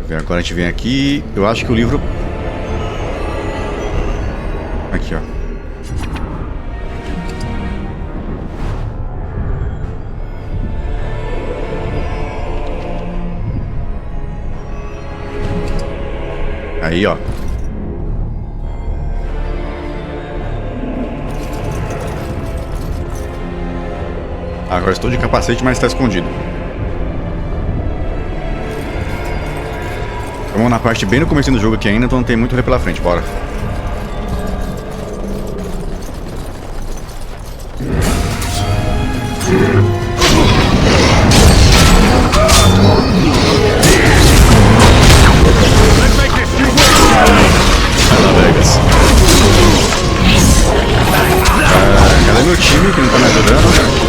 Agora a gente vem aqui. Eu acho que o livro... Aqui, ó. Aí, ó. Agora estou de capacete, mas está escondido. Estamos na parte bem no começo do jogo aqui ainda, então não tem muito rolê pela frente. Bora. Cadê meu time que não tá me ajudando?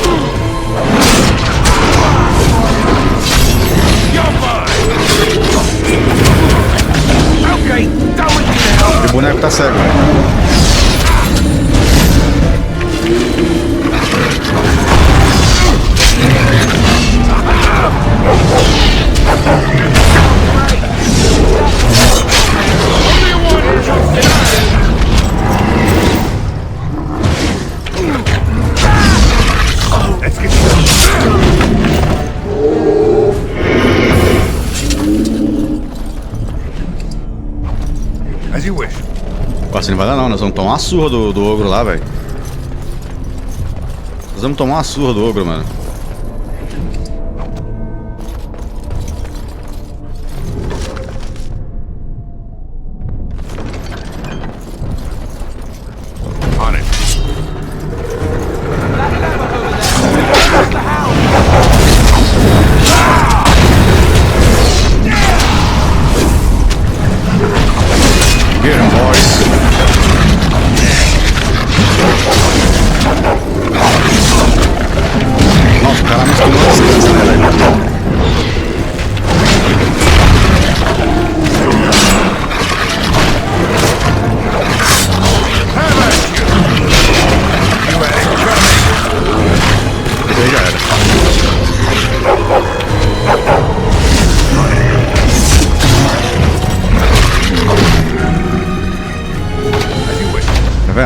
O boneco tá cego, né? Assim não vai dar não, nós vamos tomar uma surra do ogro lá, velho. Nós vamos tomar uma surra do ogro, mano.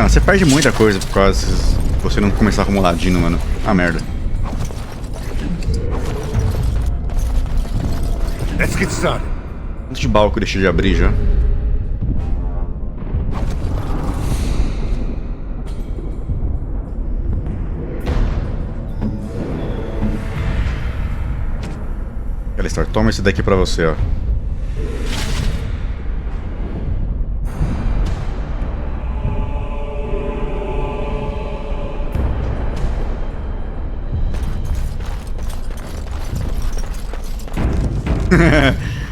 Você perde muita coisa por causa de você não começar a acumular dino, mano. Ah, merda. Let's get started. Quanto de baú que eu deixei de abrir já? Alistar, toma esse daqui pra você, ó.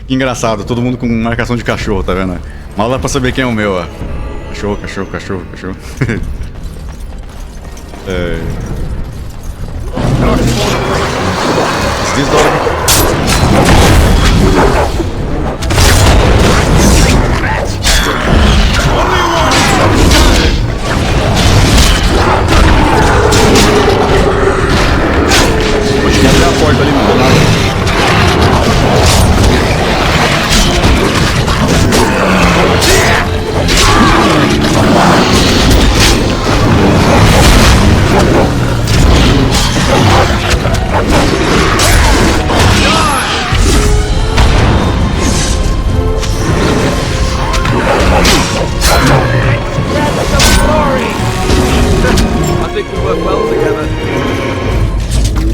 Que engraçado, todo mundo com marcação de cachorro, tá vendo? Mal dá pra saber quem é o meu, ó. Cachorro, cachorro, cachorro, cachorro. This dog. Acho que até a porta ali, mano.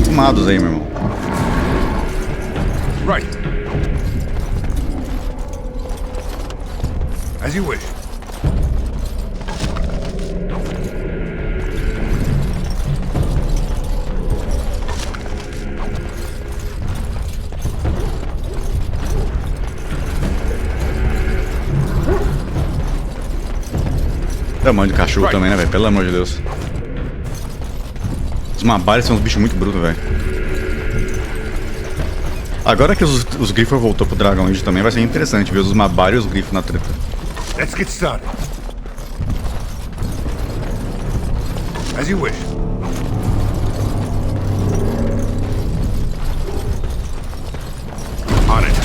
Fumados aí, meu irmão. Right. As you wish. Tamanho de cachorro também, né, velho? Pelo amor de Deus. Os mabares são uns bichos muito brutos, velho. Agora que os grifos voltou pro Dragon Age também, vai ser interessante ver os mabares e os grifos na treta. Let's get started. As you wish. On it.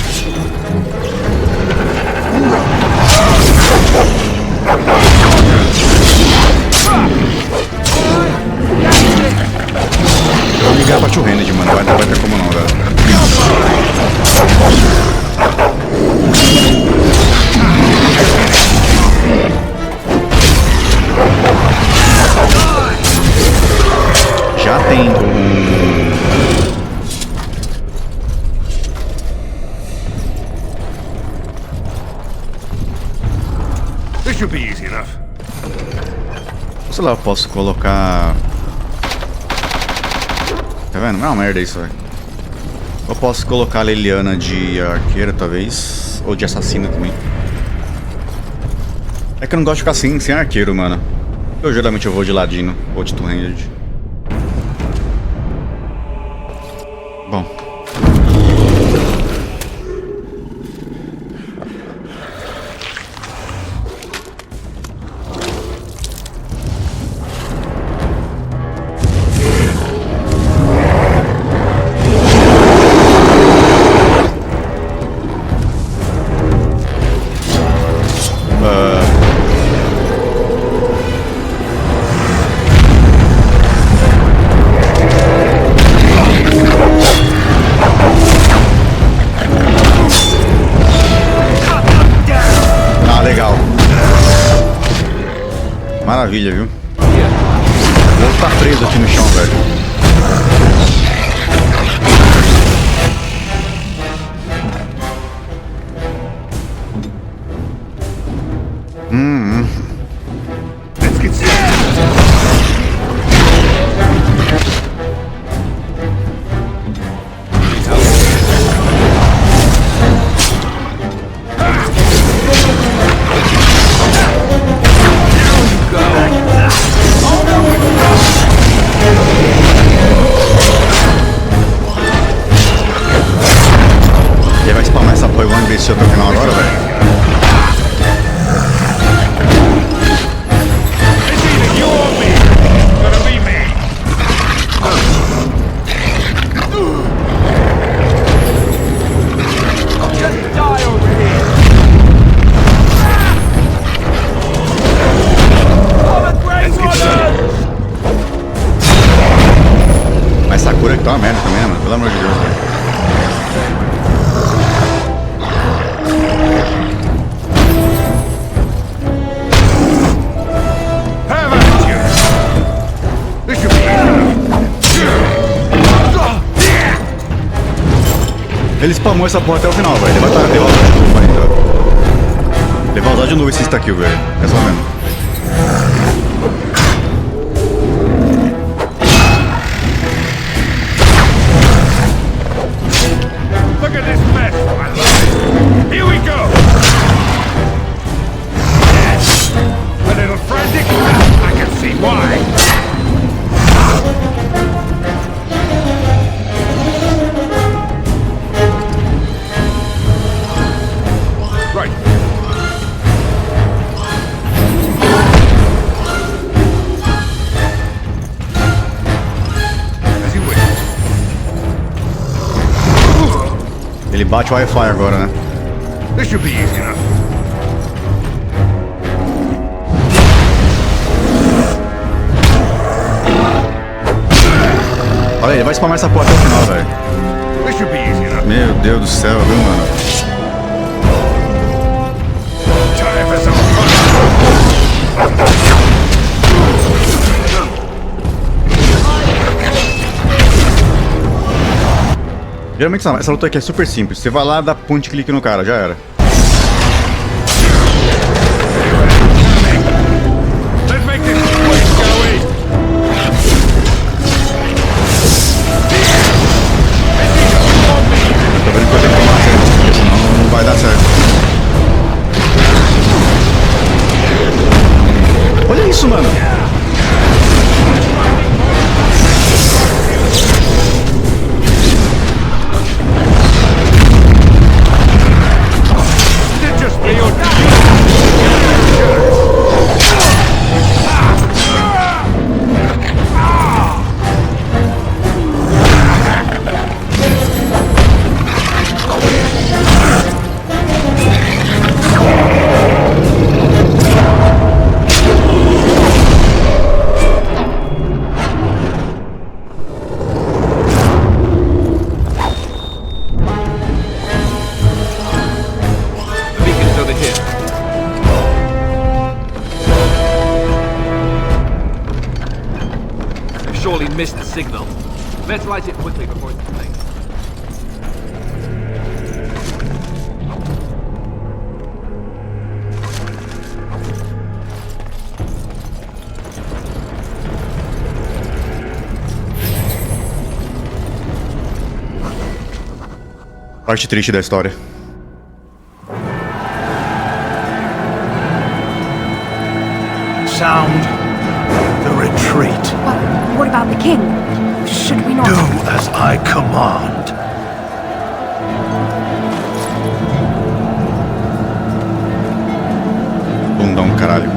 Sei lá, eu posso colocar... Tá vendo? Não é uma merda isso, velho. Eu posso colocar a Leliana de arqueira, talvez. Ou de assassina também. É que eu não gosto de ficar assim, sem arqueiro, mano. Geralmente eu vou de ladino ou de two-handed. Bom. Maravilha, viu? Vou estar preso aqui no chão, velho. Let's get started. Ele vai spamar essa porra igual um imbecil até o final agora, velho. Mas essa cura aqui tá uma merda também, mano. Pelo amor de Deus, velho. Ele spamou essa porra até o final, velho. Ele vai usar de novo, então. Ele vai usar de novo esse insta-kill, velho. É só mesmo. Look at this mess. I love it. Here we go. A little frantic. I can see why. Ele bate o Wi-Fi agora, né? This should be easy enough. Olha, ele vai spamar essa porta até o final, velho. This should be easy enough. Meu Deus do céu, viu, mano? Time for some fun. Geralmente essa luta aqui é super simples. Você vai lá, dá ponte e clique no cara, já era. Let's make this quick, shall we? Tô vendo que eu tenho que tomar certo, porque senão não vai dar certo. Olha isso, mano! Surely missed the signal. Let's light it quickly before it's too late. Parte triste da história. Sound the retreat. But what about the king? Should we not... Do as I command. Bundão, caralho.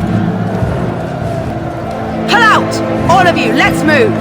Pull out! All of you, let's move!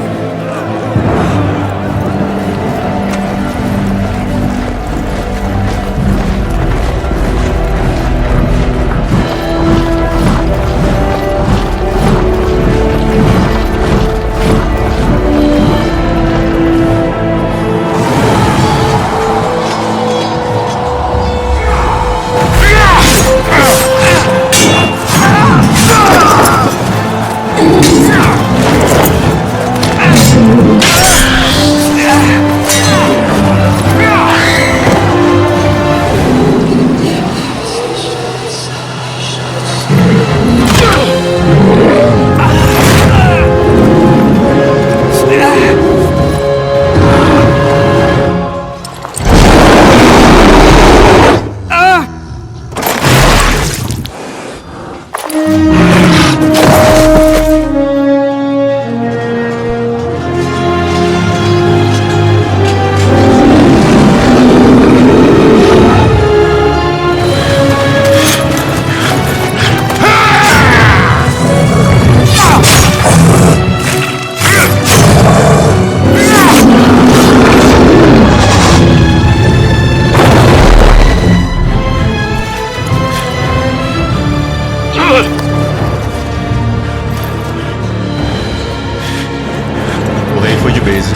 O rei foi de base.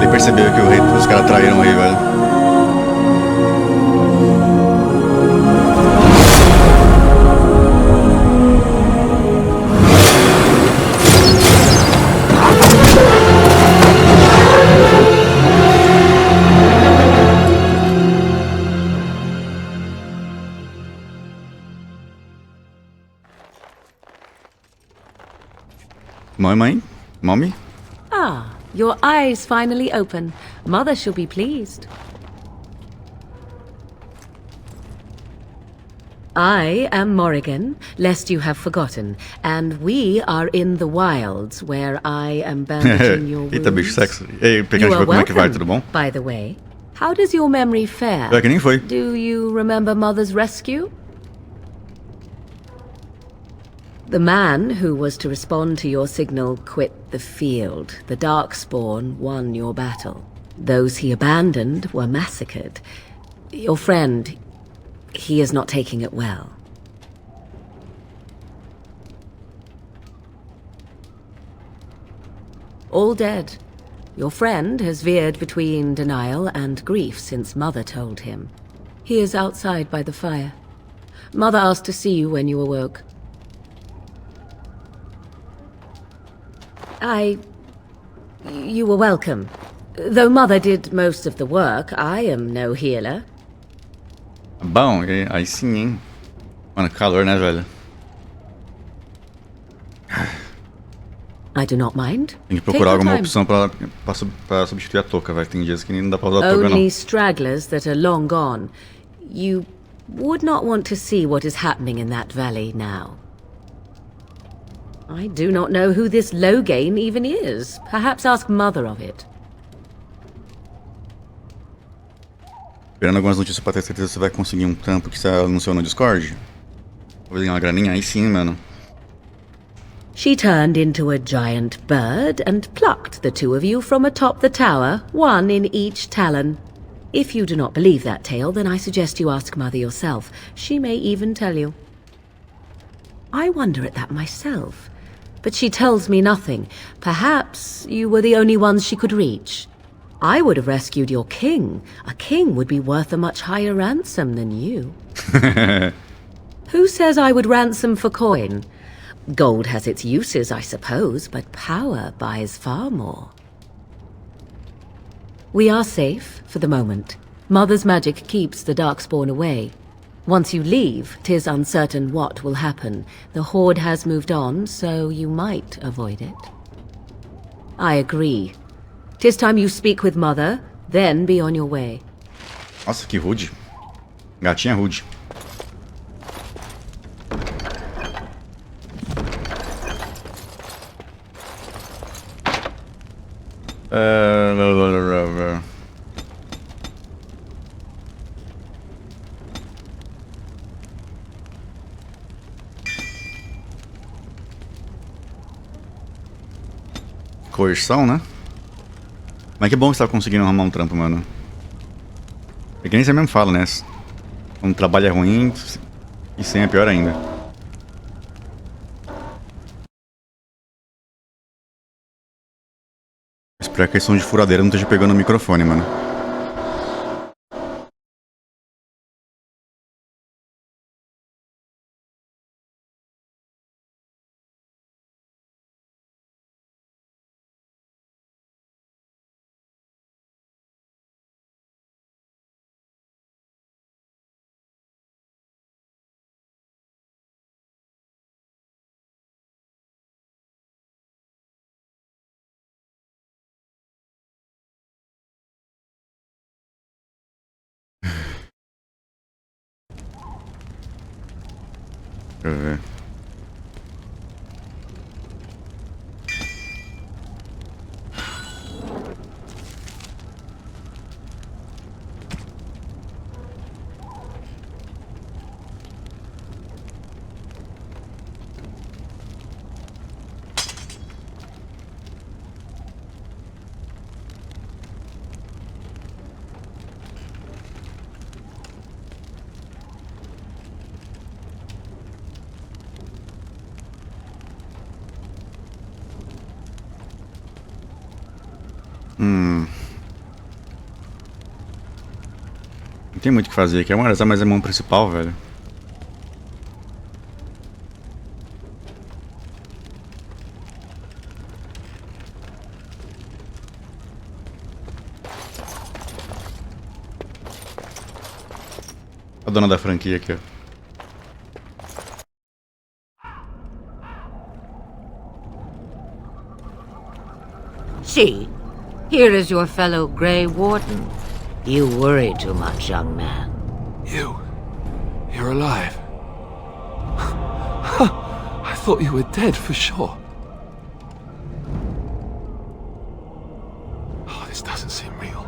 Ele percebeu que o rei, os caras traíram o rei, velho. Mãe? Mommy? Ah, your eyes finally open. Mother shall be pleased. I am Morrigan, lest you have forgotten, and we are in the wilds, where I am bandaging your wounds. Eita, bicho, sexo. Ei, pequeno, You are como é que vai? Tudo bom? welcome, by the way. How does your memory fare? É que nem foi. Do you remember Mother's rescue? The man who was to respond to your signal quit the field. The Darkspawn won your battle. Those he abandoned were massacred. Your friend, he is not taking it well. All dead. Your friend has veered between denial and grief since Mother told him. He is outside by the fire. Mother asked to see you when you awoke. You were welcome. Though Mother did most of the work, I am no healer. Bom, aí sim, hein? Mano, calor, né, velho? I do not mind. Tem que procurar alguma opção pra substituir a touca, velho. Tem dias que nem dá pra usar a touca, não. Only stragglers that are long gone. You would not want to see what is happening in that valley now. I do not know who this Logain even is. Perhaps ask Mother of it. Esperando algumas notícias pra ter certeza que você vai conseguir um trampo que você anunciou no Discord. Vou ganhar uma graninha aí sim, mano. She turned into a giant bird and plucked the two of you from atop the tower, one in each talon. If you do not believe that tale, then I suggest you ask Mother yourself. She may even tell you. I wonder at that myself. But she tells me nothing. Perhaps you were the only ones she could reach. I would have rescued your king. A king would be worth a much higher ransom than you. Who says I would ransom for coin? Gold has its uses, I suppose, but power buys far more. We are safe, for the moment. Mother's magic keeps the Darkspawn away. Once you leave, 'tis uncertain what will happen. The Horde has moved on, so you might avoid it. I agree. 'Tis time you speak with Mother, then be on your way. Nossa, que rude. Gatinha rude. Coerção, né? Mas que bom que você tá conseguindo arrumar um trampo, mano. É que nem você mesmo fala, né? Quando o trabalho é ruim, e sem é pior ainda. Espero que a questão de furadeira não esteja pegando o microfone, mano. Deixa eu ver. Não tem muito o que fazer aqui. É uma mas é mão principal, velho. A dona da franquia aqui, ó. See, here is your fellow Grey Warden. You worry too much, young man. You're alive. I thought you were dead for sure. Oh, this doesn't seem real.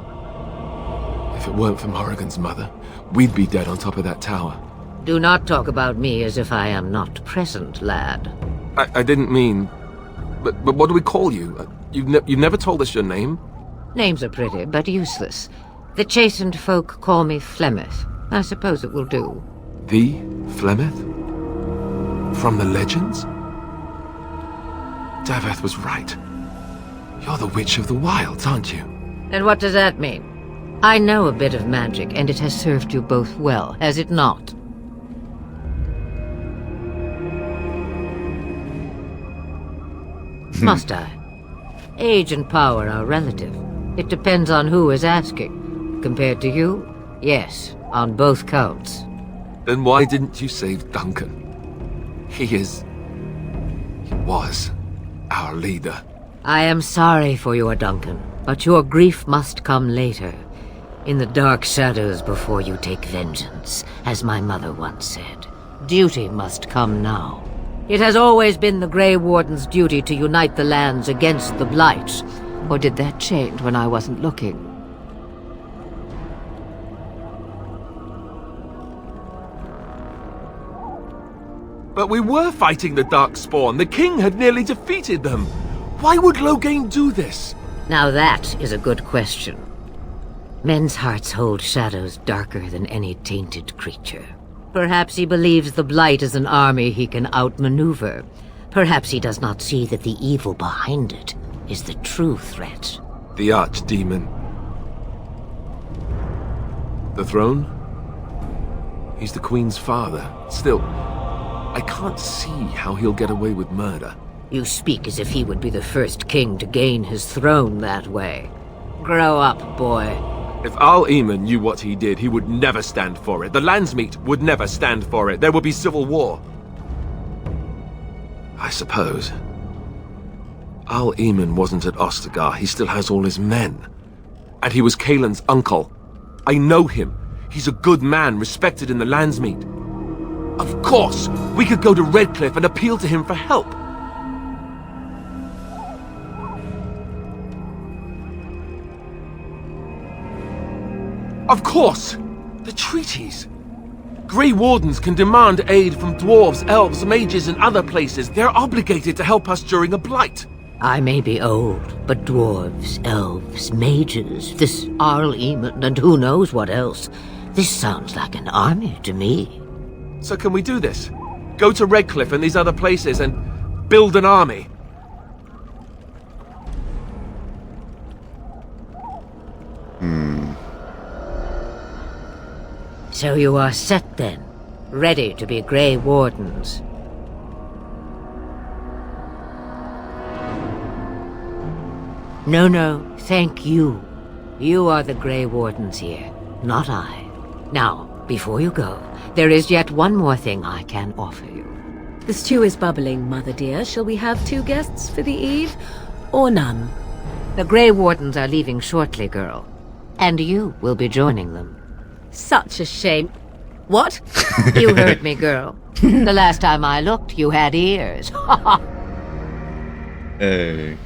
If it weren't for Morrigan's mother, we'd be dead on top of that tower. Do not talk about me as if I am not present, lad. I didn't mean... But what do we call you? You've never told us your name? Names are pretty, but useless. The chastened folk call me Flemeth. I suppose it will do. The Flemeth? From the legends? Daveth was right. You're the Witch of the Wilds, aren't you? And what does that mean? I know a bit of magic, and it has served you both well, has it not? Must I? Age and power are relative. It depends on who is asking. Compared to you, yes, on both counts. Then why didn't you save Duncan? He was our leader. I am sorry for your Duncan, but your grief must come later. In the dark shadows before you take vengeance, as my mother once said. Duty must come now. It has always been the Grey Warden's duty to unite the lands against the Blight. Or did that change when I wasn't looking? But we were fighting the Darkspawn. The king had nearly defeated them. Why would Loghain do this? Now that is a good question. Men's hearts hold shadows darker than any tainted creature. Perhaps he believes the Blight is an army he can outmaneuver. Perhaps he does not see that the evil behind it is the true threat. The Archdemon. The throne? He's the Queen's father. Still, I can't see how he'll get away with murder. You speak as if he would be the first king to gain his throne that way. Grow up, boy. If Al-Eamon knew what he did, he would never stand for it. The Landsmeet would never stand for it. There would be civil war. I suppose. Al-Eamon wasn't at Ostagar. He still has all his men. And he was Kaelin's uncle. I know him. He's a good man, respected in the Landsmeet. Of course, we could go to Redcliffe and appeal to him for help. Of course! The treaties! Grey Wardens can demand aid from dwarves, elves, mages, and other places. They're obligated to help us during a blight. I may be old, but dwarves, elves, mages, this Al-Eamon, and who knows what else. This sounds like an army to me. So can we do this? Go to Redcliffe and these other places and build an army? So you are set then, ready to be Grey Wardens. No, thank you. You are the Grey Wardens here, not I. Now, before you go, there is yet one more thing I can offer you. The stew is bubbling, Mother dear. Shall we have 2 guests for the eve, or none? The Grey Wardens are leaving shortly, girl. And you will be joining them. Such a shame. What? You heard me, girl. The last time I looked, you had ears. Hey.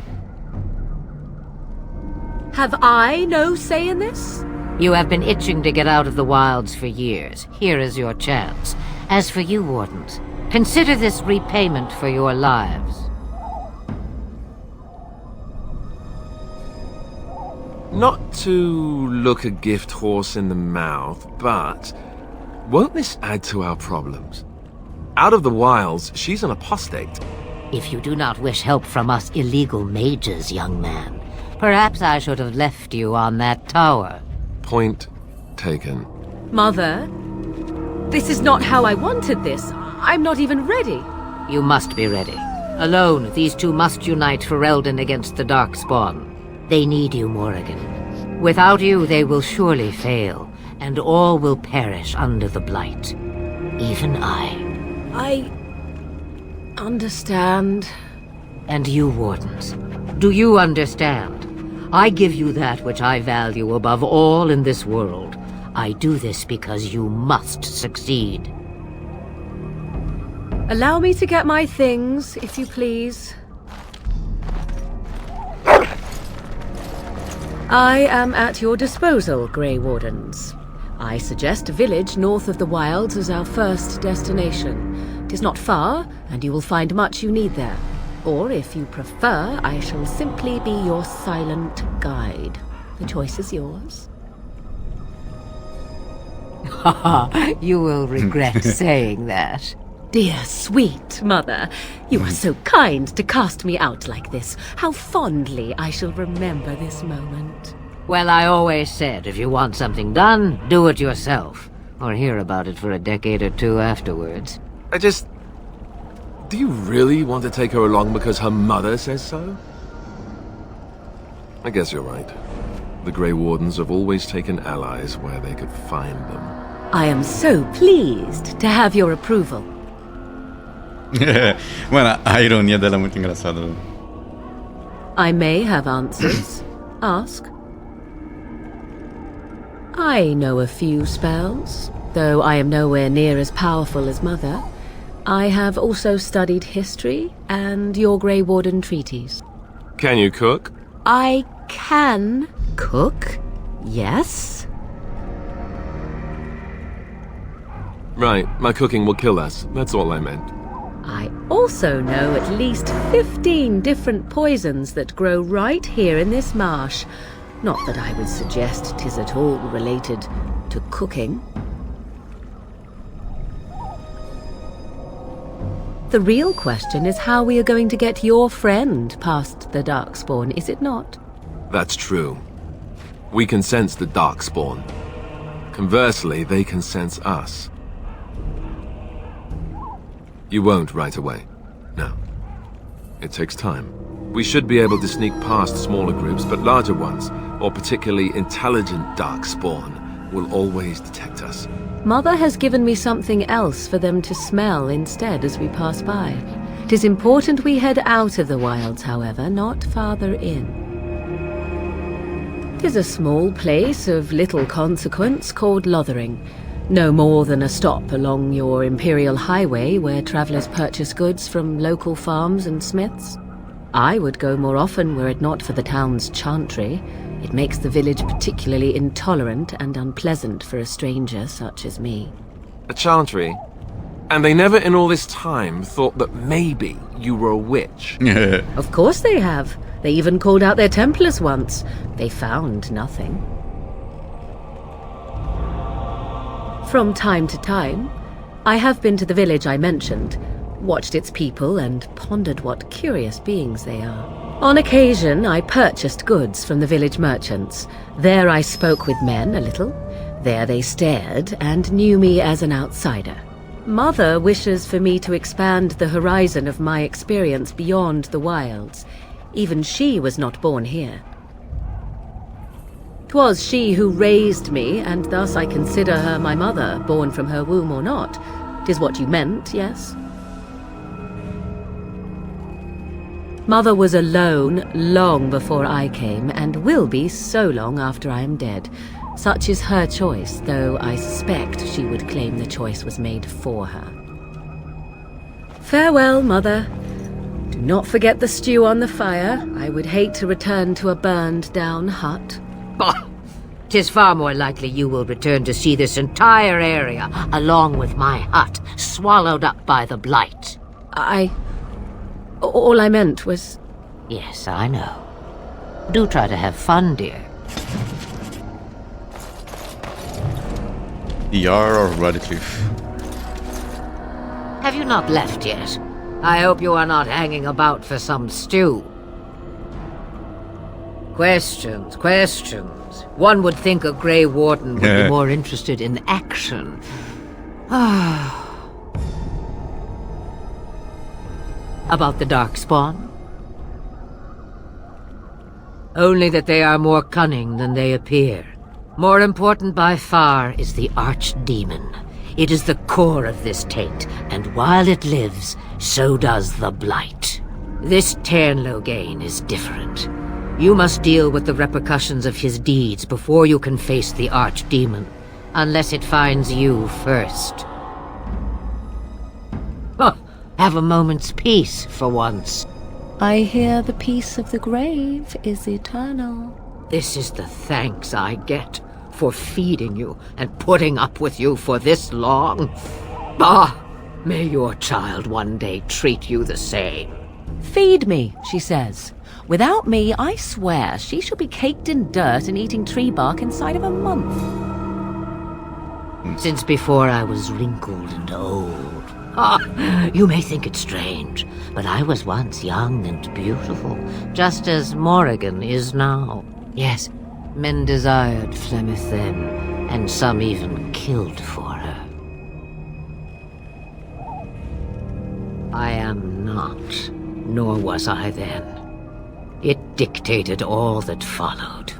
Have I no say in this? You have been itching to get out of the wilds for years. Here is your chance. As for you, Wardens, consider this repayment for your lives. Not to look a gift horse in the mouth, but won't this add to our problems? Out of the wilds, she's an apostate. If you do not wish help from us illegal mages, young man, perhaps I should have left you on that tower. Point taken. Mother, this is not how I wanted this. I'm not even ready. You must be ready. Alone, these 2 must unite for Eldon against the Darkspawn. They need you, Morrigan. Without you, they will surely fail, and all will perish under the Blight. Even I understand. And you, Wardens, do you understand? I give you that which I value above all in this world. I do this because you must succeed. Allow me to get my things, if you please. I am at your disposal, Grey Wardens. I suggest a village north of the wilds as our first destination. 'Tis not far, and you will find much you need there. Or, if you prefer, I shall simply be your silent guide. The choice is yours. You will regret saying that. Dear, sweet mother, you are so kind to cast me out like this. How fondly I shall remember this moment. Well, I always said, if you want something done, do it yourself. Or hear about it for a decade or 2 afterwards. Do you really want to take her along because her mother says so? I guess you're right. The Grey Wardens have always taken allies where they could find them. I am so pleased to have your approval. Mano, a ironia dela é muito engraçada. I may have answers. Ask. I know a few spells, though I am nowhere near as powerful as Mother. I have also studied history and your Grey Warden treaties. Can you cook? I can cook, yes. Right, my cooking will kill us. That's all I meant. I also know at least 15 different poisons that grow right here in this marsh. Not that I would suggest 'tis at all related to cooking. The real question is how we are going to get your friend past the Darkspawn, is it not? That's true. We can sense the Darkspawn. Conversely, they can sense us. You won't right away. No. It takes time. We should be able to sneak past smaller groups, but larger ones, or particularly intelligent darkspawn, will always detect us. Mother has given me something else for them to smell instead as we pass by. 'Tis important we head out of the wilds, however, not farther in. 'Tis a small place of little consequence called Lothering. No more than a stop along your Imperial Highway where travelers purchase goods from local farms and smiths. I would go more often were it not for the town's chantry. It makes the village particularly intolerant and unpleasant for a stranger such as me. A chantry? And they never in all this time thought that maybe you were a witch? Of course they have. They even called out their Templars once. They found nothing. From time to time, I have been to the village I mentioned, watched its people, and pondered what curious beings they are. On occasion, I purchased goods from the village merchants. There I spoke with men a little. There they stared and knew me as an outsider. Mother wishes for me to expand the horizon of my experience beyond the wilds. Even she was not born here. 'Twas she who raised me, and thus I consider her my mother, born from her womb or not. 'Tis what you meant, yes? Mother was alone long before I came, and will be so long after I am dead. Such is her choice, though I suspect she would claim the choice was made for her. Farewell, Mother. Do not forget the stew on the fire. I would hate to return to a burned-down hut. Bah! 'Tis far more likely you will return to see this entire area, along with my hut, swallowed up by the blight. All I meant was... Yes, I know. Do try to have fun, dear. The hour of gratitude. Have you not left yet? I hope you are not hanging about for some stew. Questions. One would think a Grey Warden would be more interested in action. About the Darkspawn? Only that they are more cunning than they appear. More important by far is the Archdemon. It is the core of this taint, and while it lives, so does the Blight. This Ternloghain is different. You must deal with the repercussions of his deeds before you can face the Archdemon, unless it finds you first. Have a moment's peace for once. I hear the peace of the grave is eternal. This is the thanks I get for feeding you and putting up with you for this long. May your child one day treat you the same. Feed me, she says. Without me, I swear, she shall be caked in dirt and eating tree bark inside of a month. Since before I was wrinkled and old. You may think it strange, but I was once young and beautiful, just as Morrigan is now. Yes, men desired Flemeth then, and some even killed for her. I am not, nor was I then. It dictated all that followed.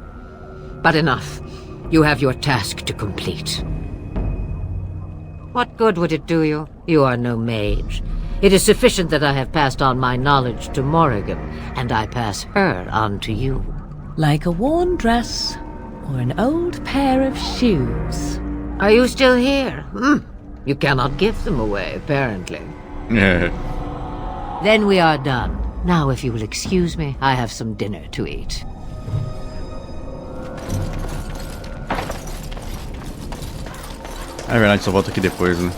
But enough. You have your task to complete. What good would it do you? You are no mage. It is sufficient that I have passed on my knowledge to Morrigan, and I pass her on to you. Like a worn dress or an old pair of shoes. Are you still here? You cannot give them away, apparently. Then we are done. Now, if you will excuse me, I have some dinner to eat. É verdade, só volto aqui depois, né?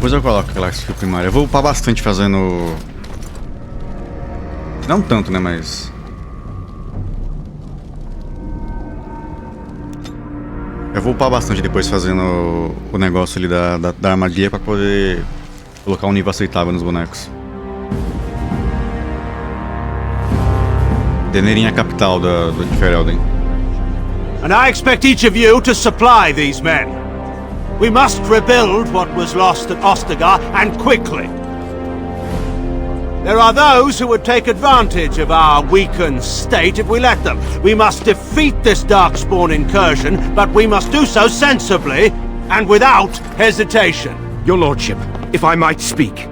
Depois eu coloco aquela skill primária. Eu vou upar bastante fazendo... Não tanto, né, mas... Eu vou upar bastante depois fazendo o negócio ali da armadilha pra poder colocar um nível aceitável nos bonecos. Deneirinha capital de Ferelden. And I expect each of you to supply these men. We must rebuild what was lost at Ostagar, and quickly. There are those who would take advantage of our weakened state if we let them. We must defeat this Darkspawn incursion, but we must do so sensibly and without hesitation. Your lordship, if I might speak.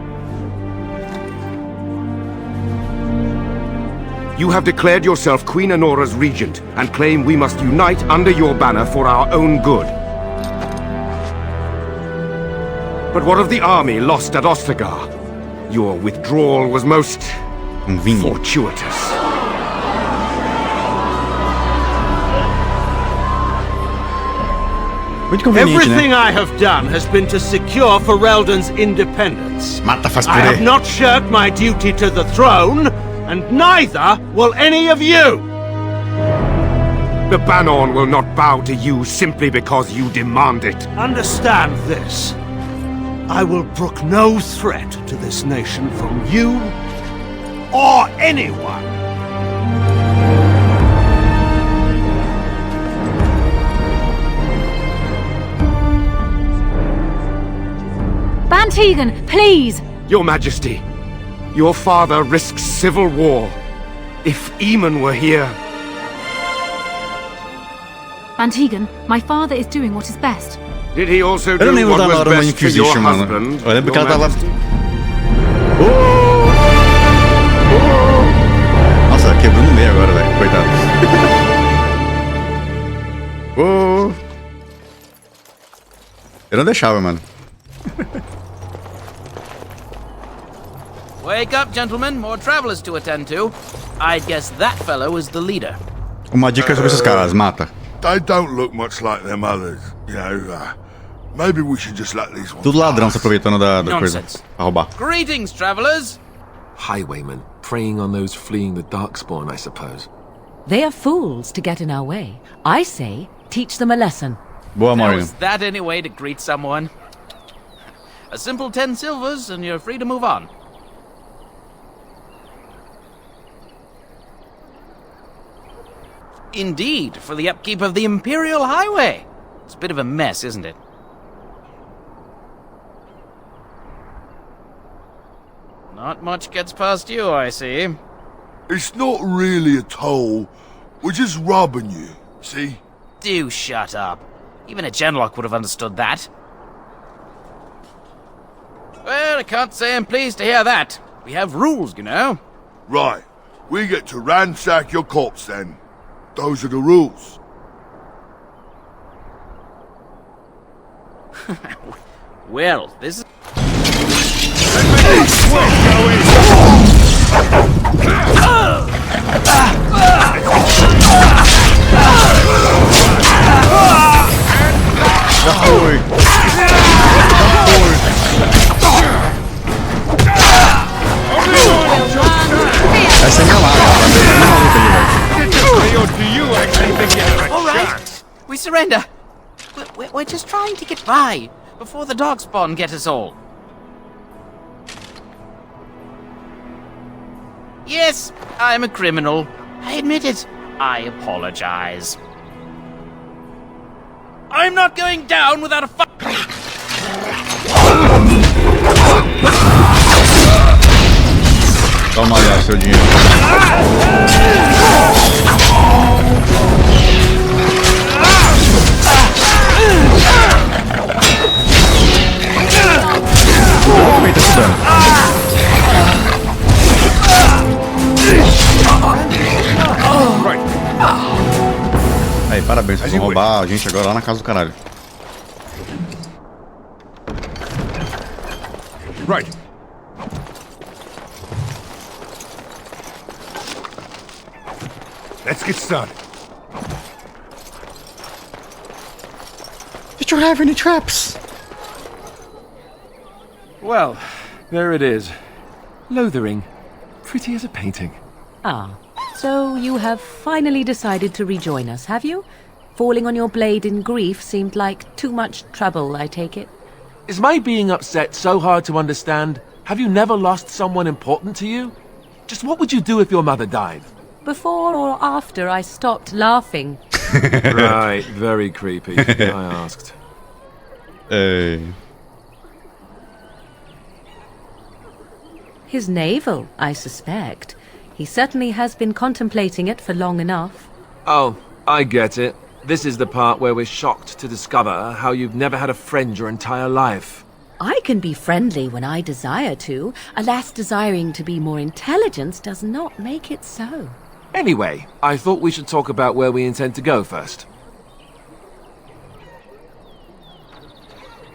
You have declared yourself Queen Honora's regent, and claim we must unite under your banner for our own good. But what of the army lost at Ostagar? Your withdrawal was most... fortuitous. Everything I have done has been to secure Ferelden's independence. I have not shirked my duty to the throne, and neither will any of you! The Banon will not bow to you simply because you demand it. Understand this. I will brook no threat to this nation from you or anyone. Bantegan, please! Your Majesty, your father risks civil war. If Eamon were here... Bantegan, my father is doing what is best. Did he also Eu não do lembro what da was Laura best for your Inquisition, mano. husband, Eu lembro que Your ela tava... Majesty? Nossa, quebrou no meio agora, velho. Coitado. Eu não deixava, mano. Wake up, gentlemen. More travelers to attend to. I'd guess that fellow is the leader. Uma dica sobre esses caras, mata. They don't look much like them others, you know. Maybe we should just let these ones Tudo ladrão se pass. aproveitando da coisa Nonsense. pra roubar. Greetings, travelers. Highwaymen, preying on those fleeing the Darkspawn, I suppose. They are fools to get in our way. I say, teach them a lesson. Boa, Now, Mario. is that any way to greet someone? A simple 10 silvers and you're free to move on. Indeed, for the upkeep of the Imperial Highway. It's a bit of a mess, isn't it? Not much gets past you, I see. It's not really a toll. We're just robbing you, see? Do shut up. Even a Genlock would have understood that. Well, I can't say I'm pleased to hear that. We have rules, you know. Right. We get to ransack your corpse then. Those are the rules. Well, this is... Já foi. Essa é minha All right, we surrender. We're just trying to get by before the Darkspawn get us all. Yes, I'm a criminal. I admit it. I apologize. I'm not going down without a fight. Toma ali, seu dinheiro. Aproveita esse dano. Aí, parabéns, vocês vão roubar a gente agora lá na casa do caralho. Right. Let's get started. Did you have any traps? Well, there it is. Lothering. Pretty as a painting. Ah, so you have finally decided to rejoin us, have you? Falling on your blade in grief seemed like too much trouble, I take it. Is my being upset so hard to understand? Have you never lost someone important to you? Just what would you do if your mother died? Before or after I stopped laughing? Right, very creepy, I asked. His navel, I suspect. He certainly has been contemplating it for long enough. Oh, I get it. This is the part where we're shocked to discover how you've never had a friend your entire life. I can be friendly when I desire to. Alas, desiring to be more intelligent does not make it so. Anyway, I thought we should talk about where we intend to go first.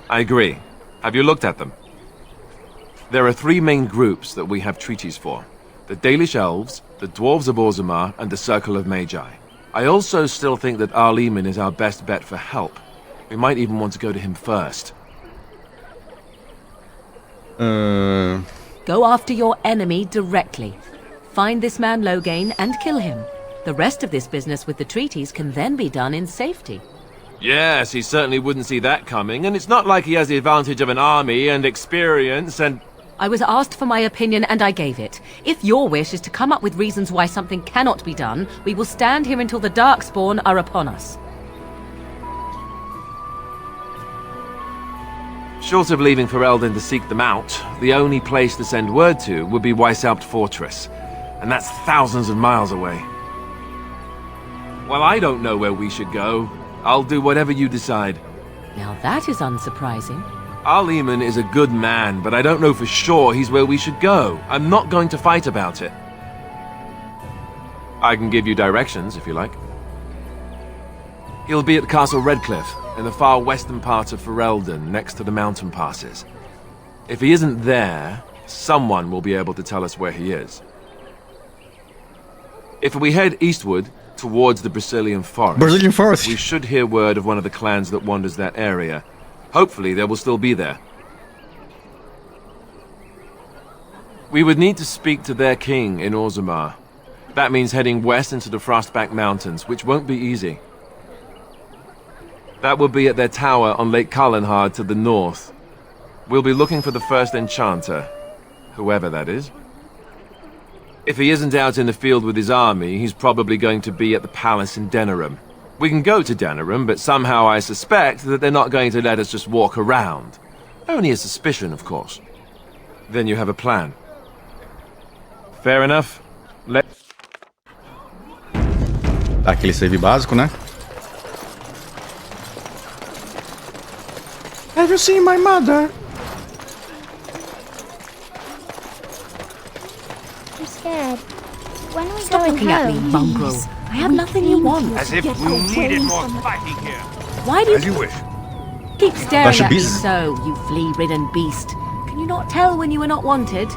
I agree. Have you looked at them? There are 3 main groups that we have treaties for. The Dalish Elves, the Dwarves of Orzammar, and the Circle of Magi. I also still think that Arleman is our best bet for help. We might even want to go to him first. Go after your enemy directly. Find this man Loghain and kill him. The rest of this business with the treaties can then be done in safety. Yes, he certainly wouldn't see that coming, and it's not like he has the advantage of an army and experience and... I was asked for my opinion and I gave it. If your wish is to come up with reasons why something cannot be done, we will stand here until the Darkspawn are upon us. Short of leaving Ferelden to seek them out, the only place to send word to would be Weishaupt Fortress, and that's thousands of miles away. Well, I don't know where we should go. I'll do whatever you decide. Now that is unsurprising. Arleman is a good man, but I don't know for sure he's where we should go. I'm not going to fight about it. I can give you directions, if you like. He'll be at Castle Redcliffe, in the far western part of Ferelden, next to the mountain passes. If he isn't there, someone will be able to tell us where he is. If we head eastward, towards the Brecilian forest, we should hear word of one of the clans that wanders that area. Hopefully they will still be there. We would need to speak to their king in Orzammar. That means heading west into the Frostback Mountains, which won't be easy. That will be at their tower on Lake Kallenhard to the north. We'll be looking for the first enchanter, whoever that is. If he isn't out in the field with his army, he's probably going to be at the palace in Denerim. We can go to Denerim, but somehow I suspect that they're not going to let us just walk around. Only a suspicion, of course. Then you have a plan. Fair enough? Aquele save básico, né? Have you seen my mother? I'm scared. When are we Stop going looking home? at me, mongrel. I have nothing you want. As if we needed more fighting here. Why do you As you wish. keep staring Deixa at me beast. so, you flea-ridden beast? Can you not tell when you are not wanted?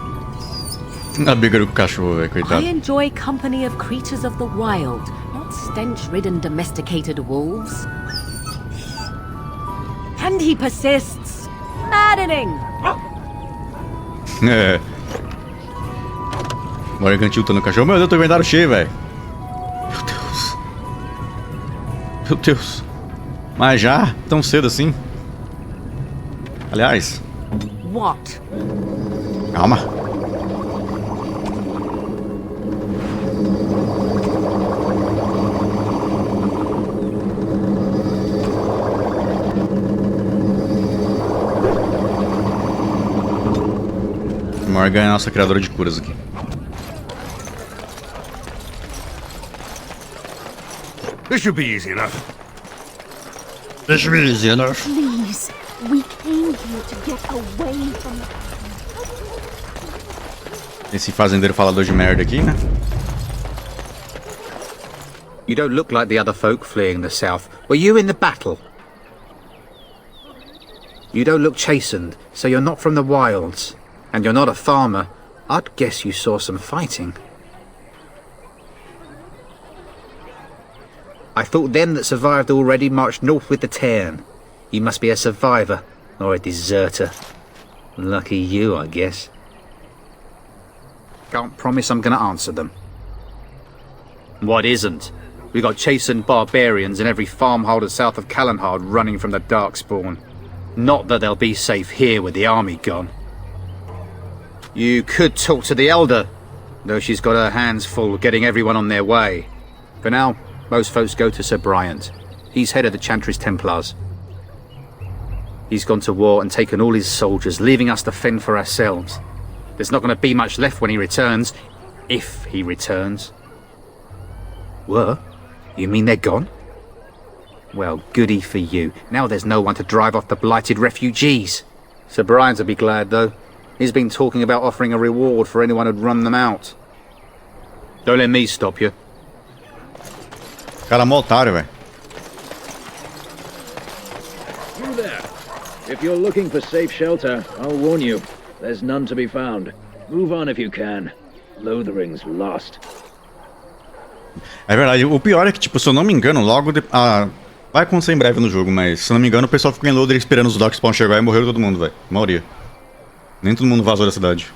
A briga com o cachorro, velho, I coitado. enjoy company of creatures of the wild, not stench-ridden domesticated wolves. And he persists. Maddening! É. Morgan tiltando o cachorro. Meu Deus, eu tô com o inventário cheio, velho. Meu Deus. Meu Deus. Mas já? Tão cedo assim? Aliás. What? Calma. Morgan é a nossa criadora de curas aqui. This should be easy enough. This should be easy enough. Please, we came here to get away from the... Esse fazendeiro falador de merda aqui, né? You don't look like the other folk fleeing the south. Were you in the battle? You don't look chastened, so you're not from the wilds. And you're not a farmer. I'd guess you saw some fighting. I thought them that survived already marched north with the Tairn. You must be a survivor, or a deserter. Lucky you, I guess. Can't promise I'm gonna answer them. What isn't? We got chastened barbarians in every farmholder south of Callanhard running from the Darkspawn. Not that they'll be safe here with the army gone. You could talk to the Elder, though she's got her hands full getting everyone on their way. For now, most folks go to Sir Bryant. He's head of the Chantry's Templars. He's gone to war and taken all his soldiers, leaving us to fend for ourselves. There's not going to be much left when he returns. If he returns. What? You mean they're gone? Well, goody for you. Now there's no one to drive off the blighted refugees. Sir Bryant will be glad, though. He's been talking about offering a reward for anyone who'd run them out. Don't let me stop you. Cara, é um otário, velho. You there. If you're looking for safe shelter, I'll warn you. There's none to be found. Move on if you can. Lothering's lost. É verdade, o pior é que, tipo, se eu não me engano, logo vai acontecer em breve no jogo, mas se eu não me engano, o pessoal ficou em Lothering esperando os Darkspawn chegar e morreram todo mundo, velho. A maioria. Nem todo mundo vazou da cidade.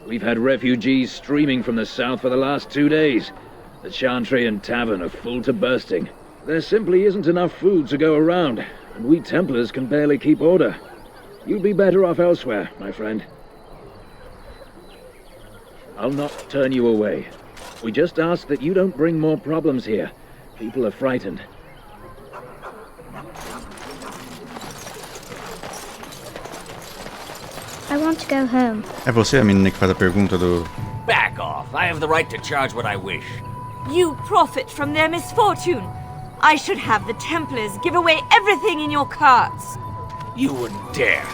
We've had refugees streaming from the south for the last 2 days. The Chantry and Tavern are full to bursting. There simply isn't enough food to go around, and we Templars can barely keep order. You'd be better off elsewhere, my friend. I'll not turn you away. We just ask that you don't bring more problems here. People are frightened. I want to go home. É você a menina que faz a pergunta do... Back off. I have the right to charge what I wish. You profit from their misfortune. I should have the Templars give away everything in your carts. You wouldn't dare.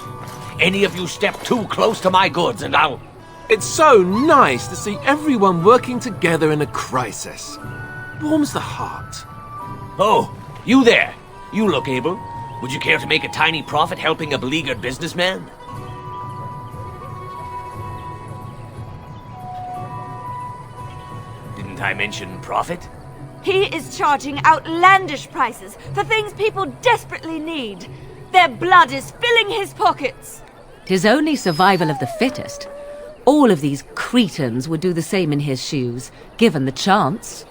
Any of you step too close to my goods and I'll... It's so nice to see everyone working together in a crisis. Warms the heart. Oh, you there. You look able. Would you care to make a tiny profit helping a beleaguered businessman? Didn't I mention profit? He is charging outlandish prices for things people desperately need. Their blood is filling his pockets. 'Tis only survival of the fittest. All of these cretins would do the same in his shoes, given the chance.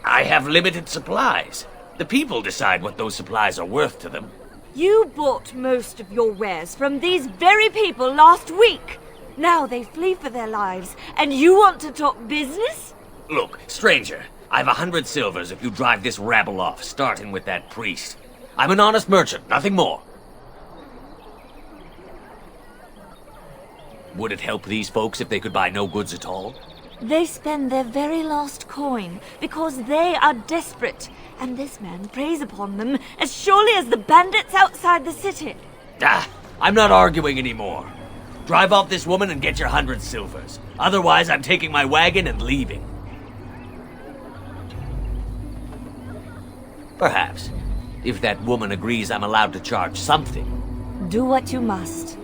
I have limited supplies. The people decide what those supplies are worth to them. You bought most of your wares from these very people last week. Now they flee for their lives, and you want to talk business? Look, stranger, I've 100 silvers if you drive this rabble off, starting with that priest. I'm an honest merchant, nothing more. Would it help these folks if they could buy no goods at all? They spend their very last coin because they are desperate, and this man preys upon them as surely as the bandits outside the city. Ah, I'm not arguing anymore. Drive off this woman and get your 100 silvers. Otherwise, I'm taking my wagon and leaving. Perhaps, if that woman agrees I'm allowed to charge something. Do what you must,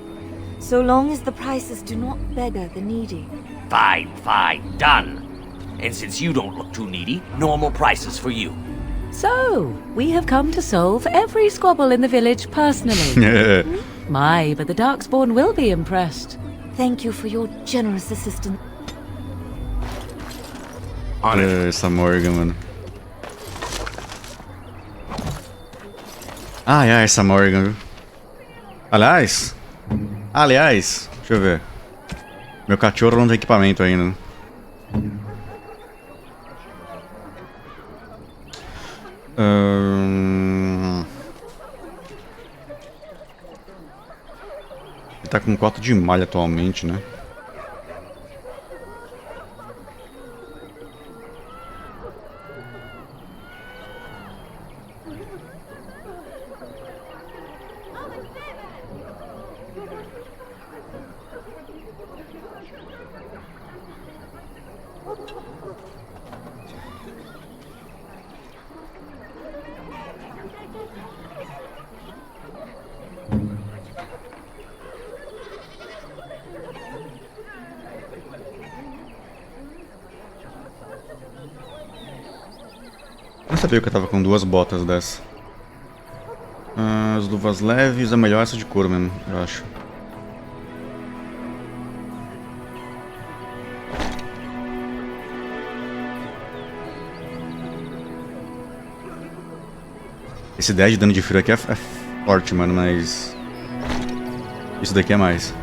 so long as the prices do not beggar the needy. Fine, fine, done. And since you don't look too needy, normal prices for you. So, we have come to solve every squabble in the village personally. My, but the Darkspawn will be impressed. Thank you for your generous assistance. Essa Morgan, mano. Ai, essa Morgan, viu? Aliás, deixa eu ver. Meu cachorro não tem equipamento ainda. Ele tá com 4 de malha atualmente, né? Eu sabia que eu tava com 2 botas dessa. As luvas leves, é melhor essa de couro mesmo, eu acho. Esse 10 de dano de frio aqui é forte, mano, mas... Isso daqui é mais.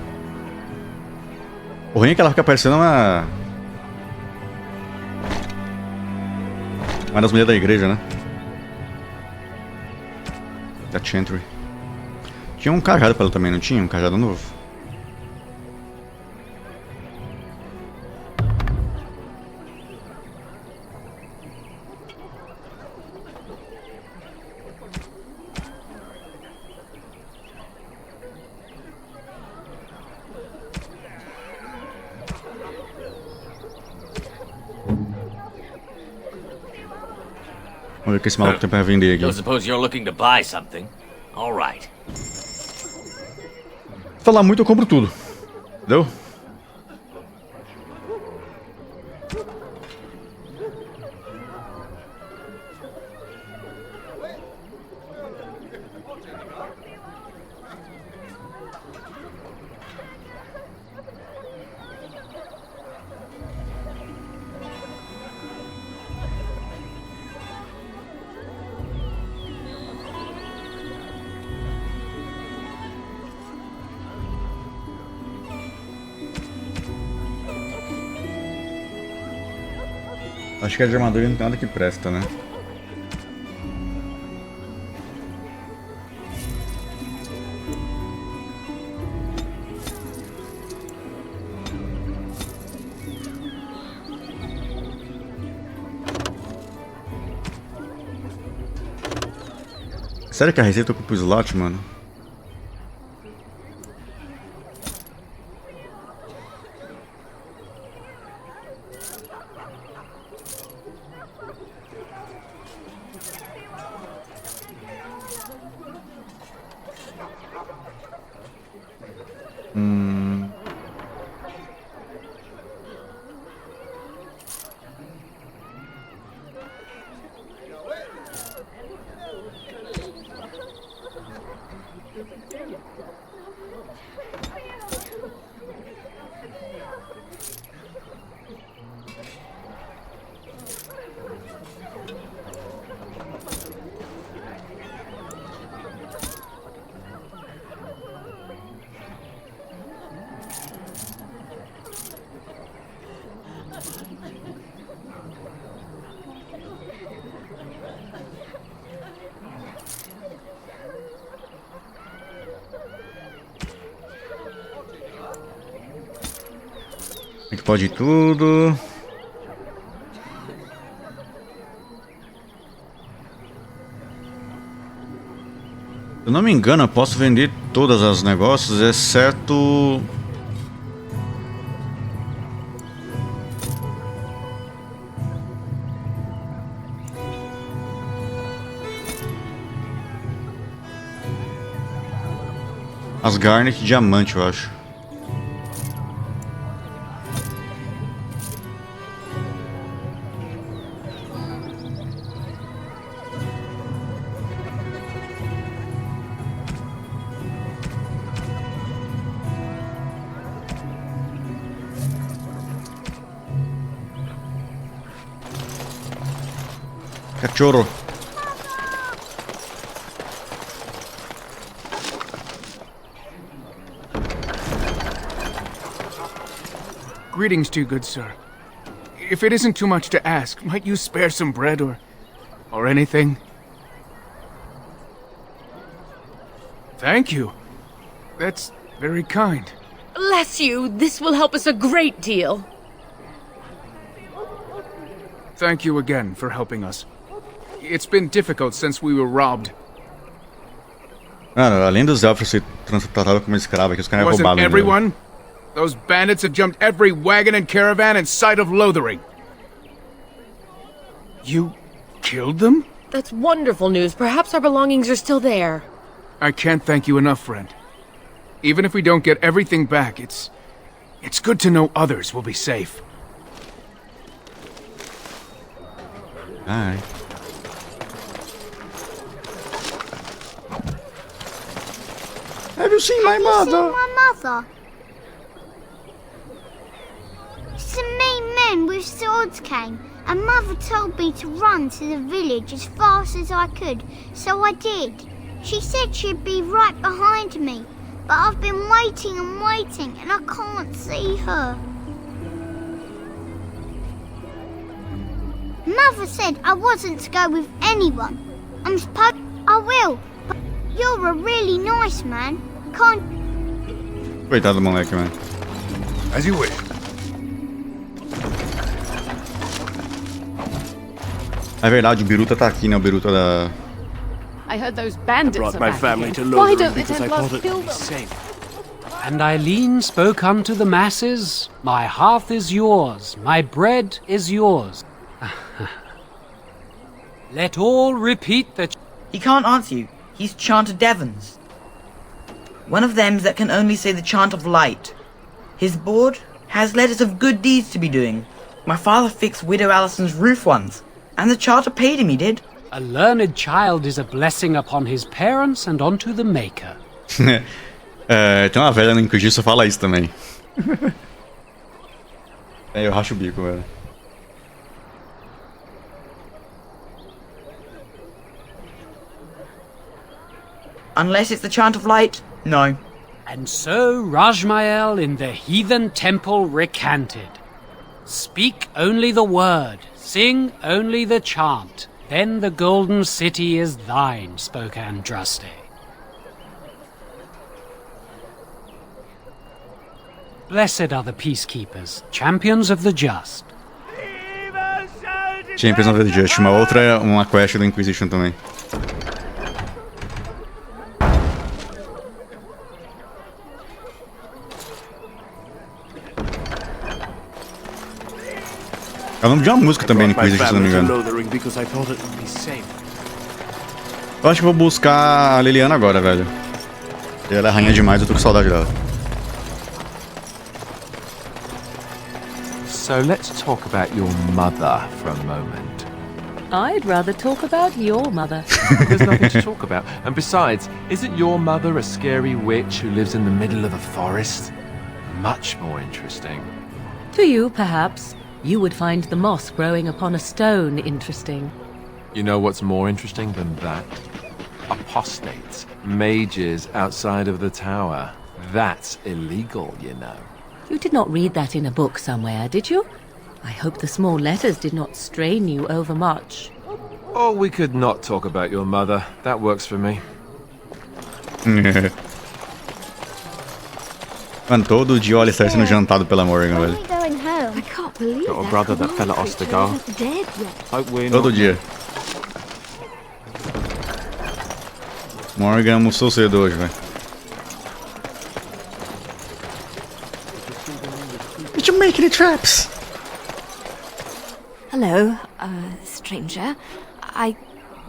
O ruim é que ela fica parecendo uma das mulheres da igreja, né? Da Chantry. Tinha um cajado pra ela também, não tinha? Um cajado novo. Vamos ver o que esse maluco tem pra vender aqui. Don't suppose you're looking to buy something? All right. Se falar muito, eu compro tudo. Entendeu? Acho que a de armadura não tem nada que presta, né? Sério que a receita ocupa o slot, mano? A gente pode ir tudo. Se eu não me engano, eu posso vender todas as negócios, exceto... as Garnet e Diamante, eu acho. Cachorro. Greetings to you, good sir. If it isn't too much to ask, might you spare some bread or anything? Thank you. That's very kind. Bless you. This will help us a great deal. Thank you again for helping us. It's been difficult since we were robbed. Mano, além dos elfos ser tratados como escravo, aqui os caras roubaram. Wasn't everyone? Those bandits have jumped every wagon and caravan in sight of Lothering. You killed them? That's wonderful news. Perhaps our belongings are still there. I can't thank you enough, friend. Even if we don't get everything back, it's good to know others will be safe. Alright. Have you seen my mother? Some mean men with swords came. And Mother told me to run to the village as fast as I could, so I did. She said she'd be right behind me, but I've been waiting and waiting and I can't see her. Mother said I wasn't to go with anyone. I'm supposed... I will, but you're a really nice man. Can't... Coitado do moleque, mano. As you wish. É verdade, o Biruta tá aqui, né? O Biruta da... I heard those bandits brought are my back family again. to Why Lothering don't the because I Templars thought it kill would be them? safe. And Eileen spoke unto the masses, my hearth is yours, my bread is yours. Let all repeat the... He can't answer you. He's chanted Devons. One of them that can only say the chant of light. His board has letters of good deeds to be doing. My father fixed Widow Allison's roof once, and the charter paid him, he did. A learned child is a blessing upon his parents and onto the maker. Tem uma velha no Inquisition que só fala isso também. Eu racho o bico, velho. Unless it's the chant of light, no. And so Rajmael in the heathen temple recanted. Speak only the word, sing only the chant, then the golden city is thine, spoke Andraste. Blessed are the peacekeepers, champions of the just. Champions of the Just, uma quest do Inquisition também. É o nome de uma música também no Inquisition, se não me engano. Eu acho que vou buscar a Leliana agora, velho. Ela é rainha demais, eu tô com saudade dela. So let's talk about your mother for a moment. I'd rather talk about your mother. There's nothing to talk about. And besides, isn't your mother a scary witch who lives in the middle of a forest? Much more interesting. To you, perhaps. You would find the moss growing upon a stone interesting. You know what's more interesting than that? Apostates, mages outside of the tower. That's illegal, you know. You did not read that in a book somewhere, did you? I hope the small letters did not strain you overmuch. Or we could not talk about your mother. That works for me. Mano, todo dia o Alistair sendo jantado pela Morgan, velho. Going home. I can't believe Got a brother that fell at Ostagar. Dead yet. Hope we're Todo not... dia. Morgan almoçou cedo hoje, velho. Did you make any traps? Hello, stranger. I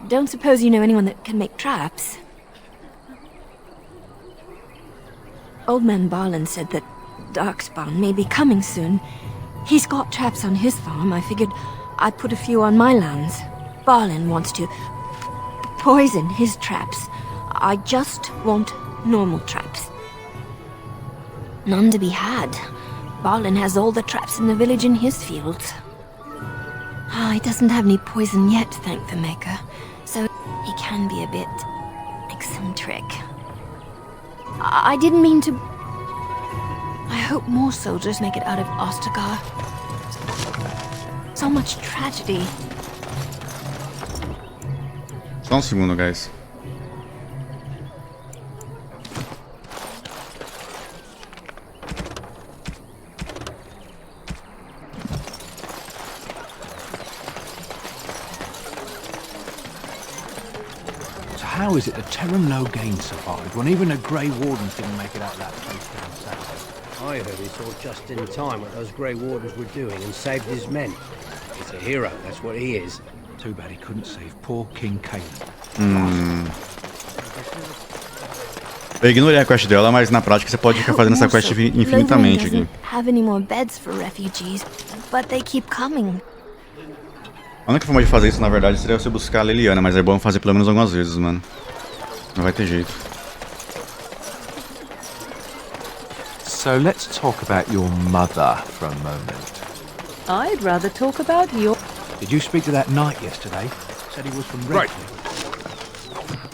don't suppose you know anyone that can make traps. Old man Barlin said that Darkspawn may be coming soon. He's got traps on his farm. I figured I'd put a few on my lands. Barlin wants to poison his traps. I just want normal traps. None to be had. Barlin has all the traps in the village in his fields. He doesn't have any poison yet, thank the Maker. So he can be a bit eccentric. I didn't mean to... I hope more soldiers make it out of Ostagar. So much tragedy. Só segundo, guys. How is it that Terran Logain survived when even the Grey Wardens didn't make it out of that place down south? I heard he saw just in time what those Grey Wardens were doing and saved his men. He's a hero, that's what he is. Too bad he couldn't save poor King Caleb. Eu ignorei a quest dela, mas na prática você pode ficar fazendo essa quest infinitamente aqui. Have any more beds for refugees, but they keep coming. A única forma de fazer isso, na verdade, seria você buscar a Leliana, mas é bom fazer pelo menos algumas vezes, mano. Não vai ter jeito. So let's talk about your mother for a moment. I'd rather talk about your... Did you speak to that knight yesterday? Said he was from Right.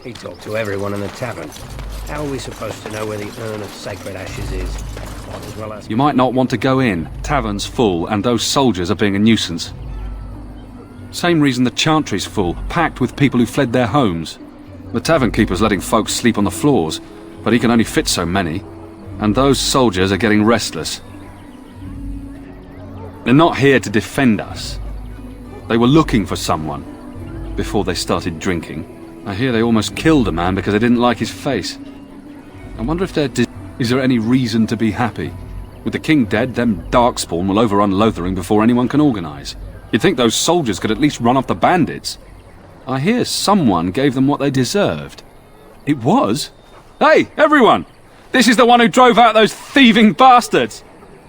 He talked to everyone in the tavern. How are we supposed to know where the urn of sacred ashes is? Might as well ask. You might not want to go in. Tavern's full, and those soldiers are being a nuisance. Same reason the chantry's full, packed with people who fled their homes. The tavern keeper's letting folks sleep on the floors, but he can only fit so many. And those soldiers are getting restless. They're not here to defend us. They were looking for someone before they started drinking. I hear they almost killed a man because they didn't like his face. I wonder if is there any reason to be happy? With the king dead, them darkspawn will overrun Lothering before anyone can organise. You'd think those soldiers could at least run off the bandits. I hear someone gave them what they deserved. It was? Hey, everyone! This is the one who drove out those thieving bastards!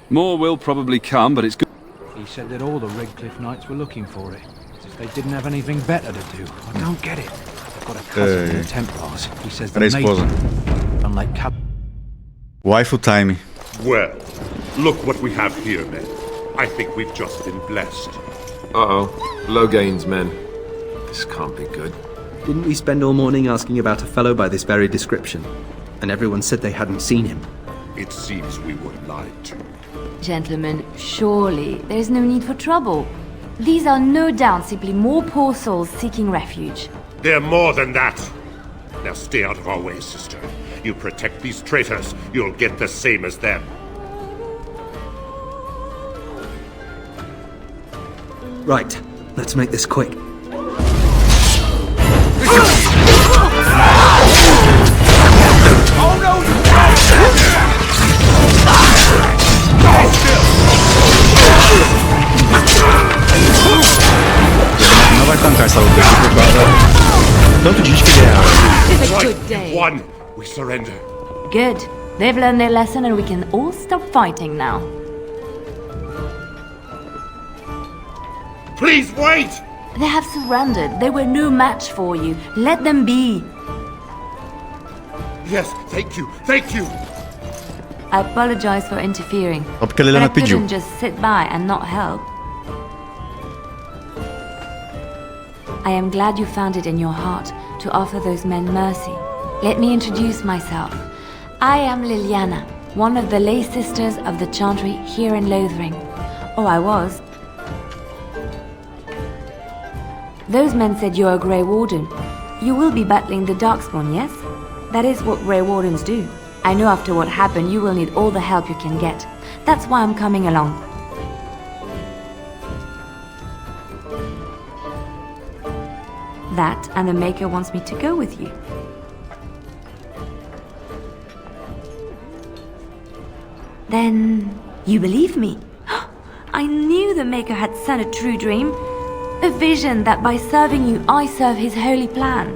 More will probably come, but it's good. He said that all the Redcliffe Knights were looking for it. As if they didn't have anything better to do. I don't get it. I've got a cousin in the Templars. He says the unlike Waifu time. Well, look what we have here, men. I think we've just been blessed. Uh-oh. Loghain's men. This can't be good. Didn't we spend all morning asking about a fellow by this very description? And everyone said they hadn't seen him. It seems we were lied to. Gentlemen, surely there's no need for trouble. These are no doubt simply more poor souls seeking refuge. They're more than that. Now stay out of our way, sister. You protect these traitors, you'll get the same as them. Right, let's make this quick. Oh no! Não vai tancar essa luta aqui por causa tanto de gente que ele é. One, we surrender. Good. They've learned their lesson and we can all stop fighting now. Please wait! They have surrendered. They were no match for you. Let them be. Yes, thank you, thank you. I apologize for interfering. Só porque a But Leliana I pediu. couldn't just sit by and not help. I am glad you found it in your heart to offer those men mercy. Let me introduce myself. I am Leliana, one of the lay sisters of the Chantry here in Lothering. Or I was. Those men said you're a Grey Warden. You will be battling the Darkspawn, yes? That is what Grey Wardens do. I know after what happened you will need all the help you can get. That's why I'm coming along. That and the Maker wants me to go with you. Then you believe me? I knew the Maker had sent a true dream. A vision that by serving you, I serve his holy plan.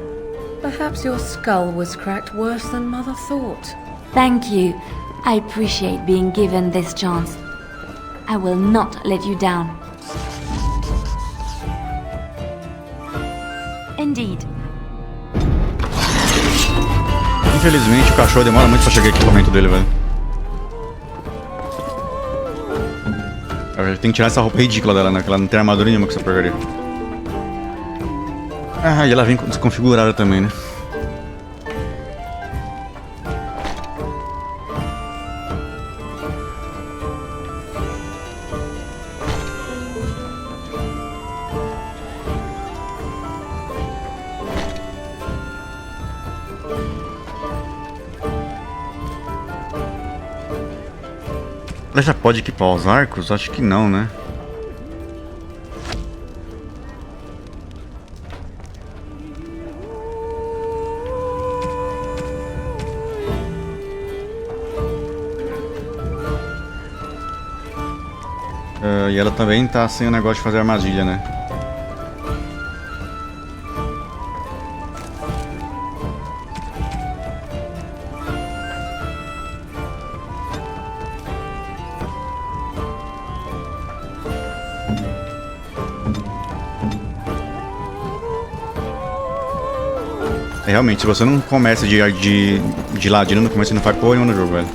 Perhaps your skull was cracked worse than Mother thought. Thank you. I appreciate being given this chance. I will not let you down. Indeed. Infelizmente o cachorro demora muito pra chegar aqui o equipamento dele, velho. Tem que tirar essa roupa ridícula dela, né? Que ela não tem armadura nenhuma com essa porcaria. Ah, e ela vem desconfigurada também, né? Ela já pode equipar os arcos? Acho que não, né? E ela também tá sem o negócio de fazer armadilha, né? Realmente, se você não começa de ladino no começo, você não faz porra nenhuma no jogo, velho.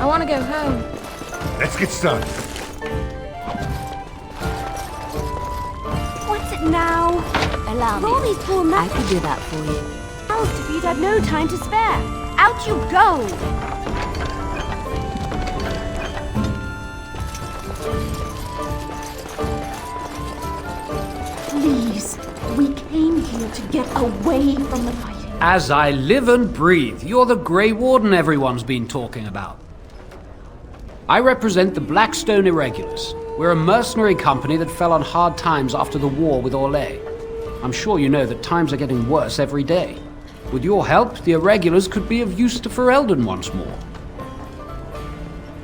I wanna go home. Let's get started. now. Allow me. All these poor men. I could do that for you. House to feed, I've no time to spare. Out you go! Please, we came here to get away from the fighting. As I live and breathe, you're the Grey Warden everyone's been talking about. I represent the Blackstone Irregulars. We're a mercenary company that fell on hard times after the war with Orlais. I'm sure you know that times are getting worse every day. With your help, the Irregulars could be of use to Ferelden once more.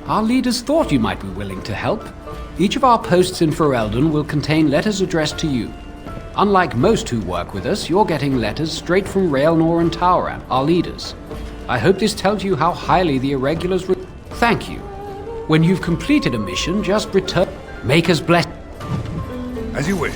Our leaders thought you might be willing to help. Each of our posts in Ferelden will contain letters addressed to you. Unlike most who work with us, you're getting letters straight from Raelnor and Tauran, our leaders. I hope this tells you how highly the Irregulars thank you. When you've completed a mission, just return. Make us bless. As you wish.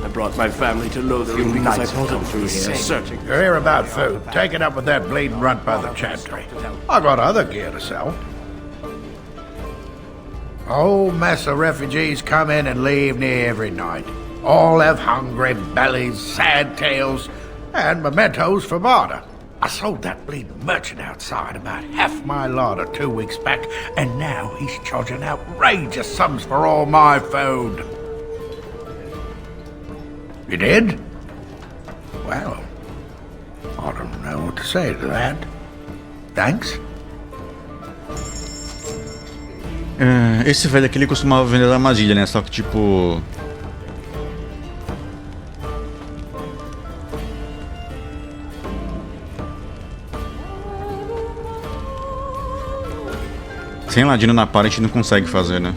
I brought my family to Lothering because I thought it would be safe. Searching. You're here about food. Take it up with that bleeding runt by the chantry. I got other gear to sell. Whole mess of refugees come in and leave near every night. All have hungry bellies, sad tales, and mementos for barter. I sold that bleeding merchant outside about half my larder 2 weeks back, and now he's charging outrageous sums for all my food. You did? Well, I don't know what to say to that. Thanks. Esse velho aqui, ele costumava vender armadilha, né? Só que, tipo... sem ladino na parte, a gente não consegue fazer, né?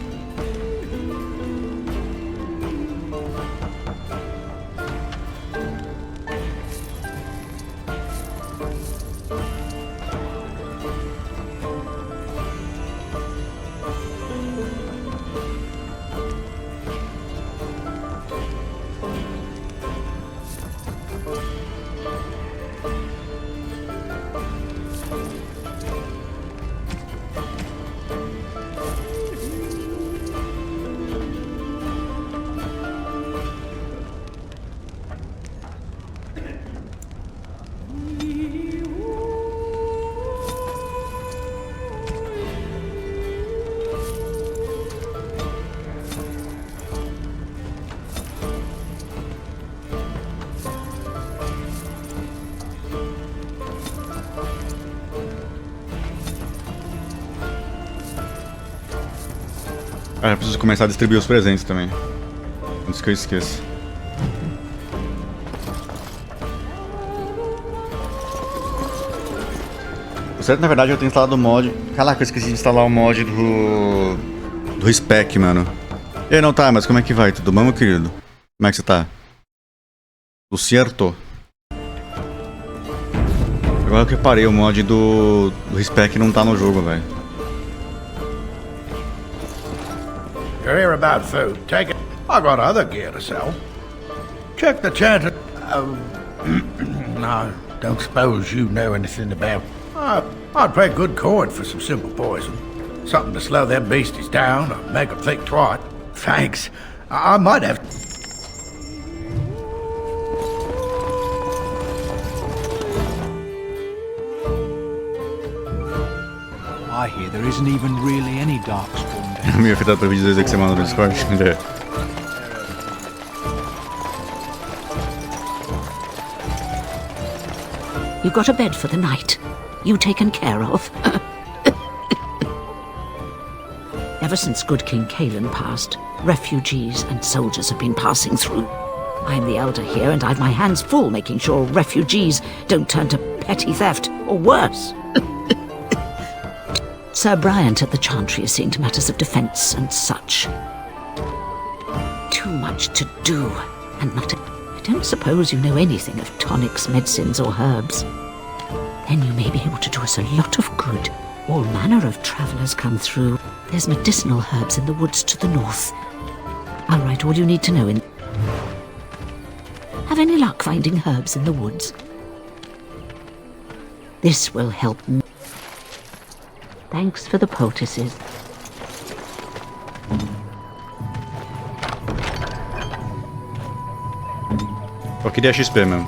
Ah, eu preciso começar a distribuir os presentes também. Antes que eu esqueça. O certo, na verdade, eu tenho instalado o mod... Caraca, eu esqueci de instalar o mod do spec, mano. E aí, não tá, mas como é que vai? Tudo bom, meu querido? Como é que você tá? Tudo certo? Agora que eu parei, o mod do spec não tá no jogo, velho. You're here about food. Take it. I got other gear to sell. Check the chat. No, don't suppose you know anything about... I'd pay good coin for some simple poison. Something to slow them beasties down or make them think twice. Thanks. I might have... I hear there isn't even really any darkspawn. Me afetado pelo vídeo que você mandou no Discord. You got a bed for the night. You taken care of. Ever since good King Cailan passed, refugees and soldiers have been passing through. I'm the elder here, and I've my hands full making sure refugees don't turn to petty theft, or worse. Sir Bryant at the Chantry is seeing to matters of defence and such. Too much to do, and not I don't suppose you know anything of tonics, medicines, or herbs. Then you may be able to do us a lot of good. All manner of travellers come through. There's medicinal herbs in the woods to the north. I'll write all you need to know in... finding herbs in the woods. This will help me. Thanks for the poultices. Eu queria XP mesmo.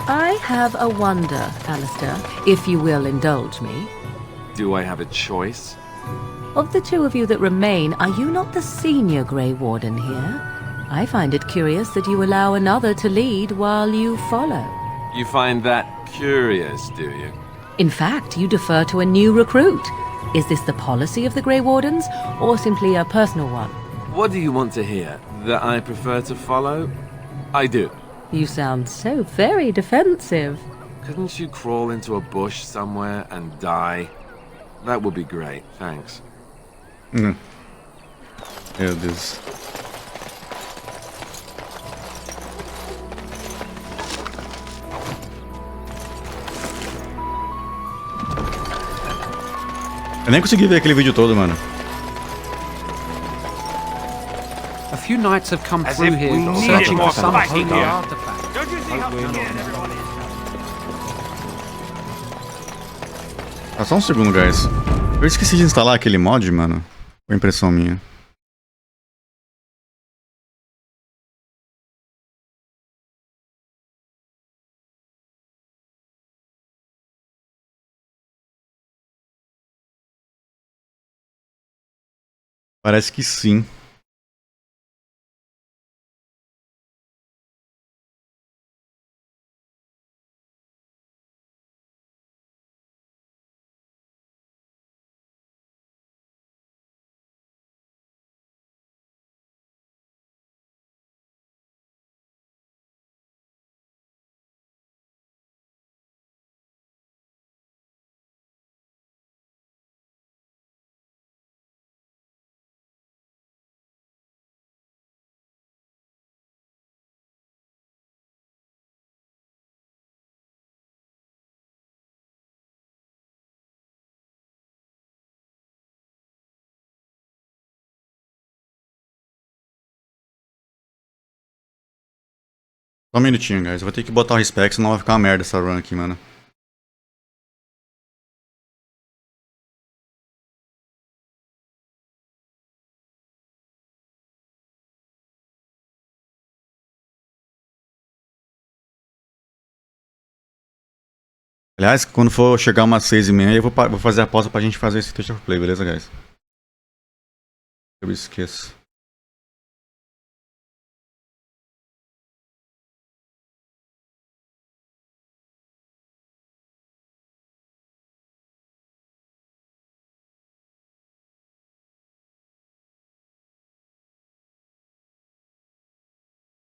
I have a wonder, Alistair, if you will indulge me. Do I have a choice? Of the two of you that remain, are you not the senior Grey Warden here? I find it curious that you allow another to lead while you follow. You find that curious, do you? In fact, you defer to a new recruit. Is this the policy of the Grey Wardens, or simply a personal one? What do you want to hear? That I prefer to follow? I do. You sound so very defensive. Couldn't you crawl into a bush somewhere and die? That would be great, thanks. Meu Deus. Eu nem consegui ver aquele vídeo todo, mano. A few knights have come through here searching for some holy artifact. Ah, só um segundo, guys. Eu esqueci de instalar aquele mod, mano. Foi impressão minha. Parece que sim. Só um minutinho, guys. Eu vou ter que botar o respect, senão vai ficar uma merda essa run aqui, mano. Aliás, quando for chegar umas 6h30, eu vou fazer a pausa pra gente fazer esse Deixa play, beleza, guys? Eu esqueço.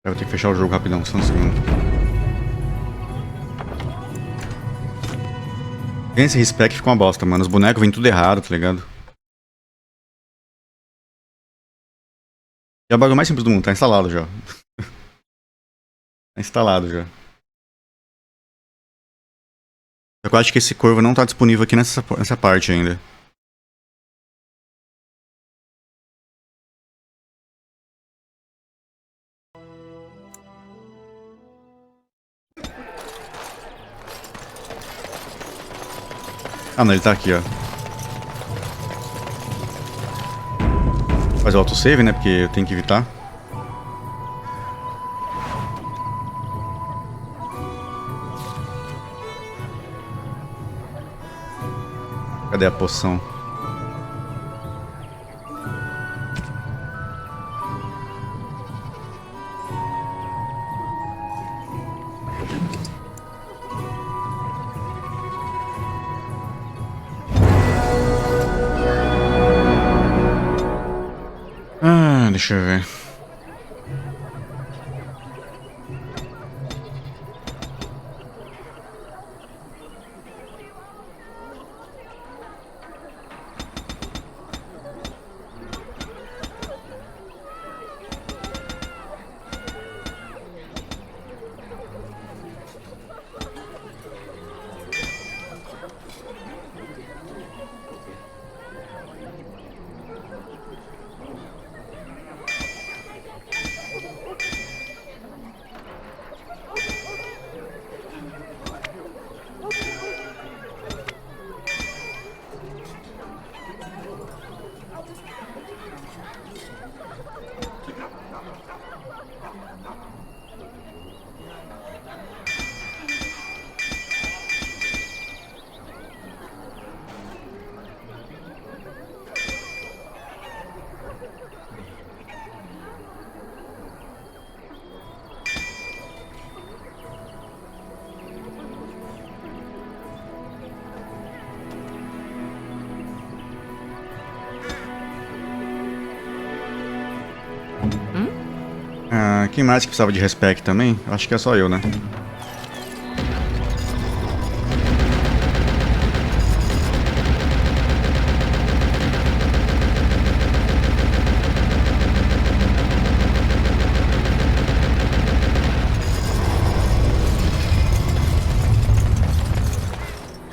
Eu vou ter que fechar o jogo rapidão, só um segundo. Tem esse respec fica uma bosta, mano. Os bonecos vêm tudo errado, tá ligado? E é o bagulho mais simples do mundo, tá instalado já. Tá instalado já. Eu acho que esse corvo não tá disponível aqui nessa parte ainda. Ah, não, ele tá aqui, ó. Fazer o autosave, né? Porque eu tenho que evitar. Cadê a poção? Deixa eu ver. Quem mais que precisava de respect também? Acho que é só eu, né?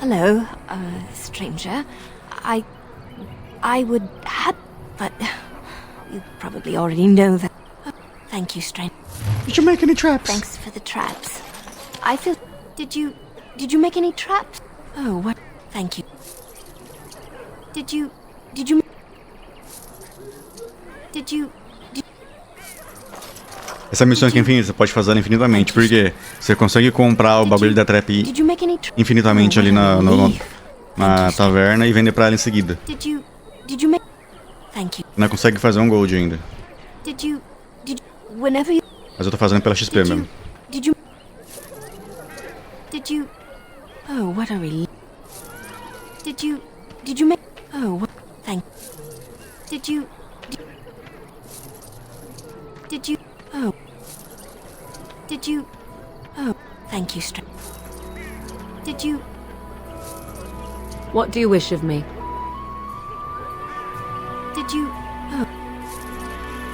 Hello, stranger. I would have, but you probably already know that. Thank you, stranger. Did you make any traps? Thanks for the traps. I feel. Did you make any traps? Oh, what? Thank you. Did you? Essa missão aqui é infinita, você pode fazer ela infinitamente, porque você consegue comprar o bagulho da trap infinitamente ali na taverna e vender pra ela em seguida. Não consegue fazer um gold ainda. Mas eu tô fazendo pela XP mesmo. Oh, what a relief. Did you make? Oh, what? Thank. Did you? Oh. Did you? Oh, thank you, Did you? What do you wish of me? Did you? Oh.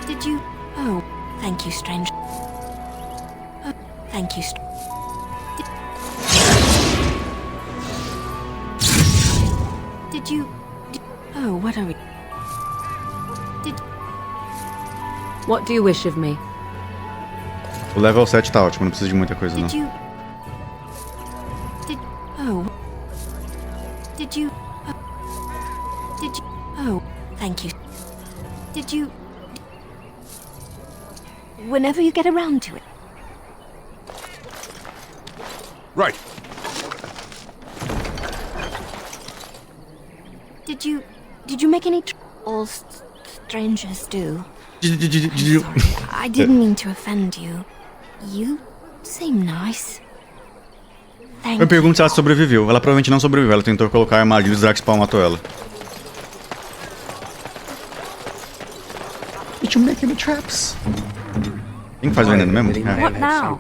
Did you? Oh, thank you, stranger. Oh, thank you, Did you? Oh, what a What do you wish of me? O level 7 tá ótimo, não precisa de muita coisa não. Oh, thank you. Did you? Whenever you get around to it. Right. Did you make any? All strangers do. Sorry, I didn't mean to offend you. You seem nice. Eu pergunto se ela sobreviveu. Ela provavelmente não sobreviveu. Ela tentou colocar armadilhas e o Draxpawn matou ela. Did you make any traps? Quem que faz veneno mesmo? What now?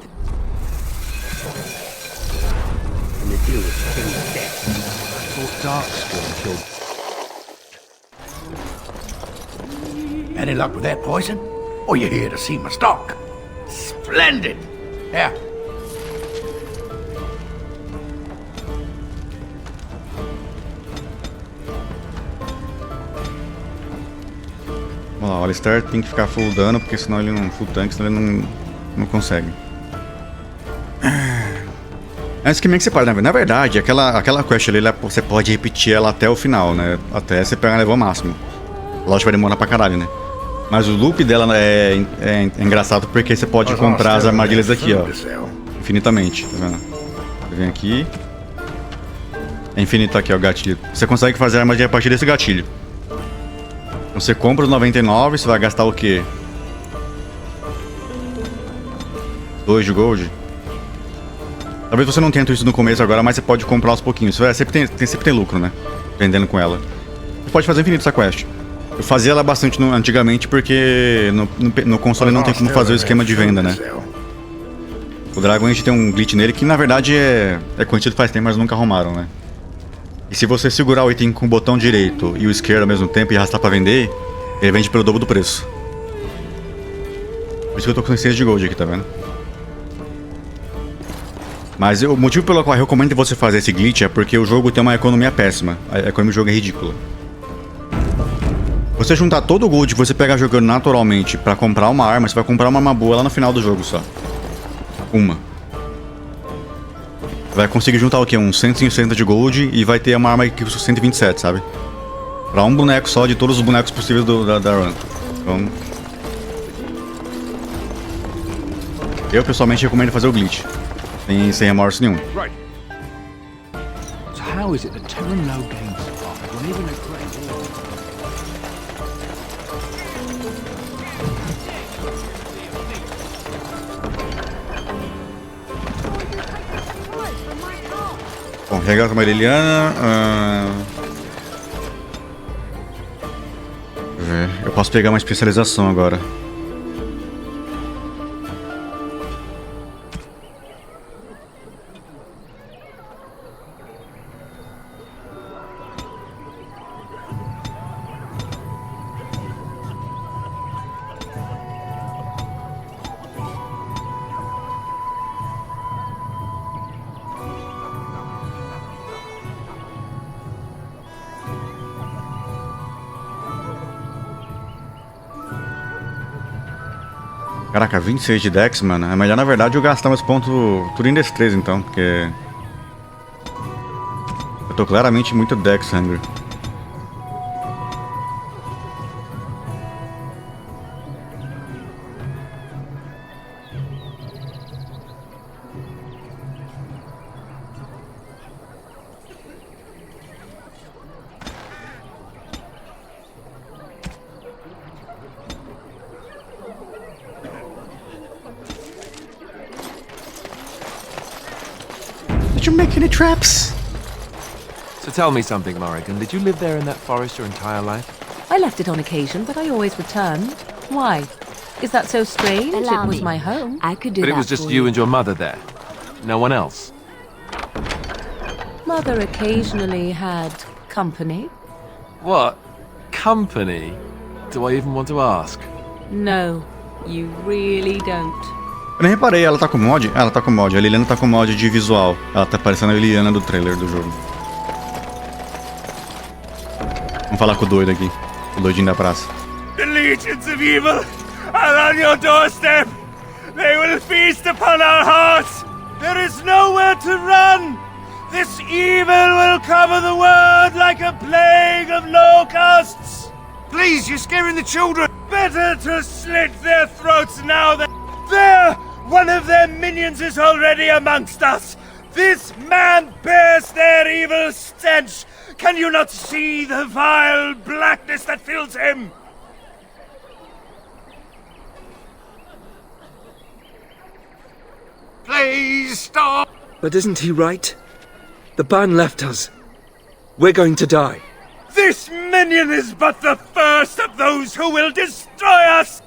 Any luck with that poison? Or you here to see my stock? Splendid! Yeah. Vamos lá, o Alistair tem que ficar full dano, porque senão ele não... Full tank, senão ele não consegue. É um esquema que você pode, na verdade, aquela quest ali, você pode repetir ela até o final, né? Até você pegar a level máximo. Lógico que vai demorar pra caralho, né? Mas o loop dela é engraçado porque você pode comprar as armadilhas aqui, ó. Infinitamente, tá vendo? Você vem aqui. É infinito aqui, ó, o gatilho. Você consegue fazer a armadilha a partir desse gatilho. Então você compra os 99, você vai gastar o quê? 2 de gold? Talvez você não tenha isso no começo agora, mas você pode comprar aos pouquinhos. Você sempre tem lucro, né? Vendendo com ela. Você pode fazer infinito essa quest. Eu fazia ela bastante antigamente porque no console não tem como fazer o esquema de venda, né? O Dragon a gente tem um glitch nele que na verdade é conhecido faz tempo, mas nunca arrumaram, né? E se você segurar o item com o botão direito e o esquerdo ao mesmo tempo e arrastar pra vender, ele vende pelo dobro do preço. Por isso que eu tô com 6 de gold aqui, tá vendo? Mas o motivo pelo qual eu recomendo você fazer esse glitch é porque o jogo tem uma economia péssima. A economia do jogo é ridícula. Você juntar todo o gold que você pega jogando naturalmente pra comprar uma arma, você vai comprar uma arma boa lá no final do jogo só. Uma. Vai conseguir juntar o quê? Uns 160 de gold e vai ter uma arma que custa 127, sabe? Pra um boneco só de todos os bonecos possíveis da run. Então... eu pessoalmente recomendo fazer o glitch. Sem remorso nenhum. Right. So how is it that Terran low games when even a great Bom, regata uma Leliana. Eu posso pegar uma especialização agora. Caraca, 26 de Dex, mano. É melhor, na verdade, eu gastar meus pontos tudo em destreza, então, porque... eu tô claramente muito Dex hungry. Did you make any traps? So tell me something, Morrigan. Did you live there in that forest your entire life? I left it on occasion, but I always returned. Why? Is that so strange? Allow it was me. my home. I could do But that it was just for you and your mother there. No one else. Mother occasionally had company. What? Company? Do I even want to ask? No, you really don't. Eu nem reparei, ela tá com mod? Ela tá com mod. A Leliana tá com mod de visual. Ela tá parecendo a Leliana do trailer do jogo. Vamos falar com o doido aqui. O doidinho da praça. The legions of evil are on your doorstep. They will feast upon our hearts. There is nowhere to run. This evil will cover the world like a plague of locusts. Please, you're scaring the children. Better to slit their throats now than... There! One of their minions is already amongst us. This man bears their evil stench. Can you not see the vile blackness that fills him? Please stop! But isn't he right? The ban left us. We're going to die. This minion is but the first of those who will destroy us!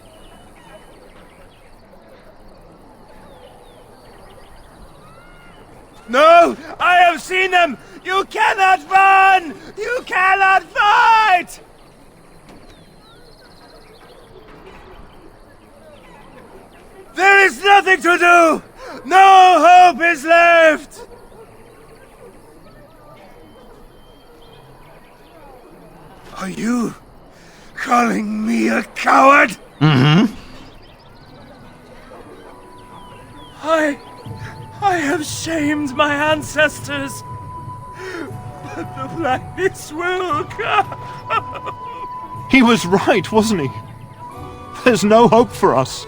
No! I have seen them! You cannot run! You cannot fight! There is nothing to do! No hope is left! Are you calling me a coward? Mm-hmm. I have shamed my ancestors, but the blackness will come. He was right, wasn't he? There's no hope for us.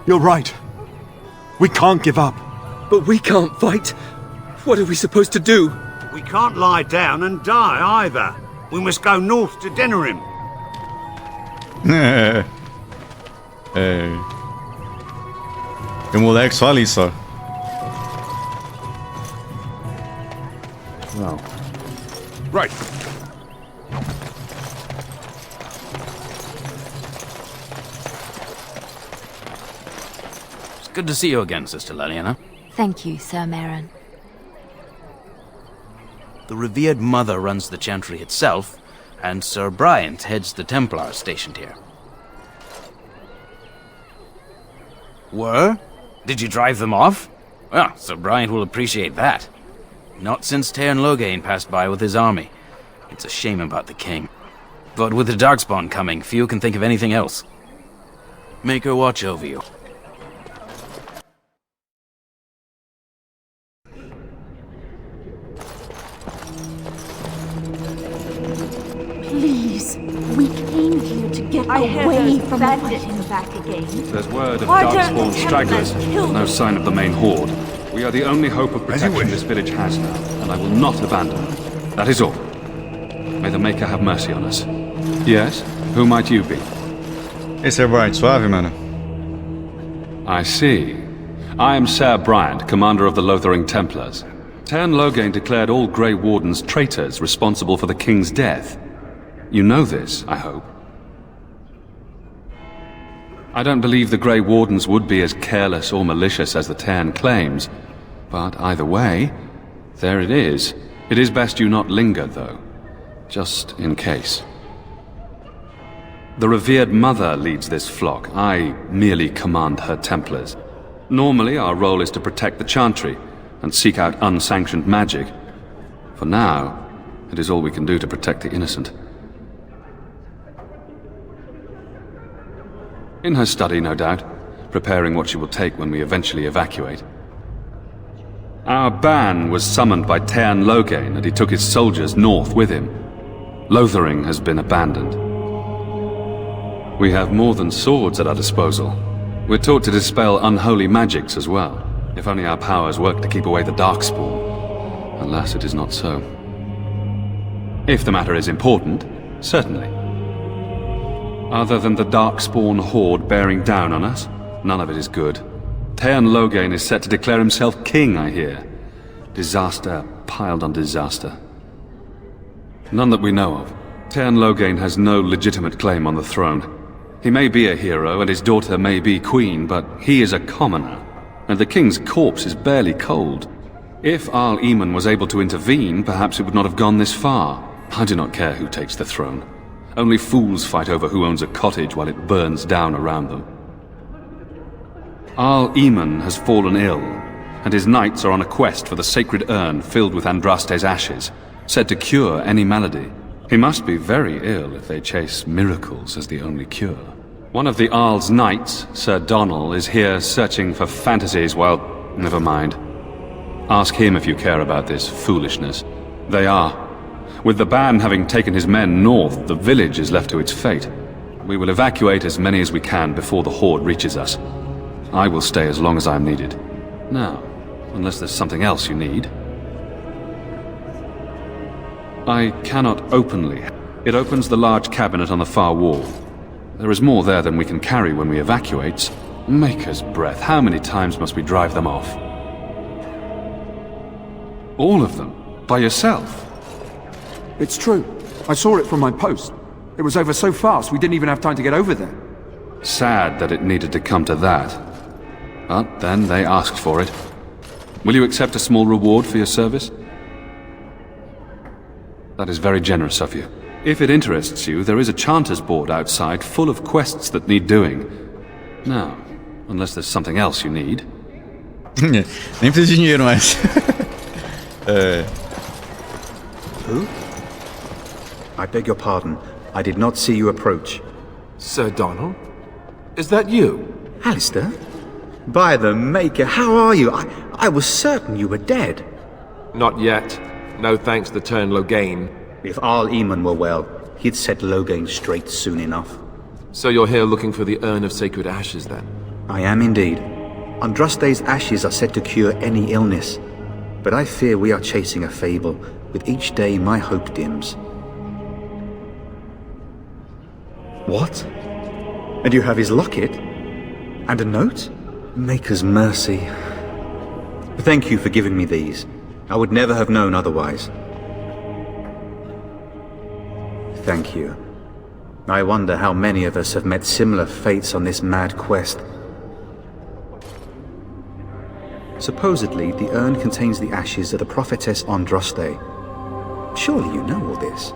You're right. We can't give up. But we can't fight. What are we supposed to do? We can't lie down and die either. We must go north to Denerim. Tem um moleque só ali, só. Well. Right. It's good to see you again, Sister Leliana. Thank you, Sir Merrin. The revered mother runs the chantry itself, and Sir Bryant heads the Templars stationed here. Were? Did you drive them off? Well, Sir Bryant will appreciate that. Not since Tairn Loghain passed by with his army. It's a shame about the king. But with the Darkspawn coming, few can think of anything else. Make her watch over you. Please, we came here to get away from the fighting. Back again. There's word of Darkspawn stragglers, but no sign of the main horde. We are the only hope of protection this village has now, and I will not abandon her. That is all. May the Maker have mercy on us. Yes? Who might you be? Esse é Bryant, suave, mano. I see. I am Sir Bryant, commander of the Lothering Templars. Tairn Loghain declared all Grey Wardens traitors responsible for the king's death. You know this, I hope. I don't believe the Grey Wardens would be as careless or malicious as the Tairn claims, but either way, there it is. It is best you not linger, though, just in case. The revered mother leads this flock. I merely command her Templars. Normally, our role is to protect the Chantry and seek out unsanctioned magic. For now, it is all we can do to protect the innocent. In her study, no doubt, preparing what she will take when we eventually evacuate. Our ban was summoned by Tairn Loghain, and he took his soldiers north with him. Lothering has been abandoned. We have more than swords at our disposal. We're taught to dispel unholy magics as well. If only our powers work to keep away the Darkspawn. Alas, it is not so. If the matter is important, certainly. Other than the Darkspawn horde bearing down on us, none of it is good. Tairn Loghain is set to declare himself king, I hear. Disaster piled on disaster. None that we know of. Tairn Loghain has no legitimate claim on the throne. He may be a hero, and his daughter may be queen, but he is a commoner, and the king's corpse is barely cold. If Arl Eamon was able to intervene, perhaps it would not have gone this far. I do not care who takes the throne. Only fools fight over who owns a cottage while it burns down around them. Arl Eamon has fallen ill, and his knights are on a quest for the sacred urn filled with Andraste's ashes, said to cure any malady. He must be very ill if they chase miracles as the only cure. One of the Arl's knights, Sir Donnell, is here searching for fantasies while... never mind. Ask him if you care about this foolishness. They are. With the ban having taken his men north, the village is left to its fate. We will evacuate as many as we can before the horde reaches us. I will stay as long as I am needed. Now, unless there's something else you need. I cannot openly. It opens the large cabinet on the far wall. There is more there than we can carry when we evacuate. Maker's breath, how many times must we drive them off? All of them? By yourself? It's true. I saw it from my post. It was over so fast we didn't even have time to get over there. Sad that it needed to come to that. But then they asked for it. Will you accept a small reward for your service? That is very generous of you. If it interests you, there is a chanter's board outside full of quests that need doing. Now, unless there's something else you need. Nem preciso de dinheiro mais. Who? I beg your pardon. I did not see you approach. Sir Donnell? Is that you? Alistair? By the Maker, how are you? I was certain you were dead. Not yet. No thanks to Tairn Loghain. If Arl Eamon were well, he'd set Loghain straight soon enough. So you're here looking for the Urn of Sacred Ashes, then? I am indeed. Andraste's ashes are said to cure any illness. But I fear we are chasing a fable. With each day, my hope dims. What? And you have his locket? And a note? Maker's mercy. Thank you for giving me these. I would never have known otherwise. Thank you. I wonder how many of us have met similar fates on this mad quest. Supposedly, the urn contains the ashes of the prophetess Andraste. Surely you know all this.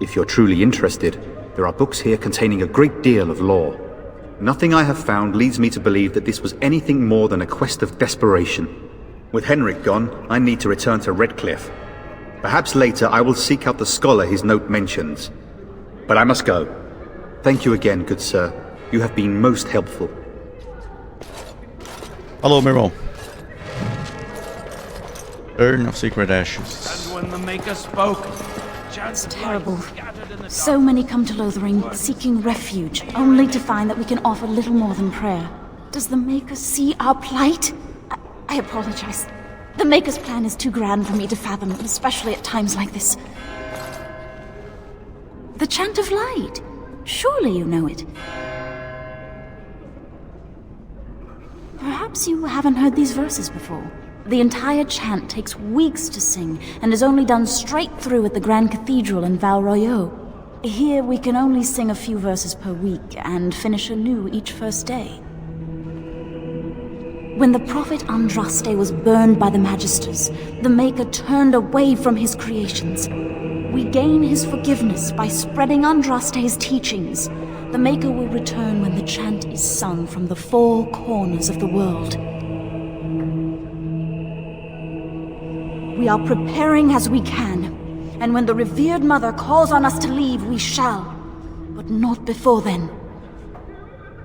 If you're truly interested, there are books here containing a great deal of lore. Nothing I have found leads me to believe that this was anything more than a quest of desperation. With Henrik gone, I need to return to Redcliffe. Perhaps later I will seek out the scholar his note mentions. But I must go. Thank you again, good sir. You have been most helpful. Hello, meu irmão. Urn of Sacred Ashes. And when the Maker spoke, it's terrible. So many come to Lothering, seeking refuge, only to find that we can offer little more than prayer. Does the Maker see our plight? I apologize. The Maker's plan is too grand for me to fathom, especially at times like this. The Chant of Light. Surely you know it. Perhaps you haven't heard these verses before. The entire chant takes weeks to sing, and is only done straight through at the Grand Cathedral in Val Royeaux. Here we can only sing a few verses per week, and finish anew each first day. When the prophet Andraste was burned by the Magisters, the Maker turned away from his creations. We gain his forgiveness by spreading Andraste's teachings. The Maker will return when the chant is sung from the four corners of the world. We are preparing as we can, and when the revered Mother calls on us to leave, we shall. But not before then.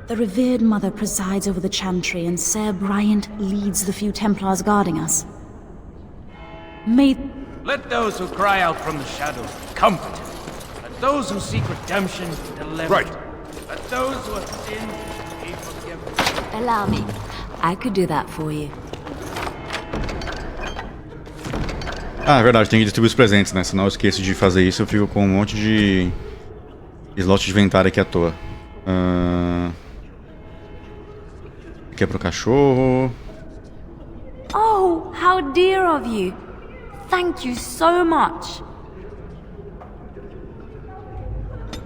The revered mother presides over the chantry, and Sir Bryant leads the few Templars guarding us. May... Let those who cry out from the shadows be comforted. Let those who seek redemption be delivered. Right. Let those who have sinned be forgiven. Allow me. I could do that for you. Ah, é verdade, tem que distribuir os presentes, né? Senão eu esqueço de fazer isso, eu fico com um monte de slot de inventário aqui à toa. Aqui é pro cachorro. Oh, how dear of you. Thank you so much.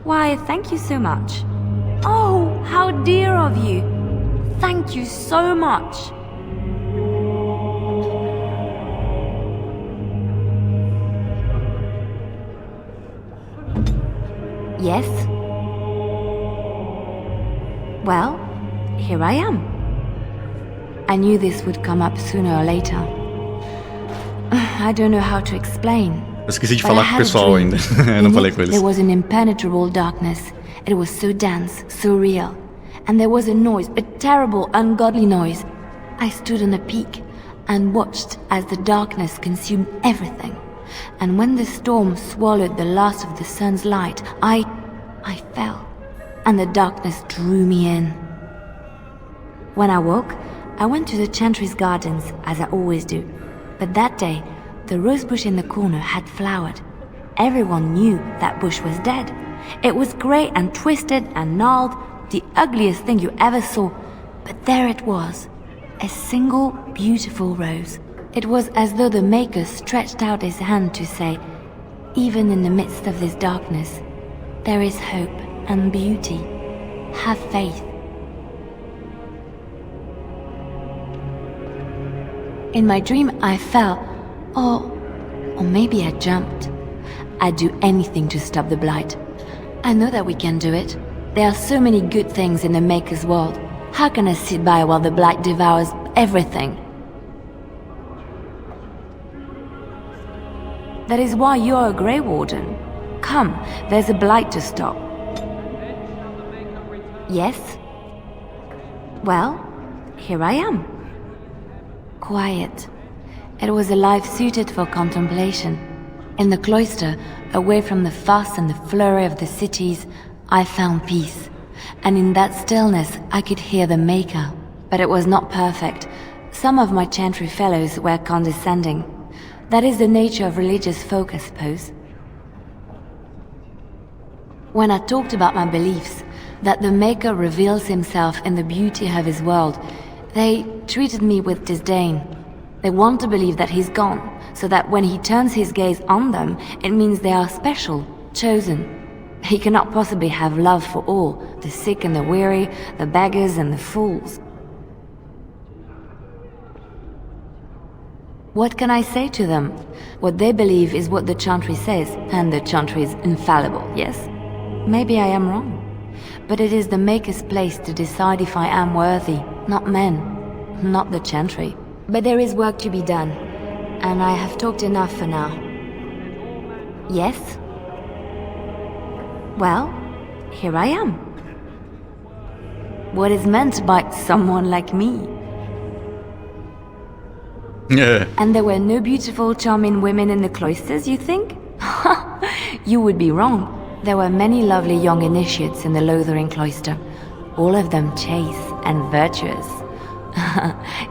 Why, thank you so much. Oh, how dear of you. Thank you so much. Yes? Well, here I am. I knew this would come up sooner or later. I don't know how to explain. Eu esqueci de falar com o pessoal ainda. Eu não falei com eles. There was an impenetrable darkness. It was so dense, so real. And there was a noise, a terrible, ungodly noise. I stood on a peak and watched as the darkness consumed everything. And when the storm swallowed the last of the sun's light, I fell, and the darkness drew me in. When I woke, I went to the chantry's gardens, as I always do. But that day, the rosebush in the corner had flowered. Everyone knew that bush was dead. It was grey and twisted and gnarled, the ugliest thing you ever saw. But there it was, a single beautiful rose. It was as though the Maker stretched out his hand to say, even in the midst of this darkness, there is hope and beauty. Have faith. In my dream, I fell, or maybe I jumped. I'd do anything to stop the blight. I know that we can do it. There are so many good things in the Maker's world. How can I sit by while the blight devours everything? That is why you're a Grey Warden. Come, there's a blight to stop. Yes? Well, here I am. Quiet. It was a life suited for contemplation. In the cloister, away from the fuss and the flurry of the cities, I found peace. And in that stillness, I could hear the Maker. But it was not perfect. Some of my chantry fellows were condescending. That is the nature of religious folk, I suppose. When I talked about my beliefs, that the Maker reveals himself in the beauty of his world, they treated me with disdain. They want to believe that he's gone, so that when he turns his gaze on them, it means they are special, chosen. He cannot possibly have love for all, the sick and the weary, the beggars and the fools. What can I say to them? What they believe is what the chantry says, and the chantry is infallible, yes? Maybe I am wrong. But it is the Maker's place to decide if I am worthy, not men, not the chantry. But there is work to be done, and I have talked enough for now. Yes? Well, here I am. What is meant by someone like me? Yeah. And there were no beautiful, charming women in the cloisters, you think? You would be wrong. There were many lovely young initiates in the Lothering cloister, all of them chaste and virtuous.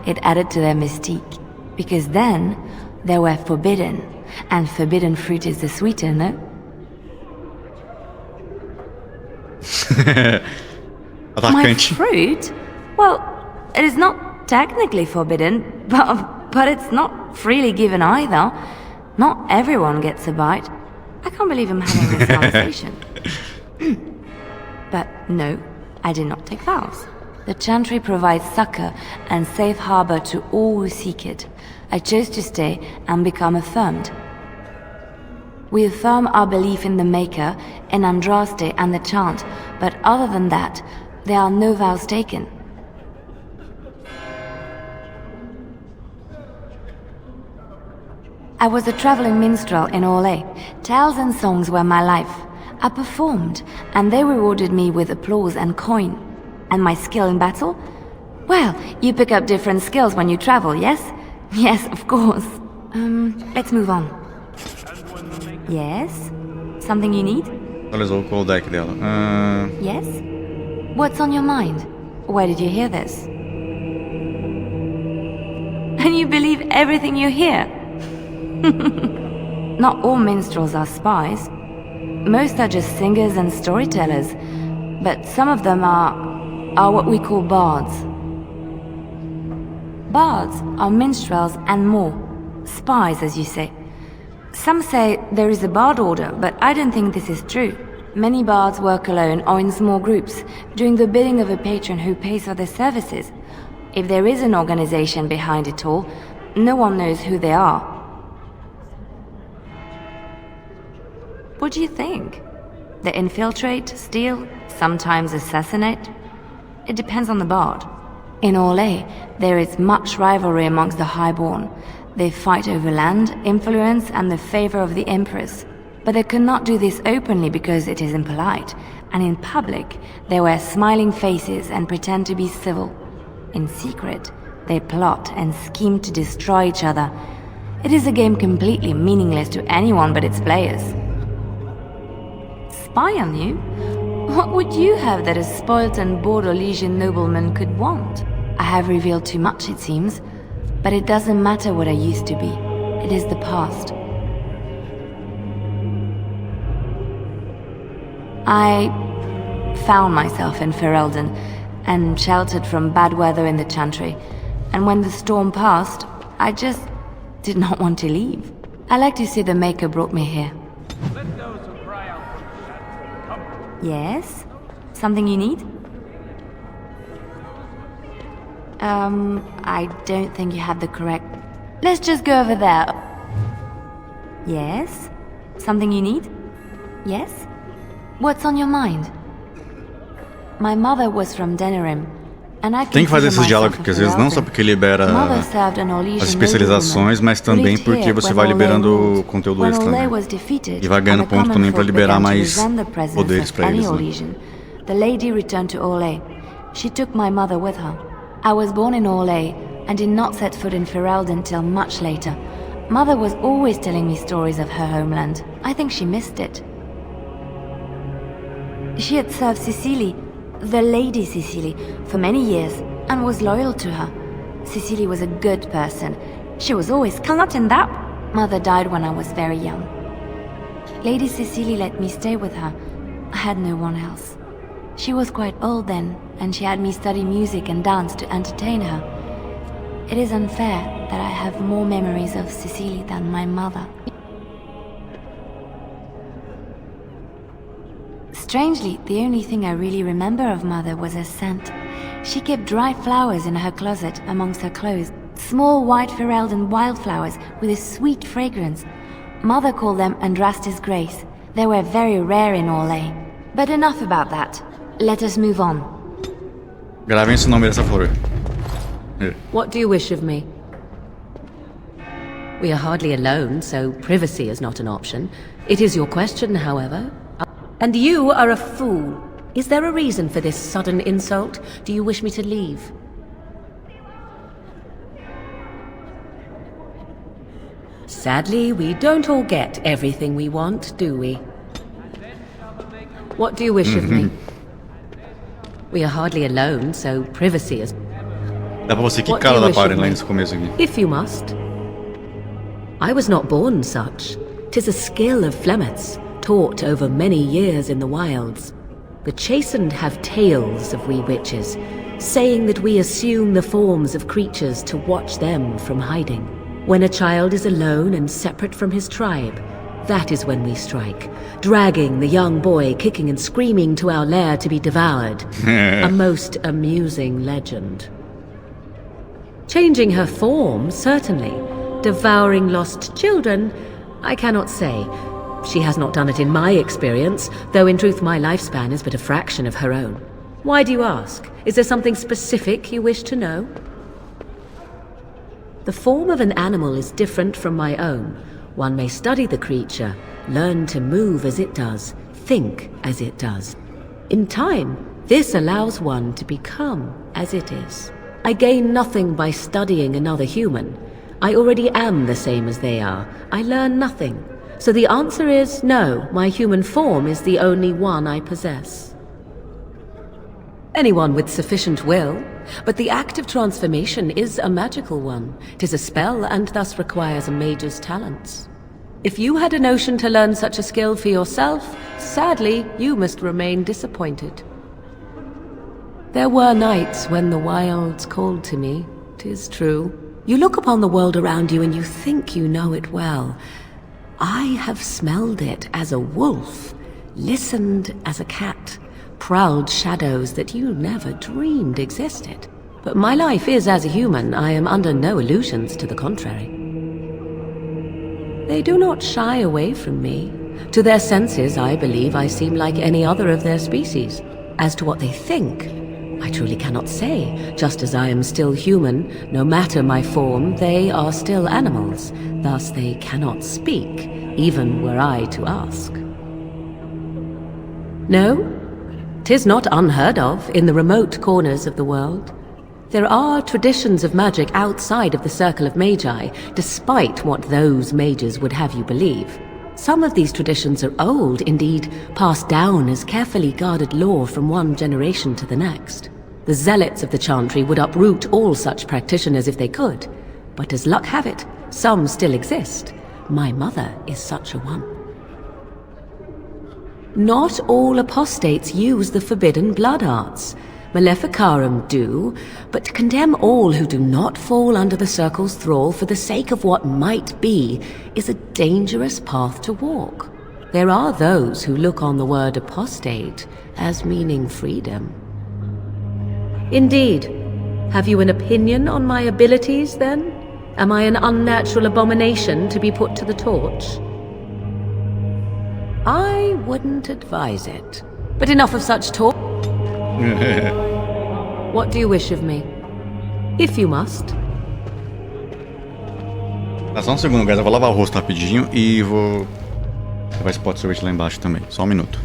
It added to their mystique, because then they were forbidden, and forbidden fruit is the sweeter, no? My fruit? Well, it is not technically forbidden, but it's not freely given either. Not everyone gets a bite. I can't believe I'm having this conversation. But no, I did not take vows. The chantry provides succor and safe harbor to all who seek it. I chose to stay and become affirmed. We affirm our belief in the Maker, in Andraste and the chant, but other than that, there are no vows taken. I was a traveling minstrel in Orlais. Tales and songs were my life. I performed, and they rewarded me with applause and coin. And my skill in battle? Well, you pick up different skills when you travel, yes? Yes, of course. Let's move on. Yes? Something you need? Atualizou o call deck dela. Yes? What's on your mind? Where did you hear this? And you believe everything you hear? Not all minstrels are spies. Most are just singers and storytellers. But some of them are what we call bards. Bards are minstrels and more. Spies, as you say. Some say there is a bard order, but I don't think this is true. Many bards work alone or in small groups, doing the bidding of a patron who pays for their services. If there is an organization behind it all, no one knows who they are. What do you think? They infiltrate, steal, sometimes assassinate? It depends on the bard. In Orlais, there is much rivalry amongst the Highborn. They fight over land, influence, and the favor of the Empress. But they cannot do this openly because it is impolite, and in public, they wear smiling faces and pretend to be civil. In secret, they plot and scheme to destroy each other. It is a game completely meaningless to anyone but its players. Spy on you? What would you have that a spoilt and bored Orlesian nobleman could want? I have revealed too much, it seems, but it doesn't matter what I used to be. It is the past. I found myself in Ferelden and sheltered from bad weather in the Chantry, and when the storm passed, I just did not want to leave. I like to see the Maker brought me here. Yes? Something you need? I don't think you have the correct... Let's just go over there. Yes? Something you need? Yes? What's on your mind? My mother was from Denerim, and I Tem que fazer esses diálogos, porque às vezes não só porque libera as especializações, mas também porque você vai liberando conteúdo extra, né? E vai ganhando ponto também para liberar mais poderes para eles, né? The lady returned to Orlais. She took my mother with her. I was born in Orlais and did not set foot in Ferelden till much later. Mother was always telling me stories of her homeland. I think she missed it. She had served Cecily, the Lady Cecily, for many years and was loyal to her. Cecily was a good person. She was always caught in that. Mother died when I was very young. Lady Cecily let me stay with her. I had no one else. She was quite old then, and she had me study music and dance to entertain her. It is unfair that I have more memories of Cecily than my mother. Strangely, the only thing I really remember of Mother was her scent. She kept dry flowers in her closet amongst her clothes. Small white Ferelden wildflowers with a sweet fragrance. Mother called them Andraste's Grace. They were very rare in Orlais. But enough about that. Let us move on. Gravem esse nome dessa flor. Here. What do you wish of me? We are hardly alone, so privacy is not an option. It is your question, however. And you are a fool. Is there a reason for this sudden insult? Do you wish me to leave? Sadly, we don't all get everything we want, do we? What do you wish of me? We are hardly alone, so privacy is... Dá pra você quicar ela da party lá nesse começo aqui. If you must. I was not born such. 'Tis a skill of Flemeth's, taught over many years in the wilds. The chastened have tales of we witches, saying that we assume the forms of creatures to watch them from hiding. When a child is alone and separate from his tribe, that is when we strike, dragging the young boy kicking and screaming to our lair to be devoured. A most amusing legend. Changing her form, certainly. Devouring lost children, I cannot say. She has not done it in my experience, though in truth my lifespan is but a fraction of her own. Why do you ask? Is there something specific you wish to know? The form of an animal is different from my own. One may study the creature, learn to move as it does, think as it does. In time, This allows one to become as it is. I gain nothing by studying another human. I already am the same as they are. I learn nothing. So the answer is no, my human form is the only one I possess. Anyone with sufficient will, but the act of transformation is a magical one. 'Tis a spell and thus requires a mage's talents. If you had a notion to learn such a skill for yourself, sadly, you must remain disappointed. There were nights when the wilds called to me, 'tis true. You look upon the world around you and you think you know it well. I have smelled it as a wolf, listened as a cat, prowled shadows that you never dreamed existed. But my life is as a human. I am under no illusions to the contrary. They do not shy away from me. To their senses, I believe I seem like any other of their species. As to what they think, I truly cannot say. Just as I am still human, no matter my form, they are still animals. Thus they cannot speak, even were I to ask. No, 'tis not unheard of in the remote corners of the world. There are traditions of magic outside of the circle of magi, despite what those mages would have you believe. Some of these traditions are old, indeed, passed down as carefully guarded lore from one generation to the next. The zealots of the chantry would uproot all such practitioners if they could, but as luck have it, some still exist. My mother is such a one. Not all apostates use the forbidden blood arts. Maleficarum do, but to condemn all who do not fall under the circle's thrall for the sake of what might be is a dangerous path to walk. There are those who look on the word apostate as meaning freedom. Indeed. Have you an opinion on my abilities, then? Am I an unnatural abomination to be put to the torch? I wouldn't advise it. But enough of such talk. What do you wish of me? If you must. Tá, só um segundo, guys. Eu vou lavar o rosto rapidinho e vou levar esse pote de sorvete lá embaixo também. Só um minuto.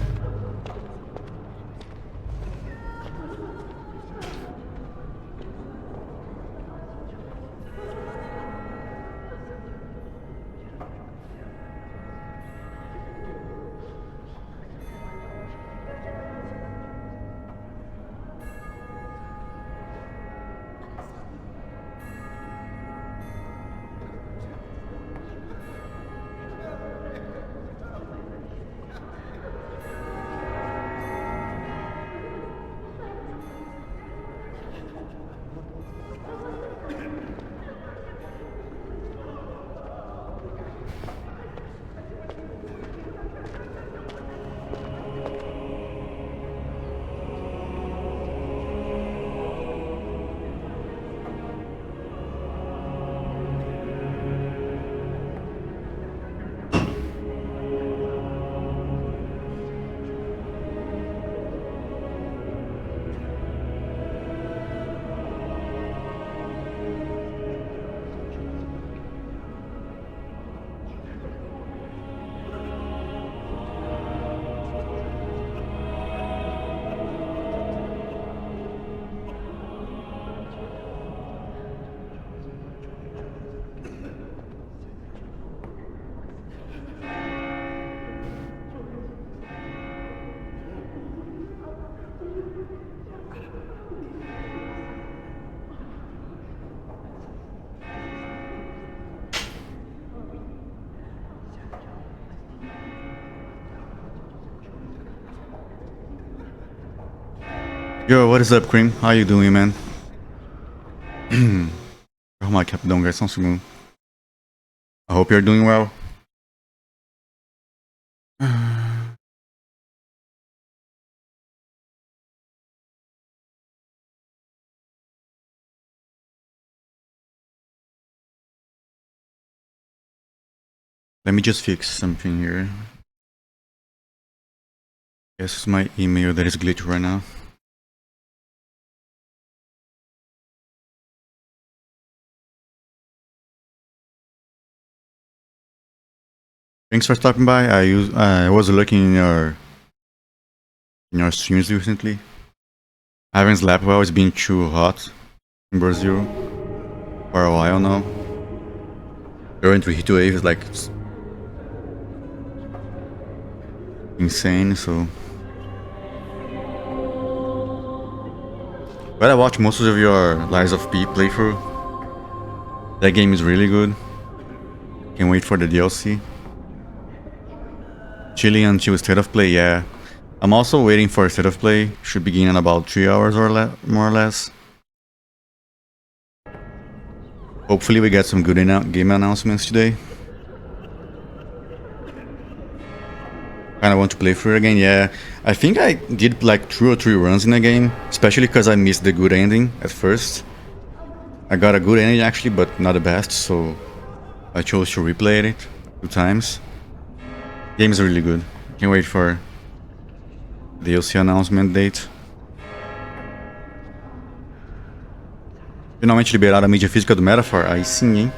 Yo, what is up, Cream? How you doing, man? Vou arrumar aqui rapidão, guys, só um segundo. I hope you're doing well. Let me just fix something here. Guess it's my email that is glitched right now. Thanks for stopping by. I was looking in your streams recently. I haven't slept well, it's been too hot in Brazil for a while now. Current heat wave is like insane, so. But I watched most of your Lies of P playthrough. That game is really good. Can't wait for the DLC. Chilling until State of Play, yeah. I'm also waiting for State of Play. Should begin in about 3 hours or more or less. Hopefully we get some good game announcements today. Kinda want to play through it again, yeah. I think I did like 2 or 3 runs in the game, especially because I missed the good ending at first. I got a good ending actually, but not the best, so I chose to replay it 2 times. Game is really good. Can't wait for the DLC announcement date. Finalmente liberaram a mídia física do Metaphor, aí sim, hein?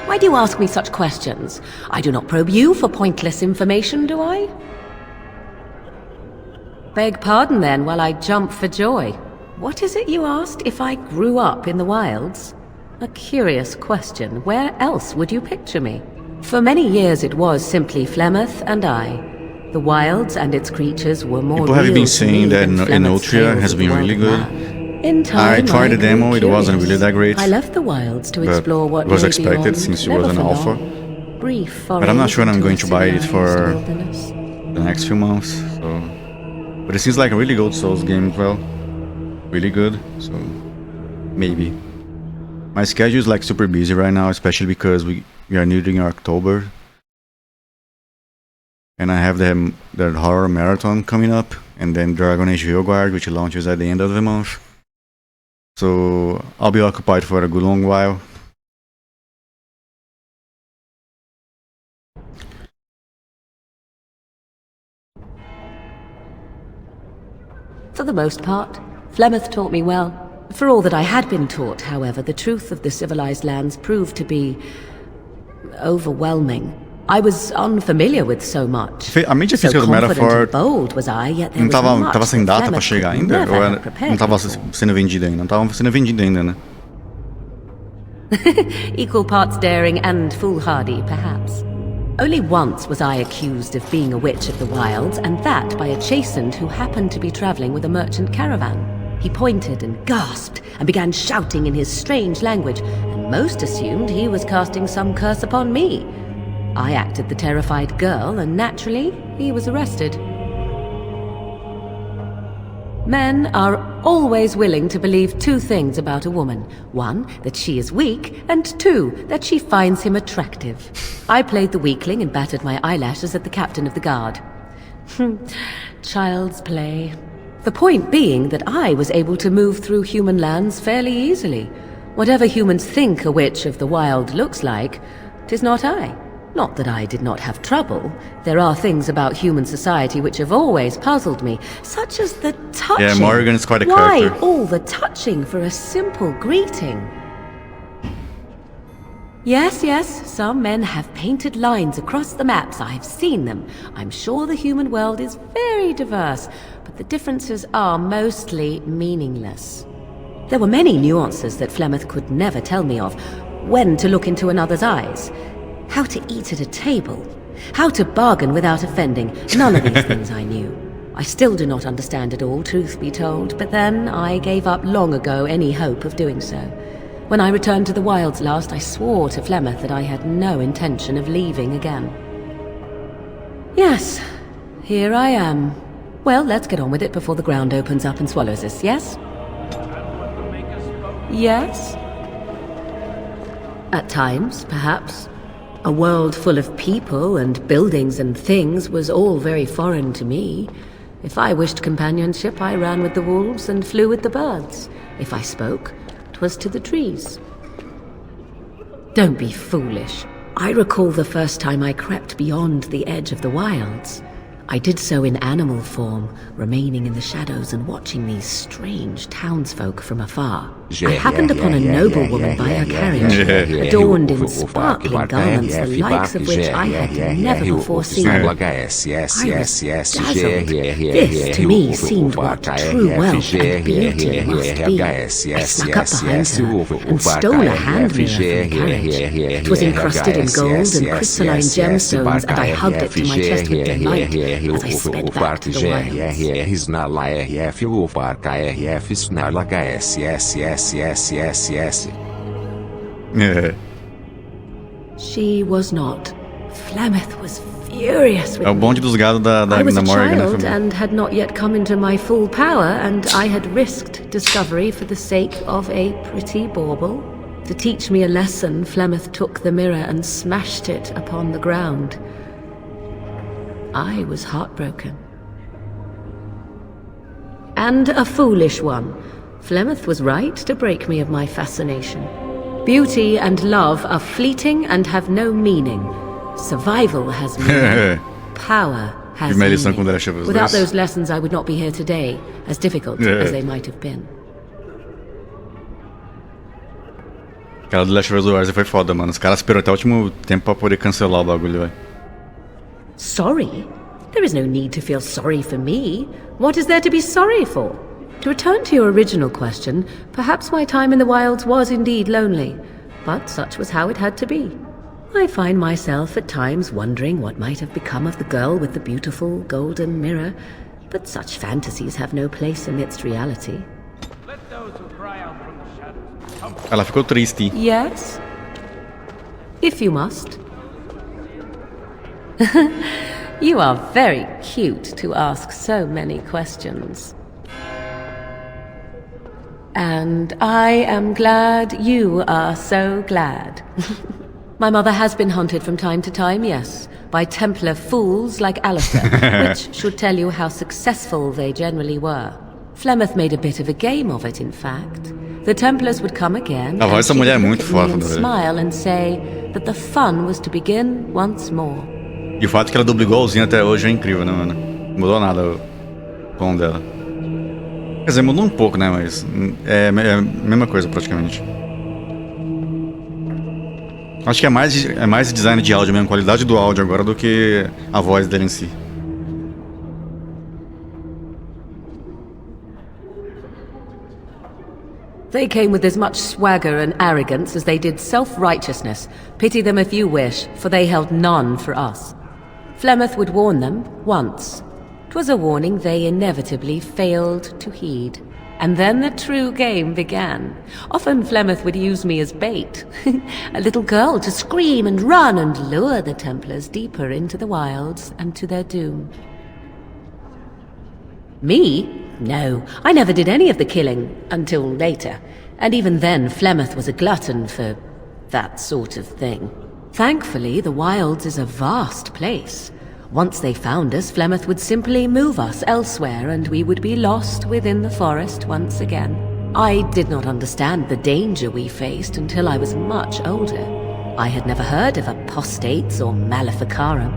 Why do you ask me such questions? I do not probe you for pointless information, do I? Beg pardon then while I jump for joy. What is it you asked if I grew up in the wilds? A curious question. Where else would you picture me? For many years it was simply Flemeth and I. The wilds and its creatures were more People have been saying that Inotria has been really good. In time, I tried the demo, it wasn't really that great. I left the wilds to explore what it was lay expected beyond, since it never was an for alpha. long. Brief But I'm not sure I'm going to buy it for wilderness. the next few months. So, but it seems like a really good Souls game as well. Really good, so maybe. My schedule is like super busy right now, especially because we are nearing October. And I have the horror marathon coming up, and then Dragon Age Veilguard, which launches at the end of the month. So I'll be occupied for a good long while. For the most part, Flemeth taught me well. For all that I had been taught, however, the truth of the civilized lands proved to be overwhelming. I was unfamiliar with so much. A mídia física do Metaphor bold was I, yet there não was tava sem data pra chegar ainda? Ou não tava sendo vendida ainda? Não tava sendo vendida ainda, né? Equal parts daring and foolhardy, perhaps. Only once was I accused of being a witch of the wilds, and that by a chastened who happened to be traveling with a merchant caravan. He pointed and gasped and began shouting in his strange language, and most assumed he was casting some curse upon me. I acted the terrified girl, and naturally, he was arrested. Men are always willing to believe 2 things about a woman. 1, that she is weak, and 2, that she finds him attractive. I played the weakling and battered my eyelashes at the captain of the guard. Child's play. The point being that I was able to move through human lands fairly easily. Whatever humans think a witch of the wild looks like, 'tis not I. Not that I did not have trouble. There are things about human society which have always puzzled me, such as the touching. Yeah, Morrigan is quite a Why character. all the touching for a simple greeting? Yes, some men have painted lines across the maps. I've seen them. I'm sure the human world is very diverse, but the differences are mostly meaningless. There were many nuances that Flemeth could never tell me of. When to look into another's eyes. How to eat at a table. How to bargain without offending. None of these things I knew. I still do not understand it all, truth be told, but then I gave up long ago any hope of doing so. When I returned to the wilds last, I swore to Flemeth that I had no intention of leaving again. Yes, here I am. Well, let's get on with it before the ground opens up and swallows us, yes? Yes? At times, perhaps. A world full of people and buildings and things was all very foreign to me. If I wished companionship, I ran with the wolves and flew with the birds. If I spoke, 'twas to the trees. Don't be foolish. I recall the first time I crept beyond the edge of the wilds. I did so in animal form, remaining in the shadows and watching these strange townsfolk from afar. I happened upon a noblewoman by her carriage, adorned in sparkling garments, the likes of which I had never before seen. I was dazzled. This, to me, seemed what true wealth and beauty must be. I snuck up behind her and stole a hand mirror from the carriage. It was encrusted in gold and crystalline gemstones, and I hugged it to my chest with delight as I sped back to the wilds. She was not. Flemeth was furious with me. É o bonde dos gados da I was a Morgan, child and had not yet come into my full power, and I had risked discovery for the sake of a pretty bauble. To teach me a lesson, Flemeth took the mirror and smashed it upon the ground. I was heartbroken. And a foolish one. Flemeth was right to break me of my fascination. Beauty and love are fleeting and have no meaning. Survival has meaning. Power has meaning. Without those lessons, I would not be here today, as difficult as they might have been. Aquela do Last of Us foi foda, mano. Os caras esperam até o último tempo pra poder cancelar o bagulho, velho. Sorry? There is no need to feel sorry for me. What is there to be sorry for? To return to your original question, perhaps my time in the wilds was indeed lonely, but such was how it had to be. I find myself at times wondering what might have become of the girl with the beautiful golden mirror, but such fantasies have no place amidst reality. Ela ficou triste. Yes? If you must. You are very cute to ask so many questions. And I am glad you are so glad. My mother has been hunted from time to time, yes, by Templar fools like Alistair, which should tell you how successful they generally were. Flemeth made a bit of a game of it, in fact. The Templars would come again, a voz dessa mulher é muito foda, and smile and say that the fun was to begin once more. E o fato que ela dubla igualzinho até hoje é incrível, né, mano? Não mudou nada o tom dela. Quer dizer, mudou um pouco, né, mas é a mesma coisa praticamente. Acho que é mais design de áudio mesmo, qualidade do áudio agora do que a voz dele em si. They came with as much swagger and arrogance as they did self-righteousness. Pity them if you wish, for they held none for us. Flemeth would warn them once. 'Twas a warning they inevitably failed to heed. And then the true game began. Often Flemeth would use me as bait. A little girl to scream and run and lure the Templars deeper into the wilds and to their doom. Me? No, I never did any of the killing, until later. And even then, Flemeth was a glutton for that sort of thing. Thankfully, the wilds is a vast place. Once they found us, Flemeth would simply move us elsewhere, and we would be lost within the forest once again. I did not understand the danger we faced until I was much older. I had never heard of apostates or maleficarum.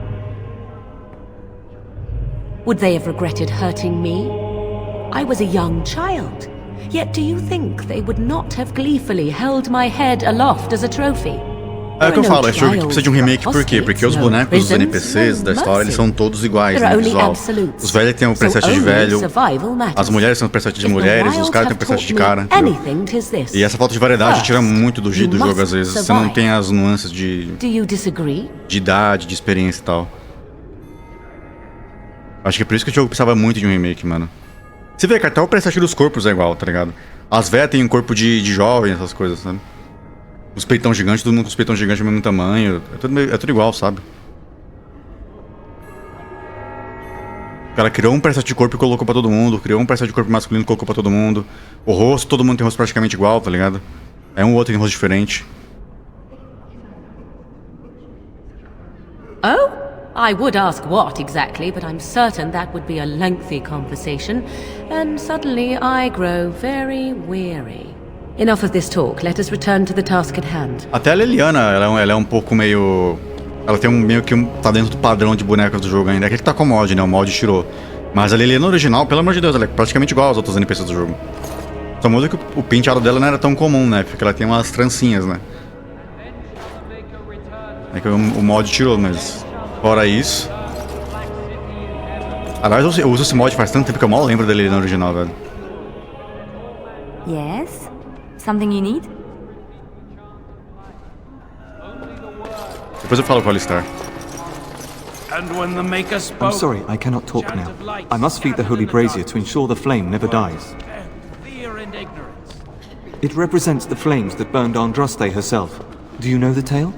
Would they have regretted hurting me? I was a young child. Yet do you think they would not have gleefully held my head aloft as a trophy? É o que eu falo, esse jogo precisa de um remake por quê? Porque os bonecos dos NPCs da história, eles são todos iguais no visual. Os velhos têm o preset de velho, as mulheres têm o preset de mulheres, os caras têm o preset de cara. E essa falta de variedade tira muito do jogo às vezes. Você não tem as nuances de idade, de experiência e tal. Acho que é por isso que o jogo precisava muito de um remake, mano. Você vê que até o preset dos corpos é igual, tá ligado? As velhas têm um corpo de jovem, essas coisas, sabe? Os peitão gigantes, todo mundo com os peitão gigantes do mesmo tamanho. É tudo igual, sabe? O cara criou um preset de corpo e colocou pra todo mundo. Criou um preset de corpo masculino e colocou pra todo mundo. O rosto, todo mundo tem rosto praticamente igual, tá ligado? É um ou outro tem rosto diferente. Oh? I would ask what exactly, but I'm certain that would be a lengthy conversation. And suddenly I grow very weary. Enough of this talk. Let us return to the task at hand. Até a Leliana, ela é um pouco meio... Ela tem meio que tá dentro do padrão de bonecas do jogo ainda. É aquele que tá com o mod, né? O mod tirou. Mas a Leliana original, pelo amor de Deus, ela é praticamente igual aos outros NPCs do jogo. Só muda que o penteado dela não era tão comum, né? Porque ela tem umas trancinhas, né? É que o mod tirou, mas... Fora isso... Aliás, eu uso esse mod faz tanto tempo que eu mal lembro dele no original, velho. Yes? Something you need? Depois eu falo com o Alistar. I'm sorry, I cannot talk now. I must feed the holy brazier to ensure the flame never dies. It represents the flames that burned Andraste herself. Do you know the tale?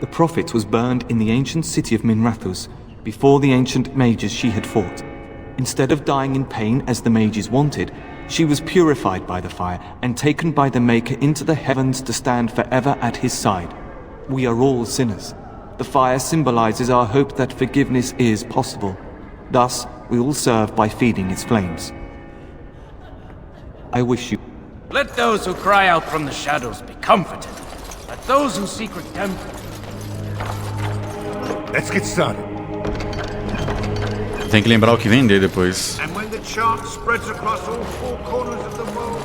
The prophet was burned in the ancient city of Minrathous, before the ancient mages she had fought. Instead of dying in pain as the mages wanted, she was purified by the fire and taken by the Maker into the heavens to stand forever at his side. We are all sinners. The fire symbolizes our hope that forgiveness is possible. Thus, we all serve by feeding its flames. I wish you... Let those who cry out from the shadows be comforted. Let those who seek redemption... Let's get started. Tem que lembrar o que vender depois. And when the chant spreads across all four corners of the world,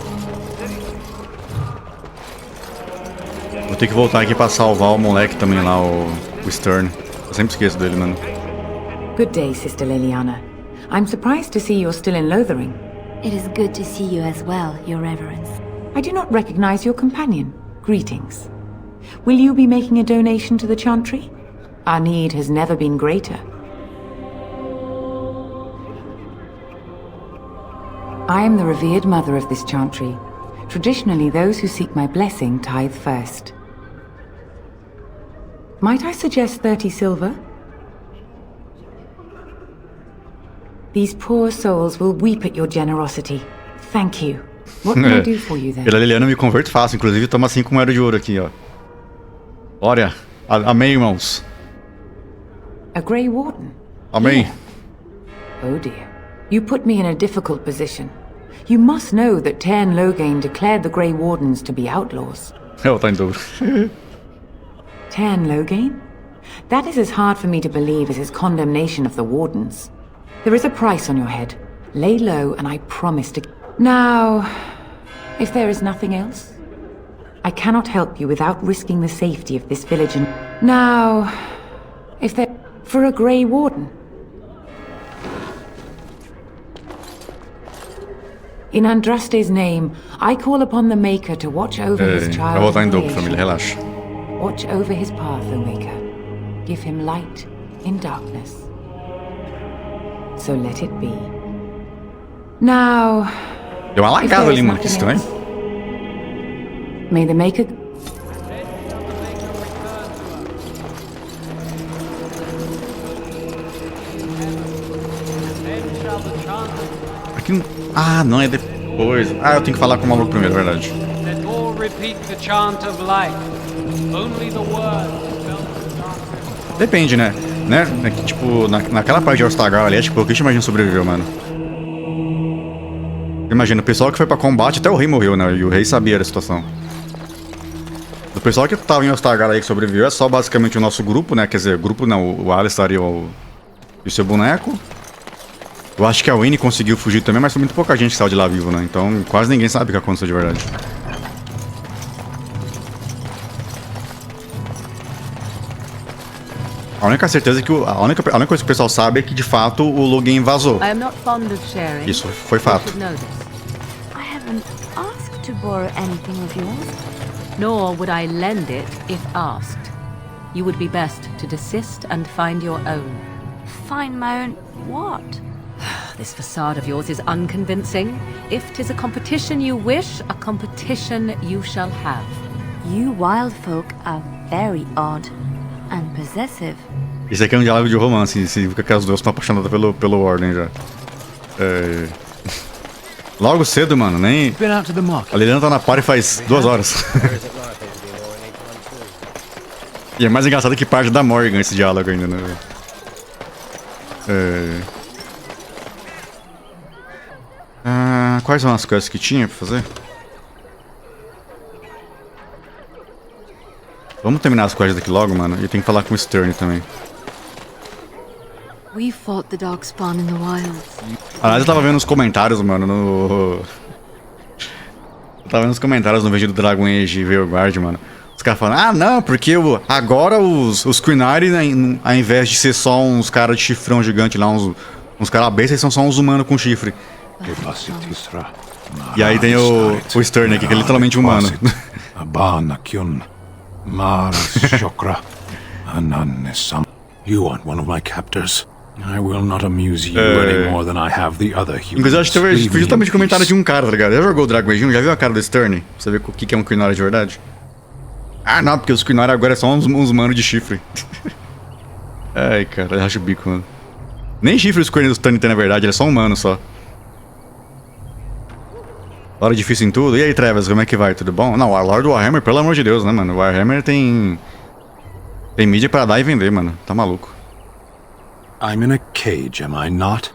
vou ter que voltar aqui pra salvar o moleque também lá, o Stern. Eu sempre esqueço dele, mano. Good day, Sister Leliana. I'm surprised to see you're still in Lothering. It is good to see you as well, Your Reverence. I do not recognize your companion. Greetings. Will you be making a donation to the chantry? Our need has never been greater. I am the revered mother of this chantry. Traditionally, those who seek my blessing tithe first. Might I suggest 30 silver? These poor souls will weep at your generosity. Thank you. What can I do for you then? Pela Leliana eu me converto fácil, inclusive toma 5 moedas de ouro aqui, ó. Olha, amém, irmãos. A Grey Warden? Amém. Oh dear. You put me in a difficult position. You must know that Tairn Loghain declared the Grey Wardens to be outlaws. Eu tô em dúvida. Tairn Loghain? That is as hard for me to believe as his condemnation of the Wardens. There is a price on your head. Lay low and I promise to... Now, if there is nothing else, I cannot help you without risking the safety of this village and... Now, if there... For a Grey Warden. In Andraste's name, I call upon the Maker to watch over his child. Vai voltar em dobro, família, relaxa. Watch over his path, O Maker. Give him light in darkness. So let it be. Now... Deu uma lagada ali, mano, que estranho. May the Maker... Aqui... Ah, não, é depois. Ah, eu tenho que falar com o maluco primeiro, é verdade. Depende, né? É que, tipo, naquela parte de ostagar ali, é tipo, pouquíssima gente sobreviveu, mano. Imagina, o pessoal que foi pra combate, até o rei morreu, né? E o rei sabia da situação. O pessoal que tava em ostagar aí que sobreviveu é só basicamente o nosso grupo, né? Quer dizer, o grupo não, o Alistar e o seu boneco. Eu acho que a Winnie conseguiu fugir também, mas foi muito pouca gente que saiu de lá vivo, né? Então quase ninguém sabe o que aconteceu de verdade. A única certeza que a única coisa que o pessoal sabe é que de fato o Loghain vazou. Isso foi fato. I haven't asked to borrow anything of yours. Nor would I lend it if asked. You would be best to desist and find your own. Find my own what? This facade of yours is unconvincing. If 'tis a competition you wish, a competition you shall have. You wild folk are very odd and possessive. Isso aqui é um diálogo de romance, significa que as duas estão apaixonadas pelo Warden já. Logo cedo, mano, nem... A Leliana tá na party faz 2 horas. E é mais engraçado que parte da Morgan esse diálogo ainda, né? Quais são as quests que tinha pra fazer? Vamos terminar as quests daqui logo, mano. E tem que falar com o Stern também. We fought the Darkspawn in the wilds. Aliás, eu tava vendo os comentários, mano, no... Eu tava vendo os comentários no vídeo do Dragon Age Veilguard, mano. Os caras falando, ah, não, porque agora os Quinari, ao invés de ser só uns caras de chifrão gigante lá, uns caras bestas, eles são só uns humanos com chifre. E aí tem o Stern aqui, que é literalmente humano. You aren't one of my captors. I will not amuse you any more than I have the other humans. Inclusive, acho que foi justamente o comentário de um cara, tá ligado? Já jogou o Dragon Age 1? Já viu a cara do Stern? Pra você ver o que é um Quinari de verdade? Ah, não, porque os Quinari agora são uns manos de chifre. Ai, cara, eu acho o bico, mano. Nem chifre os Stern tem, na verdade, ele é só humano, só. Hora difícil em tudo. E aí, Travis, como é que vai? Tudo bom? Não, o Lord Warhammer, pelo amor de Deus, né, mano? O Warhammer tem mídia pra dar e vender, mano. Tá maluco. I'm in a cage, am I not?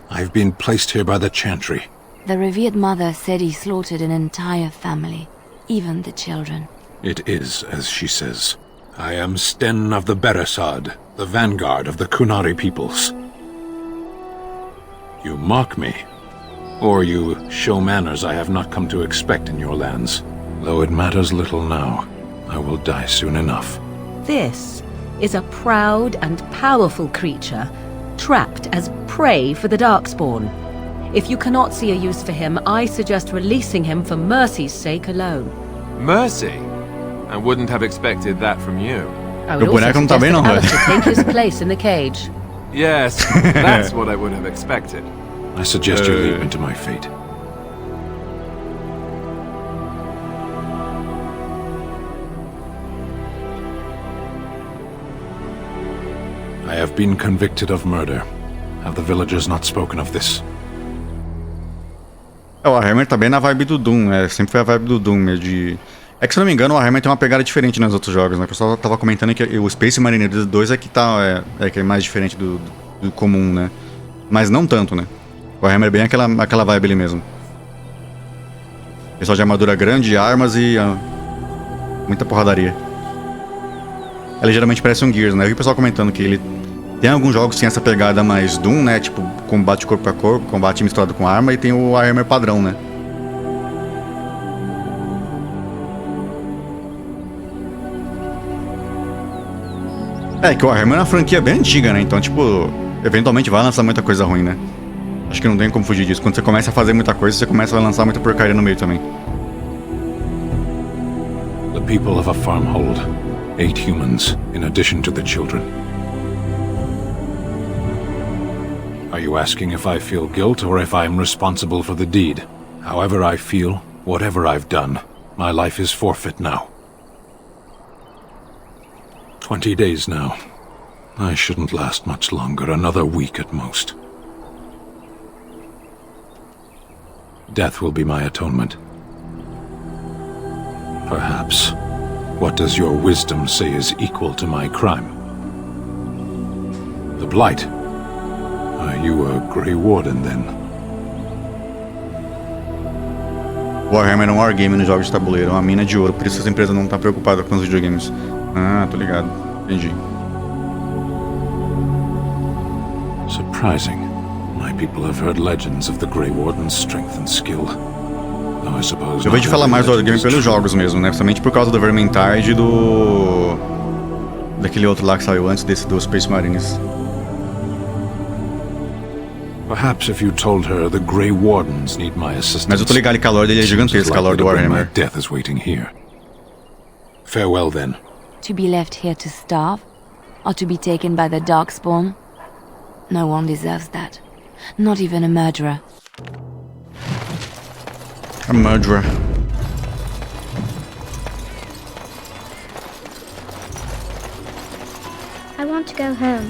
I've been placed here by the Chantry. The revered mother said he slaughtered an entire family, even the children. It is, as she says. I am Sten of the Beresad, the vanguard of the Kunari peoples. You mock me, or you show manners I have not come to expect in your lands. Though it matters little now, I will die soon enough. This is a proud and powerful creature, trapped as prey for the Darkspawn. If you cannot see a use for him, I suggest releasing him for mercy's sake alone. Mercy? I wouldn't have expected that from you. I would also suggest that Alistair take his place in the cage. Yes, that's what I would have expected. I suggest you leave me to my fate. I have been convicted of murder. Have the villagers not spoken of this? O Warhammer tá bem na vibe do Doom, sempre foi a vibe do Doom mesmo de... É que, se eu não me engano, o Warhammer tem uma pegada diferente nos outros jogos, né? O pessoal tava comentando que o Space Marine 2 é que tá... que é mais diferente do comum, né? Mas não tanto, né? O Warhammer é bem aquela vibe ali mesmo. Pessoal de armadura grande, armas e... muita porradaria. Ele geralmente parece um Gears, né? Eu vi o pessoal comentando que ele... Tem alguns jogos que tem essa pegada mais Doom, né? Tipo, combate corpo a corpo, combate misturado com arma, e tem o Warhammer padrão, né? É, que o Warhammer é uma franquia bem antiga, né? Então, tipo, eventualmente vai lançar muita coisa ruim, né? Acho que não tem como fugir disso. Quando você começa a fazer muita coisa, você começa a lançar muita porcaria no meio também. The people of a farmhold. 8 humans, in addition to the children. Are you asking if I feel guilt or if I am responsible for the deed? However I feel, whatever I've done, my life is forfeit now. 20 days now. I shouldn't last much longer, another week at most. Death will be my atonement. Perhaps. What does your wisdom say is equal to my crime? The Blight. Are you a Grey Warden, then? Warhammer é um wargame nos jogos de tabuleiro, é uma mina de ouro, por isso essa empresa não tá preocupada com os videogames. Ah, tô ligado. Entendi. Surprising. My people have heard legends of the Grey Warden's strength and skill. Though I suppose eu vejo falar mais do wargame pelos jogos mesmo, né? Somente por causa do Vermintide e daquele outro lá que saiu antes desse do Space Marines. Perhaps if you told her the Grey Wardens need my assistance. Mas eu tô ligado que a lore dele é gigantesca, a lore do Warhammer. Death is waiting here. Farewell then. To be left here to starve? Or to be taken by the Darkspawn? No one deserves that. Not even a murderer. A murderer. I want to go home.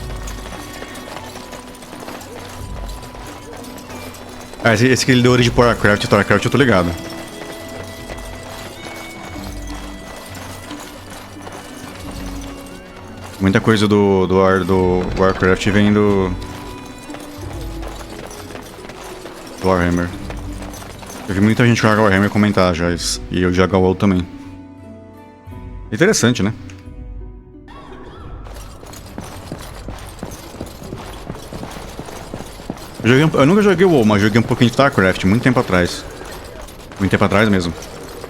Ah, esse que ele deu origem de Warcraft e Starcraft eu tô ligado. Muita coisa do Warcraft vem do Warhammer. Eu vi muita gente jogar Warhammer comentar já isso. E eu jogo o WoW também. Interessante, né? Eu nunca joguei o WoW, mas joguei um pouquinho de StarCraft, muito tempo atrás. Muito tempo atrás mesmo.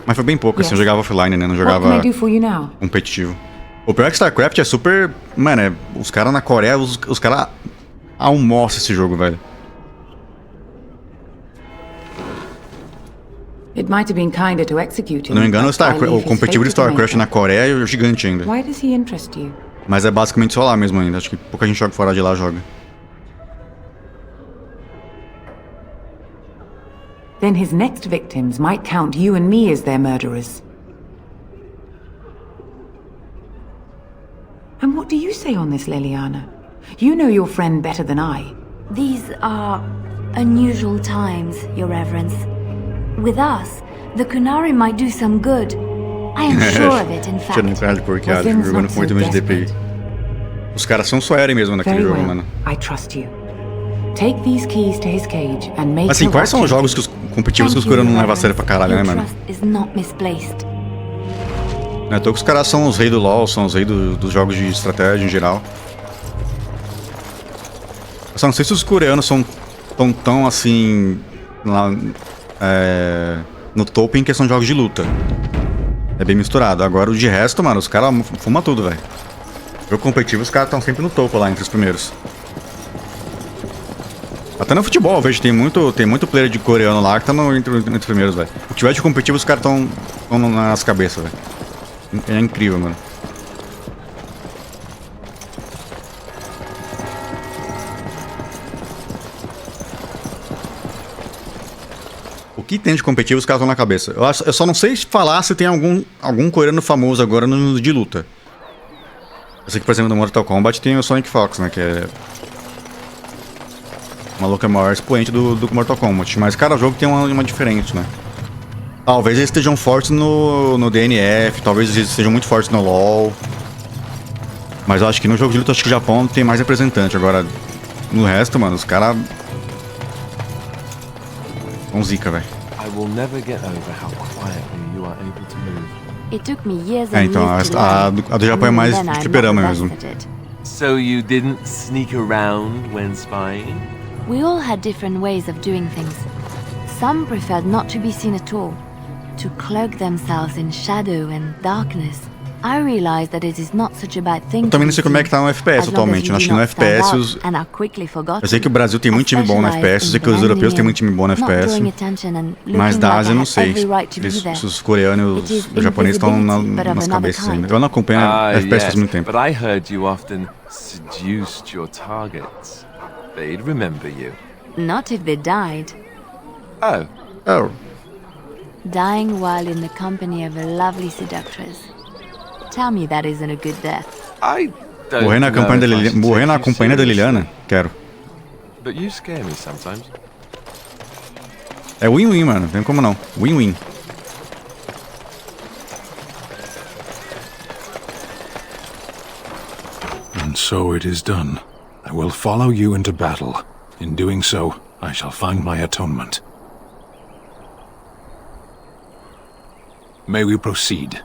Mas foi bem pouco, assim, eu jogava offline, né? Não jogava competitivo. O pior é que StarCraft é super... Mano, os caras na Coreia, os caras almoçam esse jogo, velho. It might have been kinder to execute Se não me engano, o competitivo de StarCraft na Coreia é gigante ainda. Why does he interest you? Mas é basicamente só lá mesmo ainda. Acho que pouca gente joga fora de lá joga. Then his next victims might count you and me as their murderers. And what do you say on this, Leliana? You know your friend better than I. These are unusual times, Your Reverence. With us, the Kunari might do some good. I am sure of it, in fact. Jogando com 8 meses de DPI. Os caras são só Eren mesmo naquele jogo, mano. I trust you. Take these keys to his cage and make assim, quais são os jogos que os competitivos que os Kurano não levam a sério pra caralho, né, mano? É, tô que os caras são os reis do LoL, são os reis dos jogos de estratégia em geral. Eu só não sei se os coreanos são tão assim... Lá, no topo em questão de jogos de luta. É bem misturado. Agora o de resto, mano, os caras fumam tudo, velho. Jogo competitivo, os caras estão sempre no topo lá, entre os primeiros. Até no futebol, eu vejo, tem muito player de coreano lá que tá entre os primeiros, velho. Se tiver de competitivo, os caras estão nas cabeças, velho. É incrível, mano. O que tem de competitivo, os caras estão na cabeça. Eu só não sei falar se tem algum coreano famoso agora no de luta. Eu sei que, por exemplo, no Mortal Kombat tem o Sonic Fox, né, que é... O maluco é o maior expoente do Mortal Kombat. Mas cada jogo tem uma diferente, né? Talvez eles estejam fortes no DNF, talvez eles estejam muito fortes no LoL. Mas eu acho que no jogo de luta, acho que o Japão tem mais representante. Agora, no resto, mano, os caras... São zica, velho. Então, a do Japão é mais de fliperama mesmo. So you didn't sneak around when spying? We all had different ways of doing things. Some preferred not to be seen at all, to cloak themselves in shadow and darkness. I realize that it is not such a bad thing. Eu também não sei como é que tá no FPS atualmente. Eu acho que no FPS eu sei que o Brasil tem muito time bom no FPS, eu sei que os europeus têm muito time bom no FPS. Mas da Ásia eu não sei. Se os coreanos e os japoneses estão nas cabeças ainda. Eu não acompanho FPS faz muito tempo. But I heard you often seduced your targets. They'd remember you. Not if they died. Oh. Oh. Dying while in the company of a lovely seductress. Tell me that isn't a good death. I don't morrer na campanha da Leliana. Morrer na companhia da Leliana? Quero. But you scare me sometimes. É win-win, mano. Não tem como não. Win-win. And so it is done. I will follow you into battle. In doing so, I shall find my atonement. May we proceed?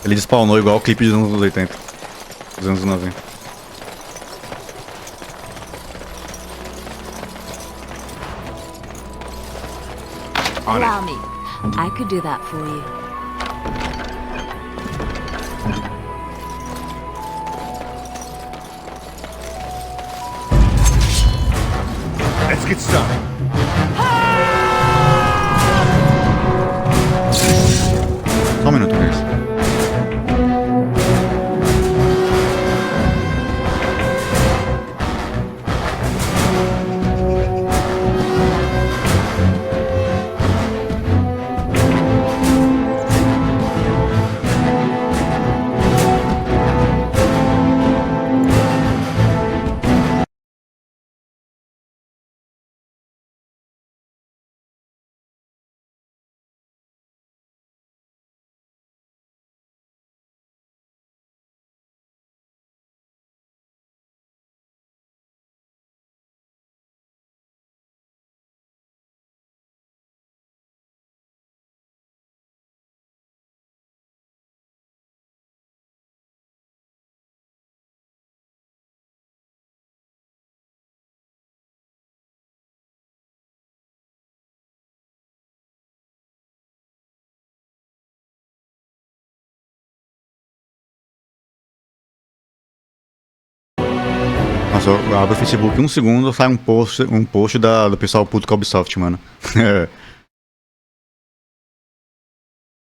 Ele despawnou igual o clipe dos anos 80. Dos anos 90. Allow me. I could do that for you. Let's get started. Só um minuto, guys. Eu abro o Facebook 1 segundo, sai um post do pessoal puto com a Ubisoft, mano.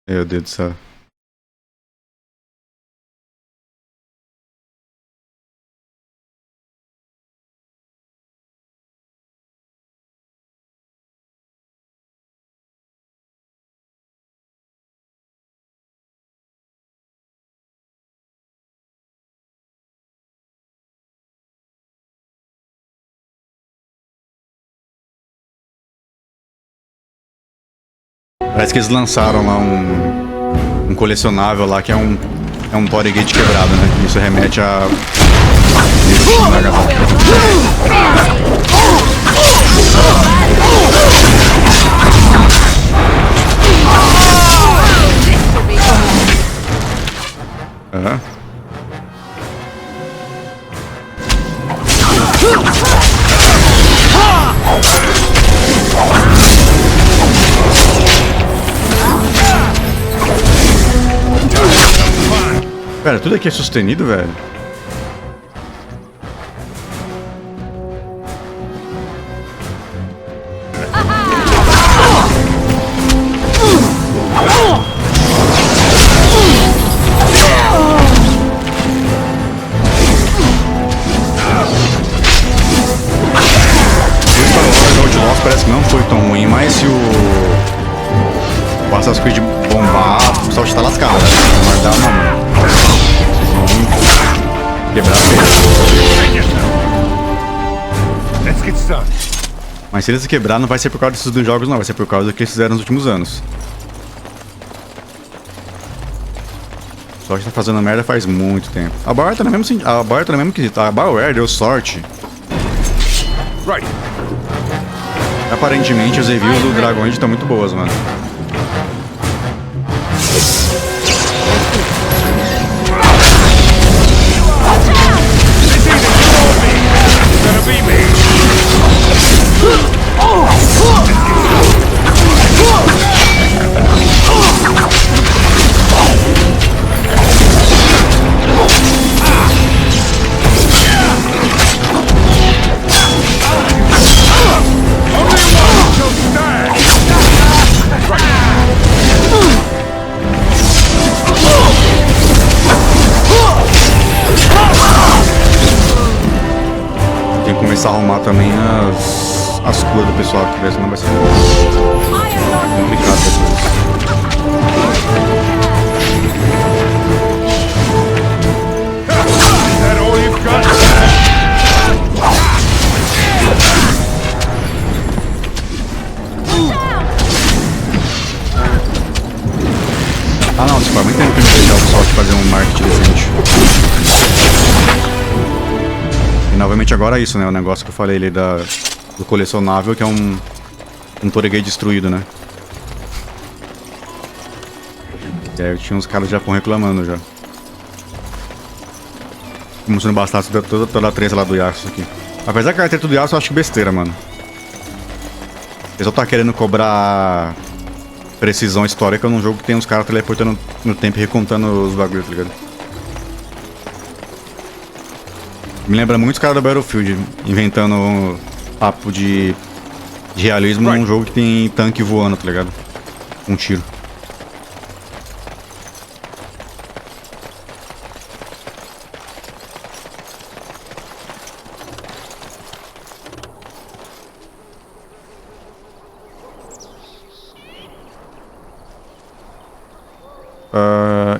Meu Deus do céu. Parece que eles lançaram lá um colecionável lá que é um Torigate quebrado, né? Isso remete a... Pera, tudo aqui é sustenido, velho? Parece que não foi tão ruim, mas se o Assassin's Creed bombar, o pessoal está lascado, né? Não vai dar não, mano. Quebrar a perna. Mas se eles quebrar, não vai ser por causa desses dois jogos, não. Vai ser por causa do que eles fizeram nos últimos anos. Só que tá fazendo merda faz muito tempo. A BioWare tá no mesmo quesito. A BioWare deu sorte. Aparentemente as reviews do Dragon Age estão muito boas, mano. Começar a arrumar também as curas do pessoal que tivesse, não vai ser complicado depois. Ah não, tipo, há muito tempo que eu não deixar o pessoal de fazer um marketing decente. E novamente agora é isso, né? O negócio que eu falei ali do colecionável, que é um Torigate destruído, né? E aí eu tinha uns caras do Japão reclamando já. Como se não bastasse toda a treta lá do Yasuo aqui. Apesar que a treta do Yasuo eu acho besteira, mano. O pessoal tá querendo cobrar precisão histórica num jogo que tem uns caras teleportando no tempo e recontando os bagulhos, tá ligado? Me lembra muito os caras da Battlefield inventando papo de realismo num jogo que tem tanque voando, tá ligado? Um tiro.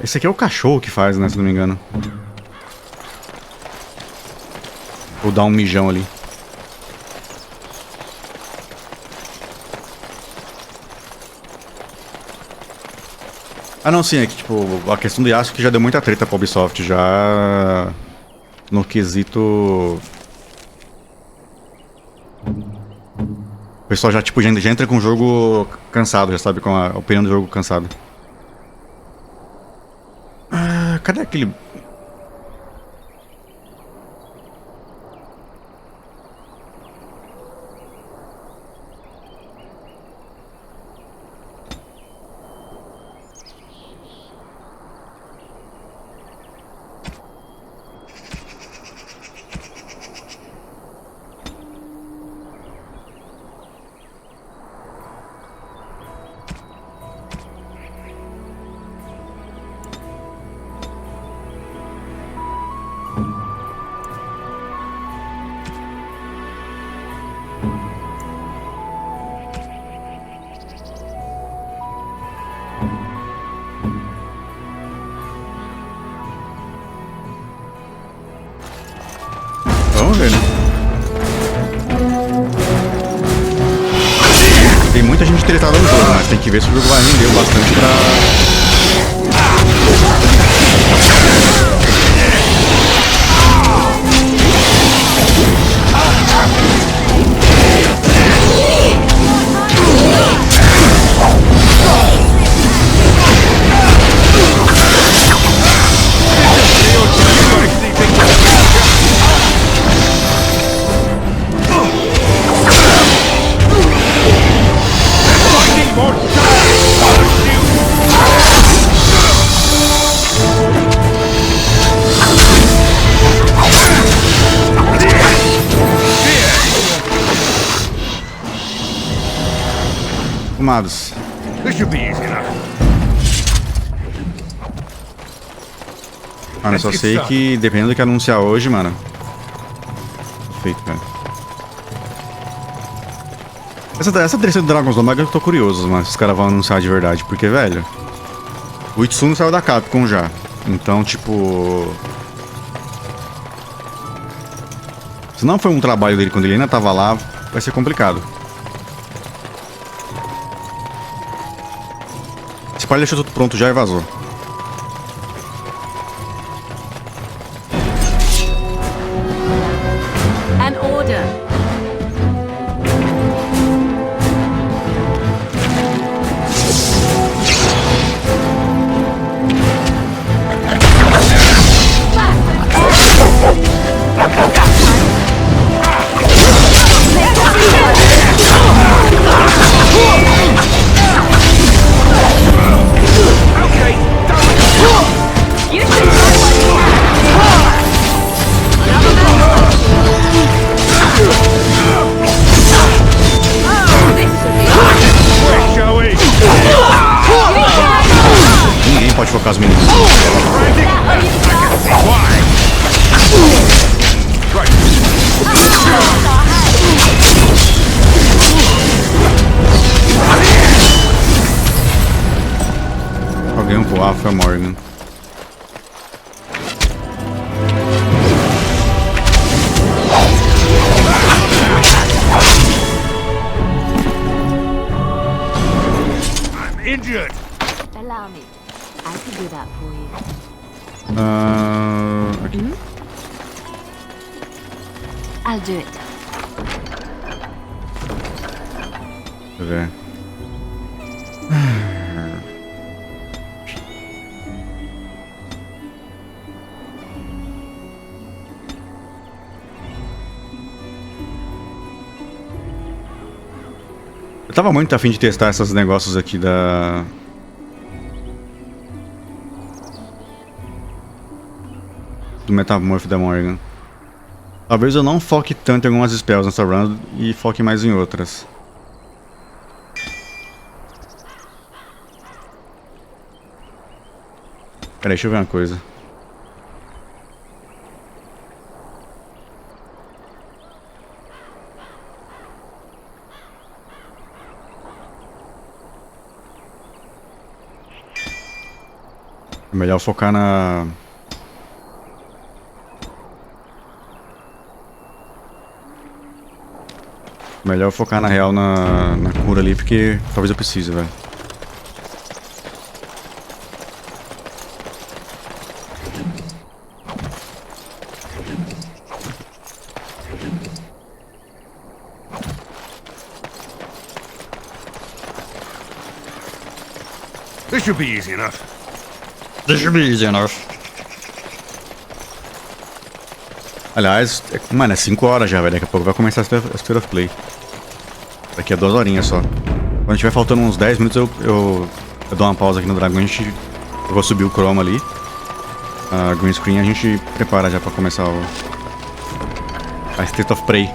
Esse aqui é o cachorro que faz, né? Se não me engano. Vou dar um mijão ali. Ah não, sim, é que tipo, a questão do Yasuo que já deu muita treta pra Ubisoft, já no quesito... O pessoal já tipo, já entra com o jogo cansado, já sabe, com a opinião do jogo cansado. Ah, cadê aquele... anunciado no jogo, mas tem que ver se o jogo vai render bastante pra... Amados. Mano, eu só sei que dependendo do que anunciar hoje, mano. Feito, cara. Essa direção do Dragon's Dogma eu tô curioso, mano, se os caras vão anunciar de verdade. Porque, velho, o Itsuno saiu da Capcom já. Então, tipo... se não foi um trabalho dele quando ele ainda tava lá, vai ser complicado. Esse pai deixou tudo pronto já e vazou. An order. Ninguém pode focar os meninos. Alguém voar, foi a Morgan. Injured. Allow me. I can do that for you. Aqui. I'll do it. Deixa eu ver. Eu tava muito afim de testar esses negócios aqui da... do Metamorph da Morgan. Talvez eu não foque tanto em algumas spells nessa run e foque mais em outras. Peraí, deixa eu ver uma coisa. É melhor focar na... melhor focar na real na cura ali, porque talvez eu precise, velho. This should be easy enough. This should be easy enough. Aliás, mano, é 5 horas já, velho. Daqui a pouco vai começar a State of Play. Daqui a 2 horinhas só. Quando tiver faltando uns 10 minutos, eu dou uma pausa aqui no Dragon. Eu vou subir o chroma ali. A green screen, a gente prepara já pra começar a State of Play.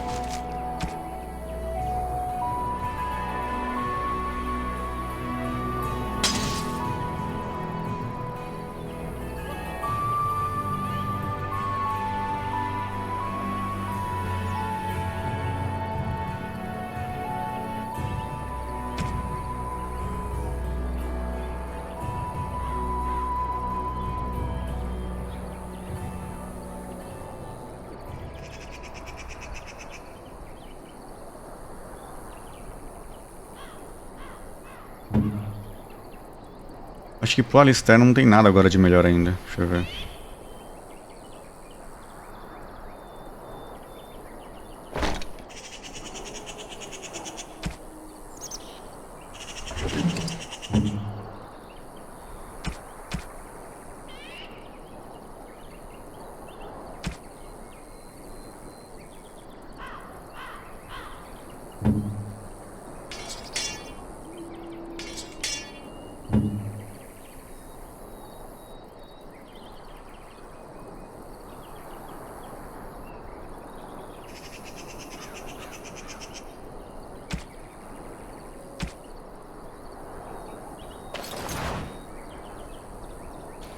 Acho que pro Alistair não tem nada agora de melhor ainda. Deixa eu ver.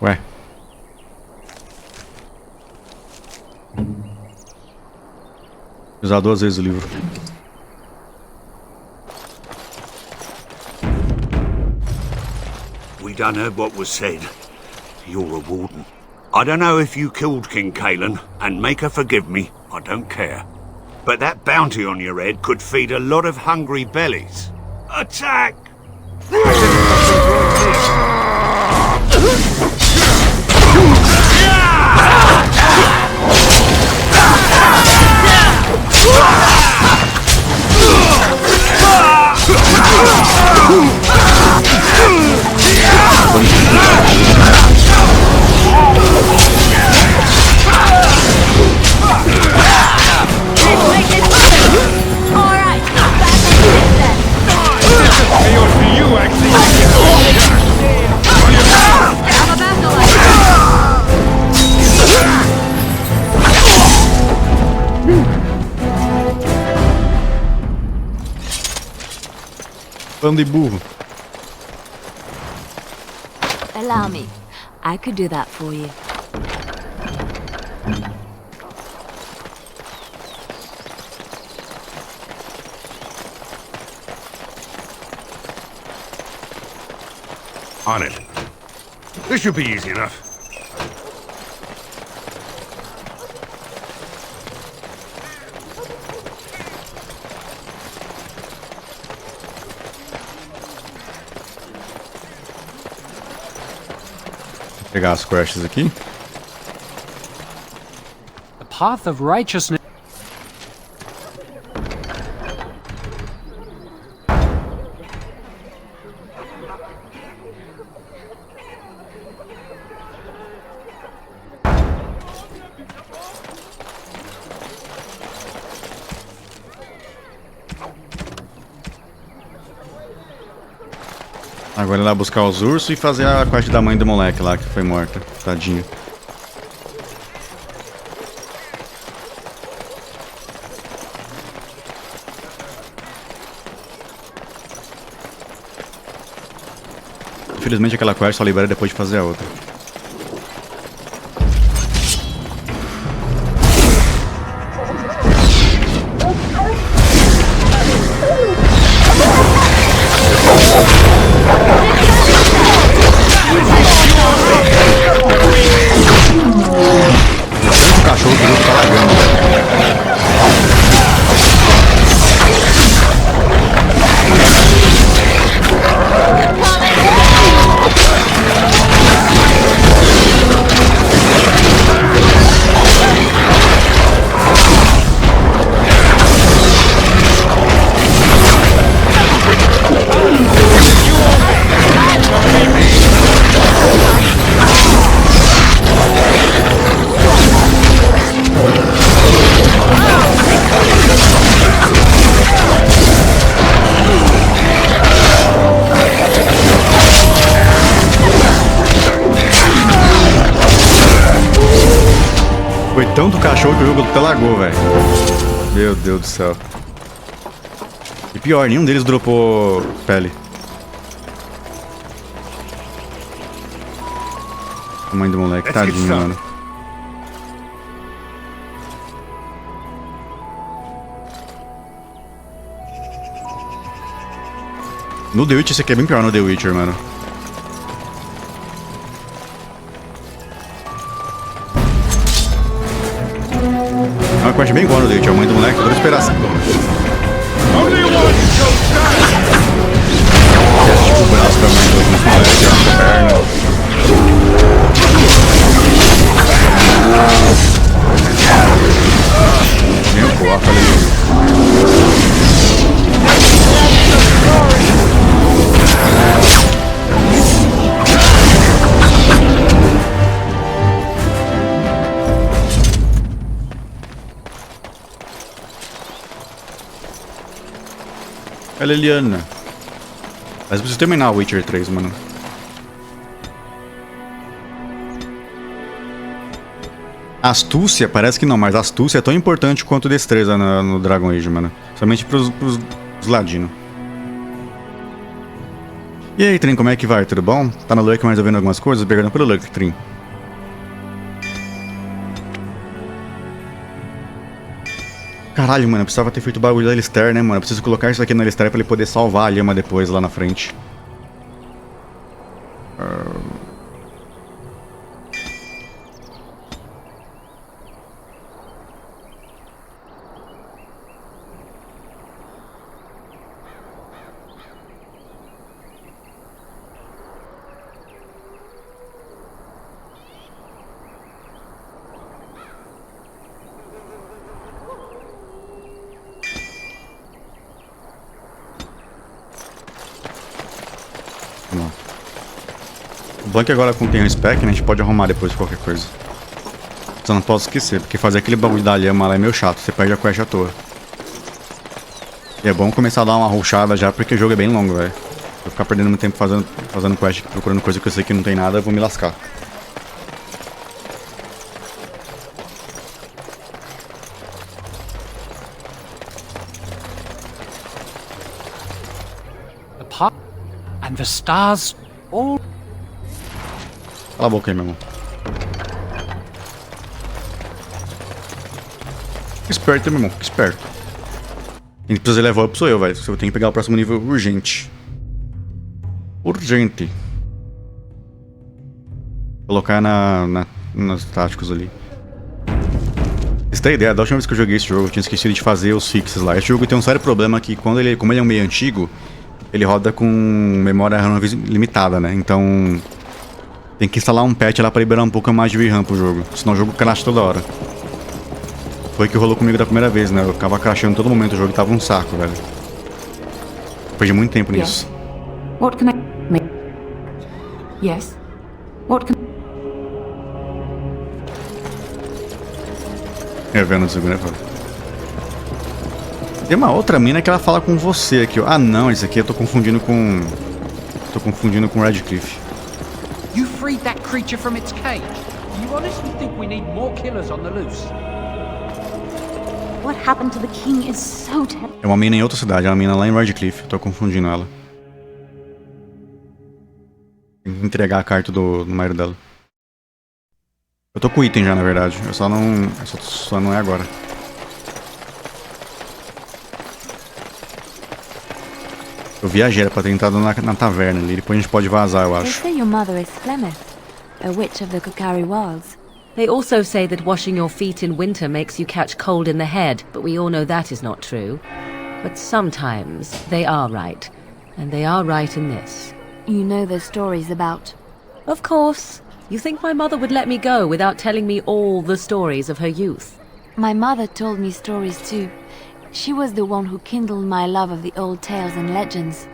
Ué. Usar 2 vezes o livro. We done heard what was said. You're a warden. I don't know if you killed King Kalen, and make her forgive me, I don't care. But that bounty on your head could feed a lot of hungry bellies. Attack! Bando de burro. Allow me. I could do that for you. On it. This should be easy enough. Vou pegar as quests aqui. The path of righteousness. Agora é lá buscar os ursos e fazer a quest da mãe do moleque lá que foi morta. Tadinho. Infelizmente aquela quest só libera depois de fazer a outra. Foi tanto cachorro que o jogo até lagou, velho. Meu Deus do céu. E pior, nenhum deles dropou pele. A mãe do moleque, tadinho, mano. No The Witcher, esse aqui é bem pior no The Witcher, mano. É uma quest bem igual no The Witcher, a mãe do moleque, toda esperação. É Leliana. Mas preciso terminar o Witcher 3, mano. Astúcia, parece que não, mas astúcia é tão importante quanto destreza no Dragon Age, mano. Somente pros ladinos. E aí, Trin, como é que vai? Tudo bom? Tá no Lurk mais ouvindo algumas coisas? Obrigado pelo Lurk, Trin. Caralho, mano, eu precisava ter feito o bagulho da Alistair, né, mano? Eu preciso colocar isso aqui na Alistair pra ele poder salvar a Lhama depois, lá na frente. O banco agora contém um spec, né? A gente pode arrumar depois qualquer coisa. Só não posso esquecer, porque fazer aquele bagulho da lhama lá é meio chato, você perde a quest à toa. E é bom começar a dar uma rushada já, porque o jogo é bem longo, velho. Se eu ficar perdendo muito tempo fazendo quest, procurando coisa que eu sei que não tem nada, eu vou me lascar. And the stars all... Cala a boca aí, meu irmão. Esperto, meu irmão, esperto. Quem precisa levar up sou eu, velho. Eu tenho que pegar o próximo nível urgente. Urgente. Colocar nos táticos ali. Você tem ideia? Da última vez que eu joguei esse jogo, eu tinha esquecido de fazer os fixes lá. Esse jogo tem um sério problema que, como ele é um meio antigo, ele roda com memória RAM limitada, né? Então tem que instalar um patch lá pra liberar um pouco mais de VRAM pro jogo. Senão o jogo crasha toda hora. Foi o que rolou comigo da primeira vez, né? Eu ficava crashando todo momento, o jogo tava um saco, velho. Perdi muito tempo nisso. What can I make? Yes. What can... É, vendo o segundo, né? Tem uma outra mina que ela fala com você aqui, ó. Ah, não, esse aqui eu tô confundindo com... Radcliffe. You freed that creature from its cage. You honestly think we need more killers on the loose? What happened to the king is so terrible. É uma mina em outra cidade, é uma mina lá em Radcliffe. Tô confundindo ela. Tem que entregar a carta do marido dela. Eu tô com o item já, na verdade. Eu só não é agora. Eu viajei pra ter entrado na taverna ali. Depois a gente pode vazar, eu They acho. say your mother is Flemeth, a witch of the Kokari Wilds. They also say that washing your feet in winter makes you catch cold in the head, but we all know that is not true. But sometimes they are right, and they are right in this. You know the stories about... Of course. You think my mother would let me go without telling me all the stories of her youth? My mother told me stories too. She was the one who kindled my love of the old tales and legends.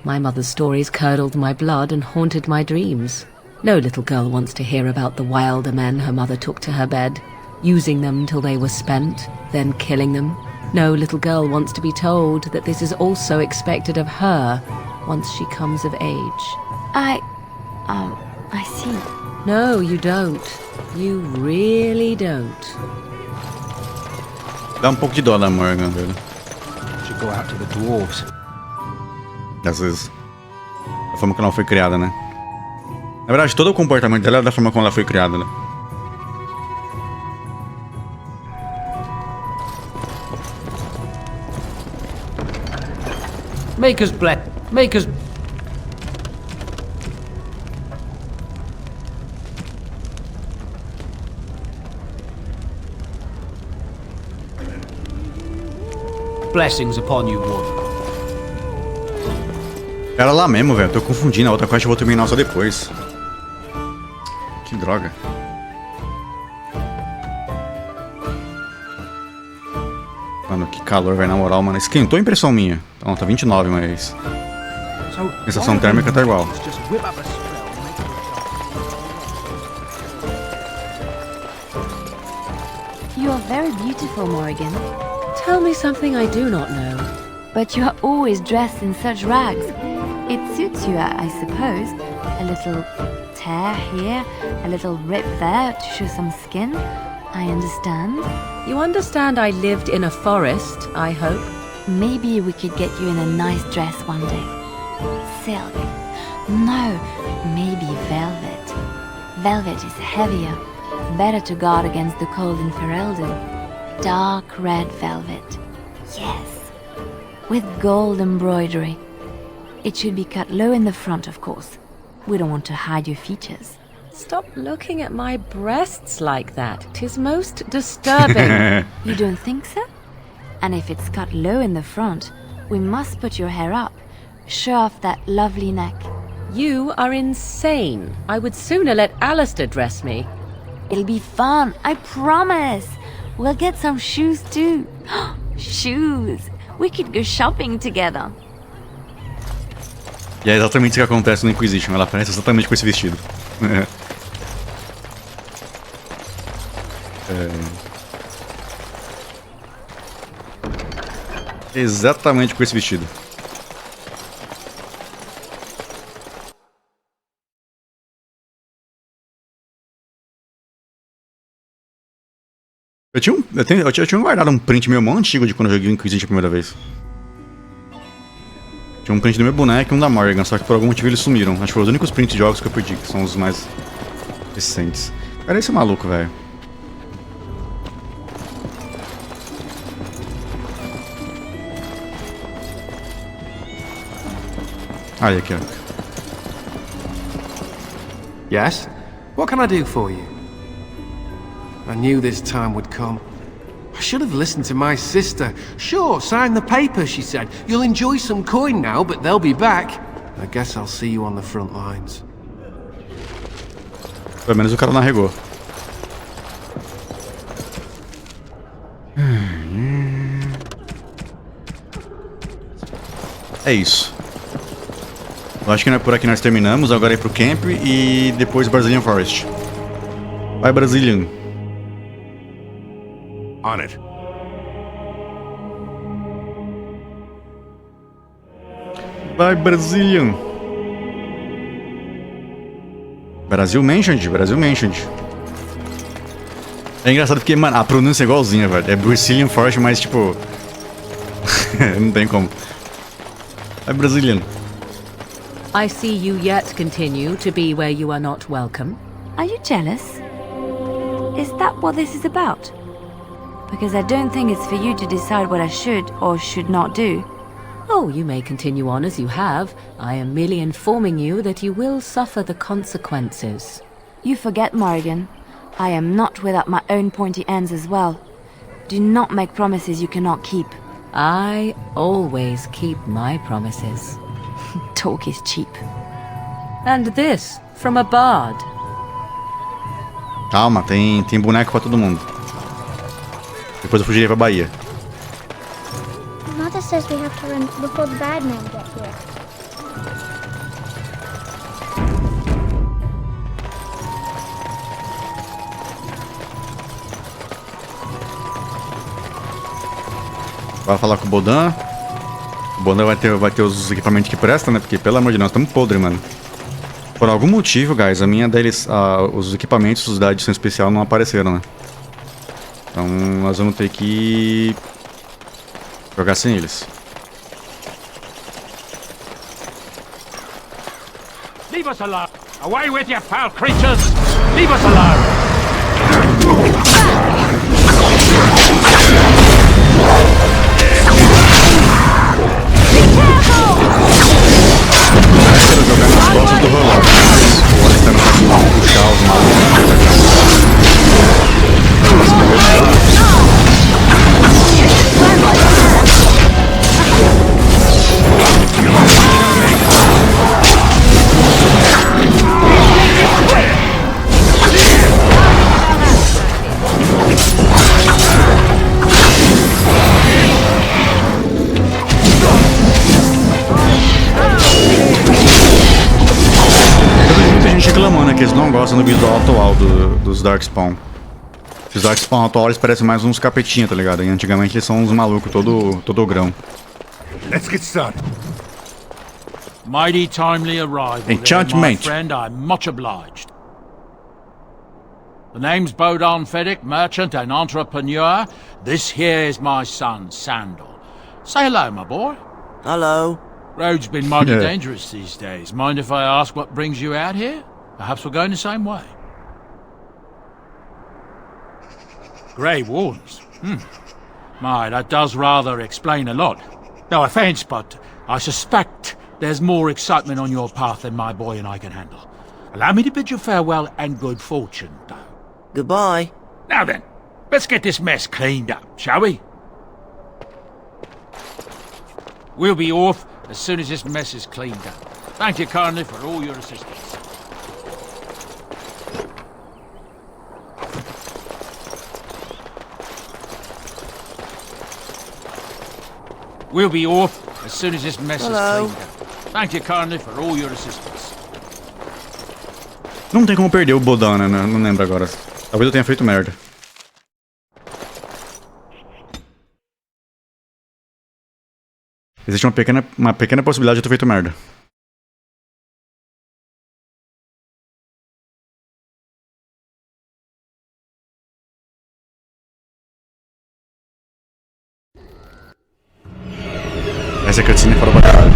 My mother's stories curdled my blood and haunted my dreams. No little girl wants to hear about the wilder men her mother took to her bed, using them till they were spent, then killing them. No little girl wants to be told that this is also expected of her once she comes of age. I see. No, you don't. You really don't. Dá um pouco de dó da Morgan, velho. Should go out to the dwarves. Às vezes. Da forma que ela foi criada, né? Na verdade, todo o comportamento dela é da forma como ela foi criada, né? Make us bless. Make us... Blessings upon you, Warden. Era lá mesmo, velho. Tô confundindo. A outra quest eu vou terminar só depois. Que droga. Mano, que calor, velho. Na moral, mano. Esquentou a impressão minha. Então, tá 29, mas... A sensação térmica tá igual. You are very beautiful, Morrigan. Tell me something I do not know. But you are always dressed in such rags. It suits you, I suppose. A little tear here, a little rip there to show some skin. I understand. You understand I lived in a forest, I hope? Maybe we could get you in a nice dress one day. Silk. No, maybe velvet. Velvet is heavier, better to guard against the cold in Ferelden. Dark red velvet. Yes. With gold embroidery. It should be cut low in the front, of course. We don't want to hide your features. Stop looking at my breasts like that. 'Tis most disturbing. You don't think so? And if it's cut low in the front, we must put your hair up. Show off that lovely neck. You are insane. I would sooner let Alistair dress me. It'll be fun, I promise. We'll get some shoes too. Shoes! We could go shopping together. E é exatamente isso que acontece no Inquisition. Ela aparece exatamente com esse vestido. Exatamente com esse vestido. Eu tinha guardado um print meu mó antigo de quando eu joguei o Inquisition a primeira vez. Tinha um print do meu boneco e um da Morgan, só que por algum motivo eles sumiram. Acho que foram os únicos prints de jogos que eu perdi, que são os mais recentes. Cara, esse maluco, velho. Aí, aqui, ó. Yes? What can I do for you? I knew this time would come. I should have listened to my sister. Sure, sign the paper, she said. You'll enjoy some coin now, but they'll be back. I guess I'll see you on the front lines. Pelo menos o cara não arregou. É isso. Eu acho que não é por aqui que nós terminamos. Agora é pro camp e depois Brecilian Forest. Vai, Brecilian. On it. Vai, Brecilian. Brasil Mentioned, Brasil Mentioned. É engraçado porque, mano, a pronúncia é igualzinha, velho. É Brecilian Forest, mas tipo... não tem como. Vai, Brecilian. I see you yet continue to be where you are not welcome. Are you jealous? Is that what this is about? Because I don't think it's for you to decide what I should or should not do. Oh, you may continue on as you have. I am merely informing you that you will suffer the consequences. You forget, Morrigan. I am not without my own pointy ends as well. Do not make promises you cannot keep. I always keep my promises. Talk is cheap. And this, from a bard. Calma, tem boneco pra todo mundo. Depois eu fugirei pra Bahia. Mother says we have to run before the bad men get here. Vai falar com o Bodan. O Bodan vai ter os equipamentos que prestam, né? Porque, pelo amor de Deus, estamos podres, mano. Por algum motivo, guys, os equipamentos da edição especial não apareceram, né? Então nós vamos ter que jogar sem eles. Leave us alone! Away with you, foul creatures! Leave us alone! Costas do rolão. O Oli tá no caminho de puxar os malucos. Reclamando, né, que eles não gostam do visual atual dos Darkspawn. Os Darkspawn atuais parecem mais uns capetinha, tá ligado? E antigamente eles são uns malucos todo grão. Let's get started. Mighty timely arrival, there, my Enchantment. friend. I'm much obliged. The name's Bodon Feddick, merchant and entrepreneur. This here is my son, Sandal. Say hello, my boy. Hello. Road's been mighty dangerous these days. Mind if I ask what brings you out here? Perhaps we're going the same way. Grey Wardens. My, that does rather explain a lot. No offence, but I suspect there's more excitement on your path than my boy and I can handle. Allow me to bid you farewell and good fortune, though. Goodbye. Now then, let's get this mess cleaned up, shall we? We'll be off as soon as this mess is cleaned up. Thank you kindly for all your assistance. We'll be off as soon as this mess is cleaned up. Thank you kindly for all your assistance. Não tem como perder o Bodana, né? Não lembro agora. Talvez eu tenha feito merda. Existe uma pequena possibilidade de eu ter feito merda. Essa cutscene é fora pra caralho.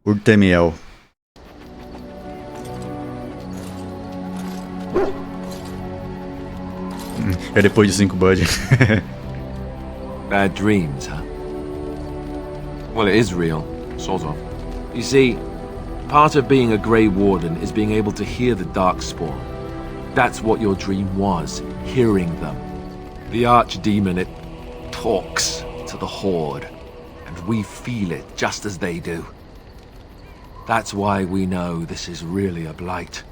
Urtemiel. É depois de 5 bud. Bad dreams, huh? Well, it is real, sort of. You see, part of being a Grey Warden is being able to hear the Darkspawn. That's what your dream was, hearing them. The Archdemon, it talks to the Horde, and we feel it just as they do. That's why we know this is really a blight.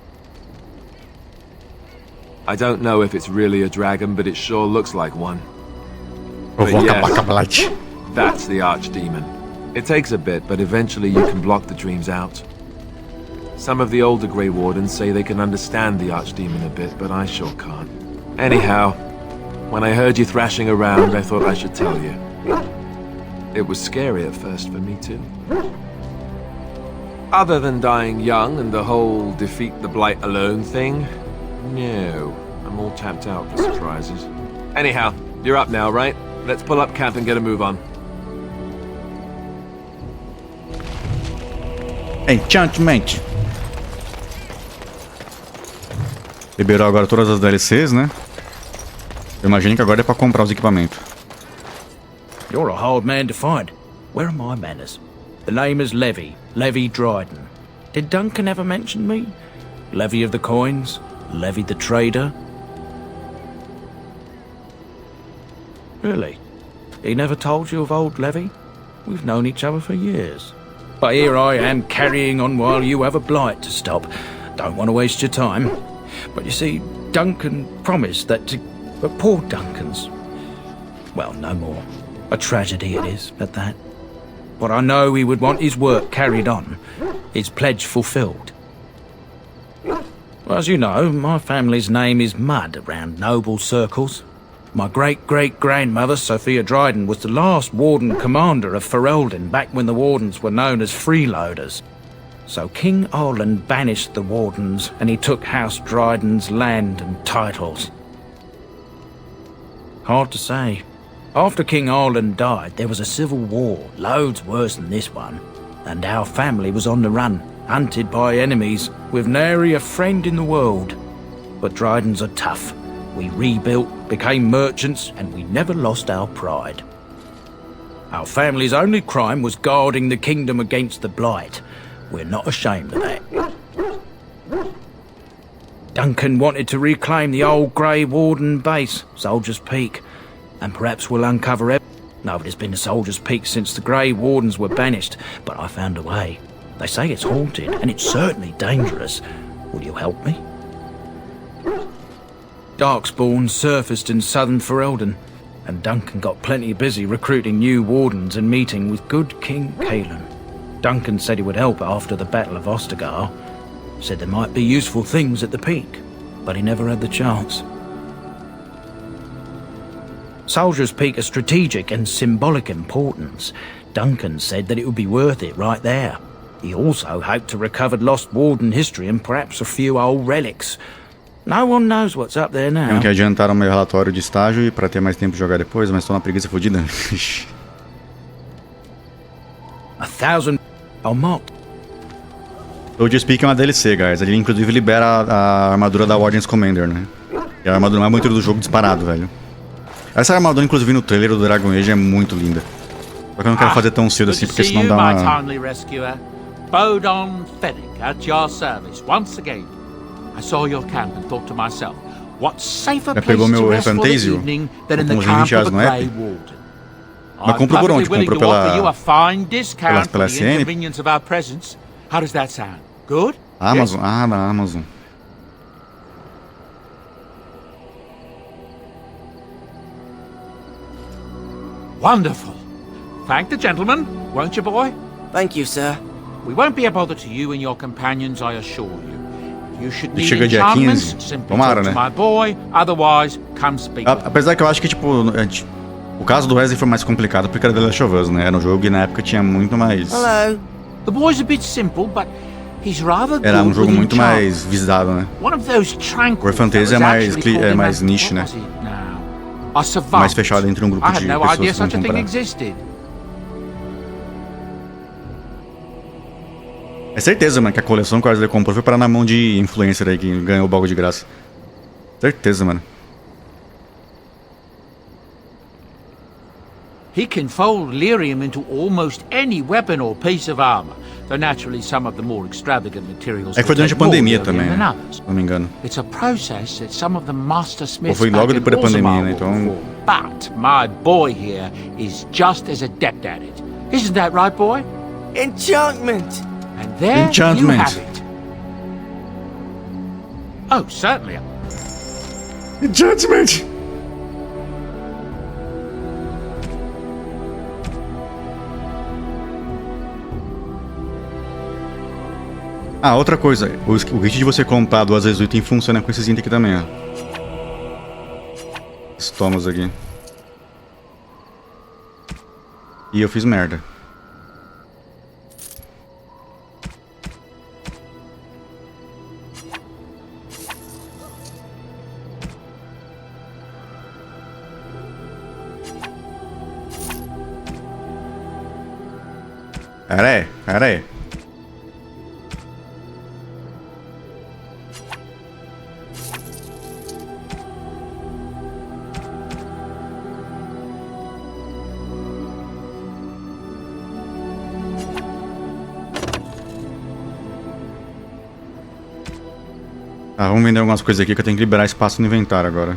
I don't know if it's really a dragon, but it sure looks like one. But yes, that's the Archdemon. It takes a bit, but eventually you can block the dreams out. Some of the older Grey Wardens say they can understand the Archdemon a bit, but I sure can't. Anyhow, when I heard you thrashing around, I thought I should tell you. It was scary at first for me too. Other than dying young and the whole defeat the Blight alone thing, no, I'm all tapped out for surprises. Anyhow, you're up now, right? Let's pull up camp and get a move on. Enchantment. Liberou agora todas as DLCs, né? Eu imagino que agora é pra comprar os equipamentos. You're a hard man to find. Where are my manners? The name is Levi Dryden. Did Duncan ever mention me? Levy of the coins? Levy the trader? Really? He never told you of old Levy? We've known each other for years. But here I am carrying on while you have a blight to stop. Don't want to waste your time. But you see, Duncan promised that to... But poor Duncan's... Well, no more. A tragedy it is, at that. But I know he would want his work carried on. His pledge fulfilled. Well, as you know, my family's name is mud around noble circles. My great-great-grandmother, Sophia Dryden, was the last Warden Commander of Ferelden back when the Wardens were known as freeloaders. So King Arland banished the Wardens, and he took House Dryden's land and titles. Hard to say. After King Arland died, there was a civil war, loads worse than this one. And our family was on the run, hunted by enemies, with nary a friend in the world. But Drydens are tough. We rebuilt, became merchants, and we never lost our pride. Our family's only crime was guarding the kingdom against the Blight. We're not ashamed of that. Duncan wanted to reclaim the old Grey Warden base, Soldier's Peak. And perhaps we'll uncover Nobody's been to Soldier's Peak since the Grey Wardens were banished, but I found a way. They say it's haunted, and it's certainly dangerous. Will you help me? Darkspawn surfaced in southern Ferelden. and Duncan got plenty busy recruiting new wardens and meeting with good King Cailan. Duncan said he would help after the Battle of Ostagar. Said there might be useful things at the peak, but he never had the chance. Soldier's Peak is strategic and symbolic importance. Duncan said that it would be worth it right there. He also hoped to recover lost warden history and perhaps a few old relics. No one knows what's up there now. Tenho que adiantar o meu relatório de estágio para ter mais tempo de jogar depois, mas tô na preguiça fodida. 1,000 are marked. Soldier's Peak é uma DLC, guys. Ele inclusive libera a armadura da Warden's Commander, né? Que é a armadura mais bonita do jogo disparado, velho. Essa armadura, inclusive, no trailer do Dragon Age é muito linda. Só que eu não quero fazer tão cedo assim, porque senão dá uma... Bodon Fennick, at your service once again. I saw your camp and thought to myself, what safer place to rest for the evening than in the camp of a Grey Warden? Mas comprou por onde? Comprou pela CN? Inconvenience of our presence. How does that sound? Good? Amazon. Yes? Ah, na Amazon. Wonderful. Thank the gentleman, won't you, boy? Thank you, sir. We won't be a bother to you and your companions, I assure you. You should need Chega dia 15. Tomara, né? My boy, otherwise, come speak. Apesar que eu acho que, tipo, o caso do Wesley foi mais complicado porque era The Last of Us, né? Era um jogo e na época tinha muito mais... Hello. The boy's a bit simple, but he's rather good. Era um jogo muito mais visado, né? O Fantasy é mais niche, né? Mais fechado entre um grupo de pessoas que vão comprar. É certeza, mano, que a coleção que o Wesley comprou foi parar na mão de influencer aí que ganhou o bagulho de graça. Certeza, mano. He can fold lyrium into almost any weapon or piece of armor, though naturally some of the more extravagant materials. É que foi durante a pandemia também, né? Se não me engano. It's a process that some of the master smiths. Ou foi logo depois da pandemia, né? Então. But my boy here is just as adept at it. Isn't that right, boy? Enchantment. And there you have it. Oh, certainly. Enchantment. Ah, outra coisa, o kit de você comprar duas vezes o item funciona com esses itens aqui também, ó. Esses aqui. E eu fiz merda. Pera aí. Tá, vamos vender algumas coisas aqui que eu tenho que liberar espaço no inventário agora.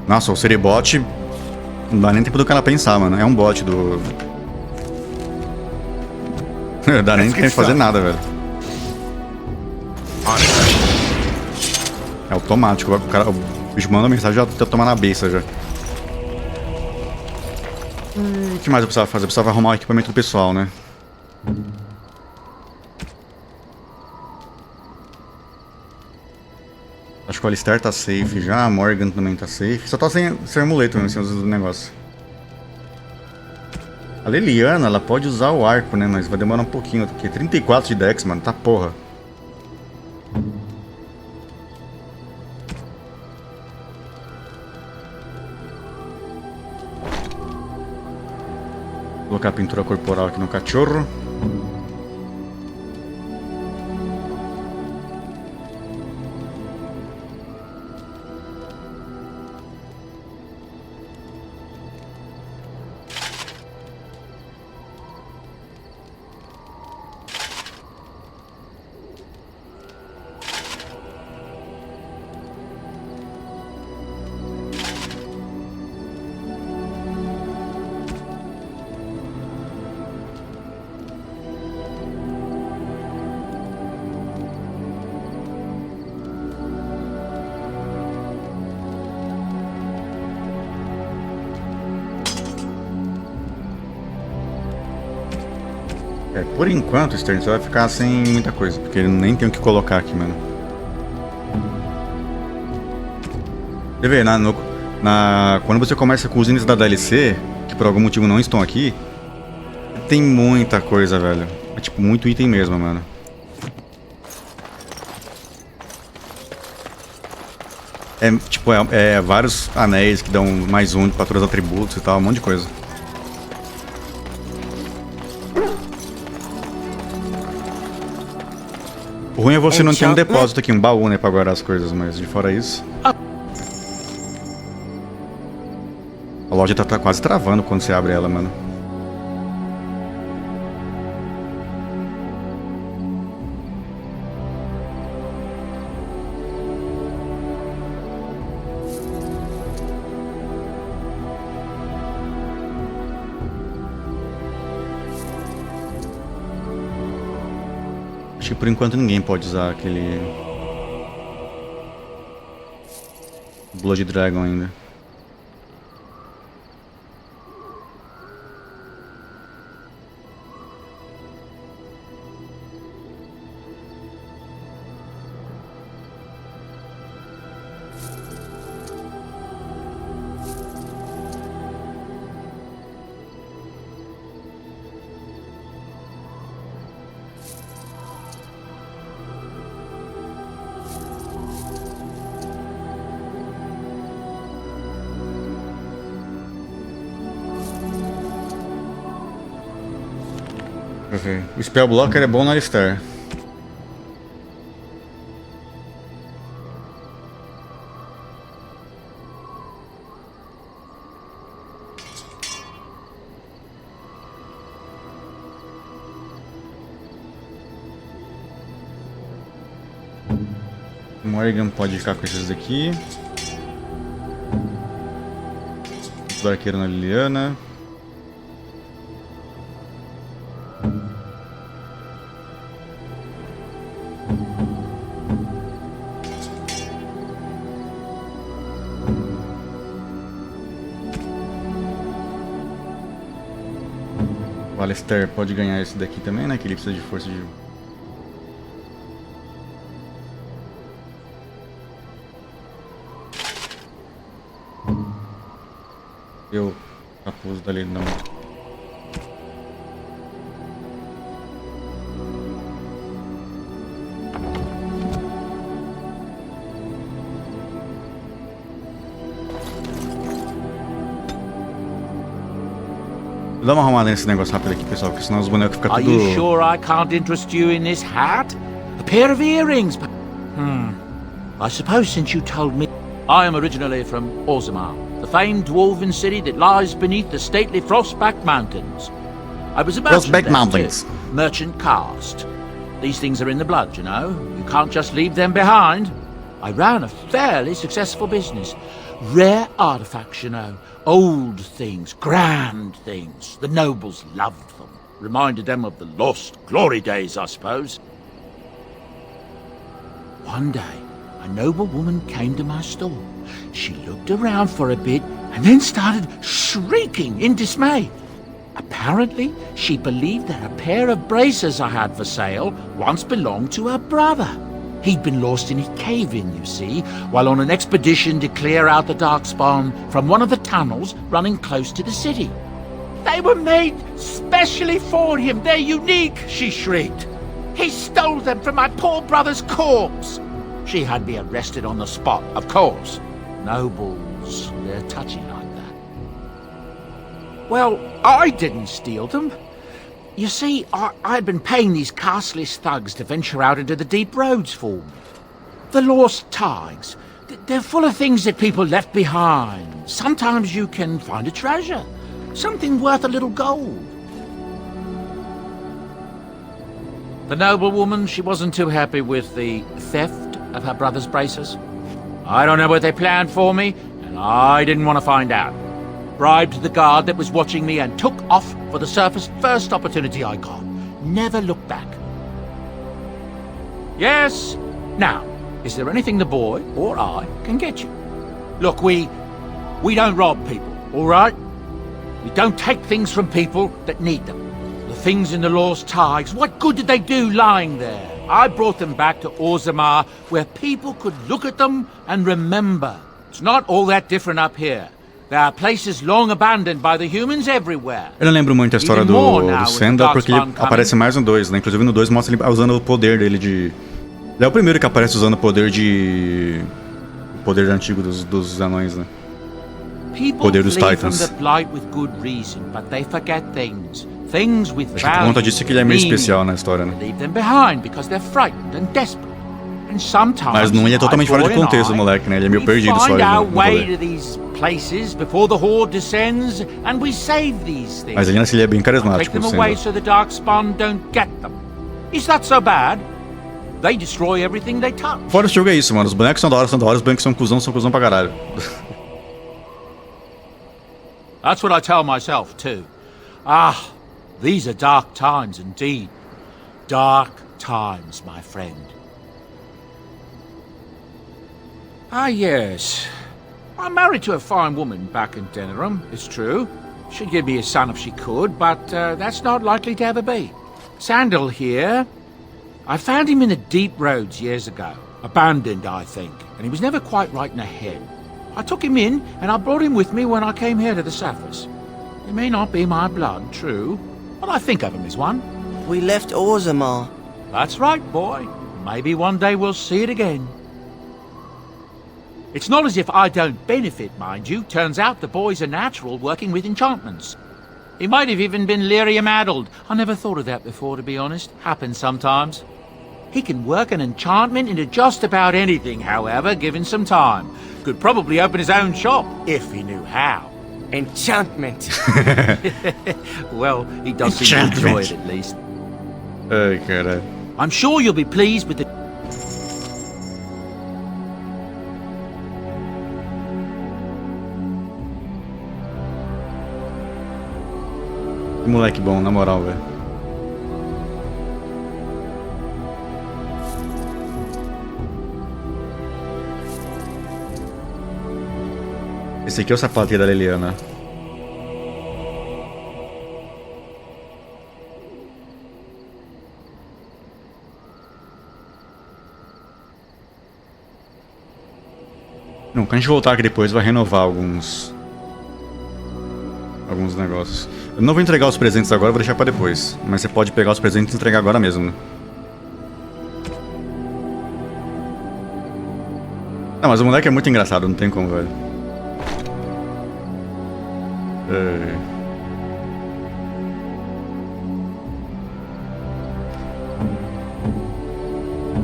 Nossa, o Seribot não dá nem tempo do cara pensar, mano. É um bot do... Não dá nem tempo de fazer nada, velho. É automático. O bicho manda uma mensagem e já toma na beça já. O que mais eu precisava fazer? Eu precisava arrumar o equipamento do pessoal, né? Acho que o Alistair tá safe já, a Morgan também tá safe. Só tá sem amuleto mesmo, sem usar o negócio. A Leliana, ela pode usar o arco, né? Mas vai demorar um pouquinho, porque 34 de dex, mano, tá porra. Vou colocar a pintura corporal aqui no cachorro. Por enquanto, Stern, você vai ficar sem muita coisa, porque eu nem tenho o que colocar aqui, mano. Você vê, quando você começa com os itens da DLC, que por algum motivo não estão aqui, tem muita coisa, velho. É tipo, muito item mesmo, mano. É tipo, vários anéis que dão mais um pra todos os atributos e tal, um monte de coisa. O ruim é você não ter um depósito aqui, um baú, né, pra guardar as coisas, mas de fora isso... A loja tá quase travando quando você abre ela, mano. Acho que por enquanto ninguém pode usar aquele Blood Dragon ainda. O Spell Blocker é bom no Alistair. O Morgan pode ficar com esses daqui. O arqueiro na Leliana. O Alistair pode ganhar esse daqui também, né? Que ele precisa de força de... Eu capuz dali não. Dá uma arrumada nesse negócio rápido aqui, pessoal, porque senão os bonecos ficam tudo... Are you sure I can't interest you in this hat? A pair of earrings? I suppose since you told me... I am originally from Orzammar, the famed dwarven city that lies beneath the stately Frostback Mountains. I was a merchant there too, merchant caste. These things are in the blood, you know. You can't just leave them behind. I ran a fairly successful business. Rare artifacts, you know. Old things, grand things. The nobles loved them. Reminded them of the lost glory days, I suppose. One day, a noble woman came to my store. She looked around for a bit and then started shrieking in dismay. Apparently, she believed that a pair of braces I had for sale once belonged to her brother. He'd been lost in a cave-in, you see, while on an expedition to clear out the Darkspawn from one of the tunnels running close to the city. They were made specially for him. They're unique, she shrieked. He stole them from my poor brother's corpse. She had me arrested on the spot, of course. Nobles, they're touchy like that. Well, I didn't steal them. You see, I'd been paying these castless thugs to venture out into the deep roads for me. The lost tigers. They're full of things that people left behind. Sometimes you can find a treasure. Something worth a little gold. The noblewoman, she wasn't too happy with the theft of her brother's braces. I don't know what they planned for me, and I didn't want to find out. Bribed the guard that was watching me and took off for the surface first opportunity I got. Never looked back. Yes. Now, is there anything the boy or I can get you? Look, we don't rob people, all right? We don't take things from people that need them. The things in the lost tigers, what good did they do lying there? I brought them back to Orzammar, where people could look at them and remember. It's not all that different up here. There are places long abandoned by the humans everywhere. Eu não lembro muito a história do Senda, porque ele aparece mais no 2, né? Inclusive no 2 mostra ele usando o poder dele de... Ele é o primeiro que aparece usando o poder de... O poder antigo dos anões, né? O poder dos Titans. Acho que por conta disso que ele é meio especial na história, né? Mas não é totalmente fora de contexto o moleque, né? Ele é meio perdido só. Mas ainda assim ele é bem carismático. Fora o jogo é isso, mano. Os bonecos são da hora, os bonecos são cuzão pra caralho. That's what I tell myself, too. Ah, these are dark times indeed. Dark times, my friend. Ah, yes. I'm married to a fine woman back in Denerim, it's true. She'd give me a son if she could, but that's not likely to ever be. Sandal here. I found him in the deep roads years ago. Abandoned, I think, and he was never quite right in the head. I took him in, and I brought him with me when I came here to the surface. He may not be my blood, true, but I think of him as one. We left Orzammar. That's right, boy. Maybe one day we'll see it again. It's not as if I don't benefit, mind you. Turns out the boy's a natural working with enchantments. He might have even been lyrium-addled. I never thought of that before, to be honest. Happens sometimes. He can work an enchantment into just about anything, however, given some time. Could probably open his own shop, if he knew how. Enchantment. Well, he does seem to enjoy it, at least. Ai, caralho. I'm sure you'll be pleased with the... Que moleque bom, na moral, velho. Esse aqui é o sapatinho da Leliana. Não, quando a gente voltar aqui depois vai renovar alguns negócios. Eu não vou entregar os presentes agora, vou deixar pra depois. Mas você pode pegar os presentes e entregar agora mesmo, né? Não, mas o moleque é muito engraçado, não tem como, velho.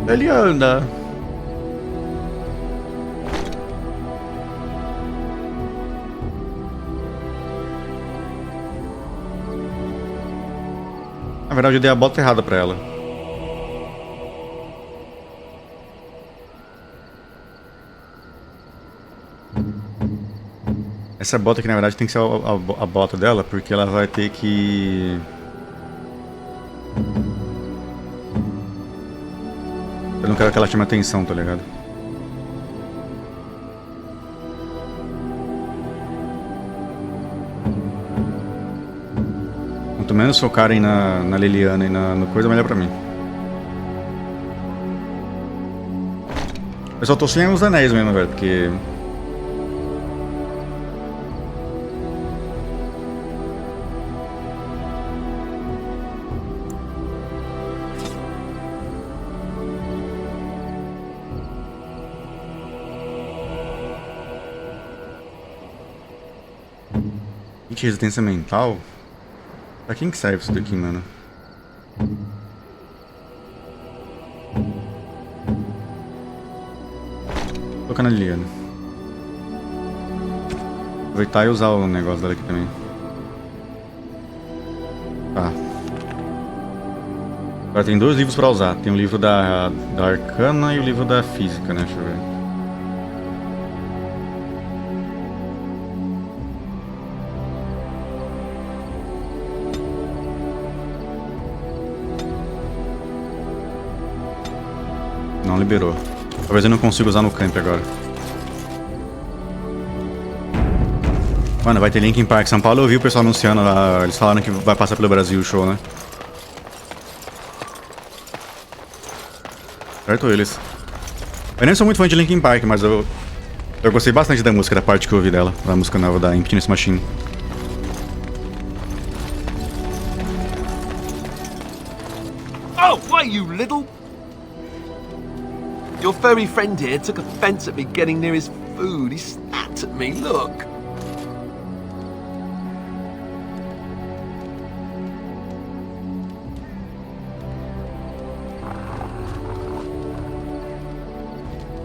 Ele anda. Na verdade eu dei a bota errada pra ela. Essa bota aqui na verdade tem que ser a bota dela, porque ela vai ter que... Eu não quero que ela chame atenção, tá ligado? menos focarem na Leliana e no coisa, melhor pra mim. Eu só tô sem os anéis mesmo, velho, porque... resistência mental? Pra quem que serve isso daqui, mano? Vou colocar na Leliana. Aproveitar e usar o negócio dela aqui também. Tá. Agora tem 2 livros pra usar. Tem o livro da Arcana e o livro da Física, né? Deixa eu ver. Não liberou. Talvez eu não consiga usar no camp agora. Mano, vai ter Linkin Park São Paulo. Eu vi o pessoal anunciando lá. Eles falaram que vai passar pelo Brasil o show, né? Certo eles. Eu nem sou muito fã de Linkin Park, mas eu gostei bastante da música, da parte que eu ouvi dela. Da música nova da Emptiness Machine. Oh, why, you little... Your furry friend here took offense at me getting near his food. He snapped at me, look.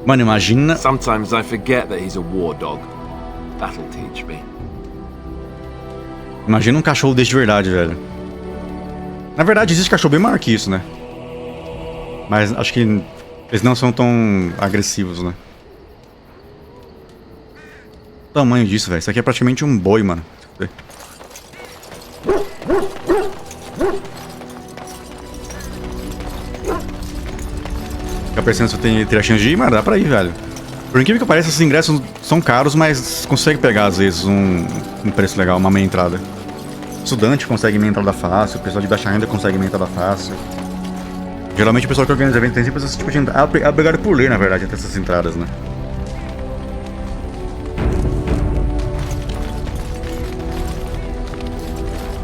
Mano, imagina... Sometimes I forget that he's a war dog. That'll teach me. Imagina um cachorro desse de verdade, velho. Na verdade, existe cachorro bem maior que isso, né? Mas acho que eles não são tão agressivos, né? O tamanho disso, velho. Isso aqui é praticamente um boi, mano. Fica pensando se eu teria chance de ir, mas dá pra ir, velho. Por incrível que pareça, esses ingressos são caros, mas consegue pegar, às vezes, um preço legal, uma meia entrada. Estudante consegue meia entrada fácil, o pessoal de baixa renda consegue meia entrada fácil. Geralmente o pessoal que organiza eventos tem sempre esse tipo de... É obrigado por ler, na verdade, até essas entradas, né?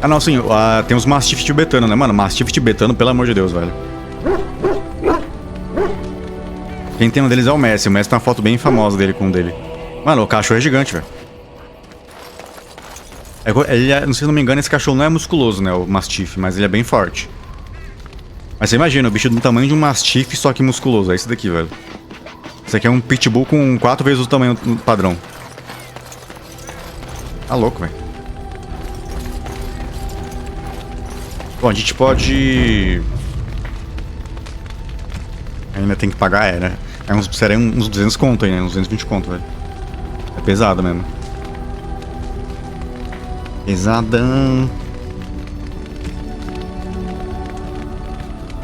Ah, não, sim, tem uns Mastiff tibetano, né? Mano, Mastiff tibetano, pelo amor de Deus, velho. Quem tem um deles é o Messi. O Messi tem uma foto bem famosa dele com um dele. Mano, o cachorro é gigante, velho. Não sei se não me engano, esse cachorro não é musculoso, né? O Mastiff, mas ele é bem forte. Mas você imagina, o bicho do tamanho de um Mastiff, só que musculoso. É esse daqui, velho. Esse aqui é um Pitbull com 4 vezes o tamanho padrão. Tá louco, velho. Bom, a gente pode... Ainda tem que pagar, né? Seria uns 200 conto aí, né? Uns 220 conto, velho. É pesado mesmo. Pesadão.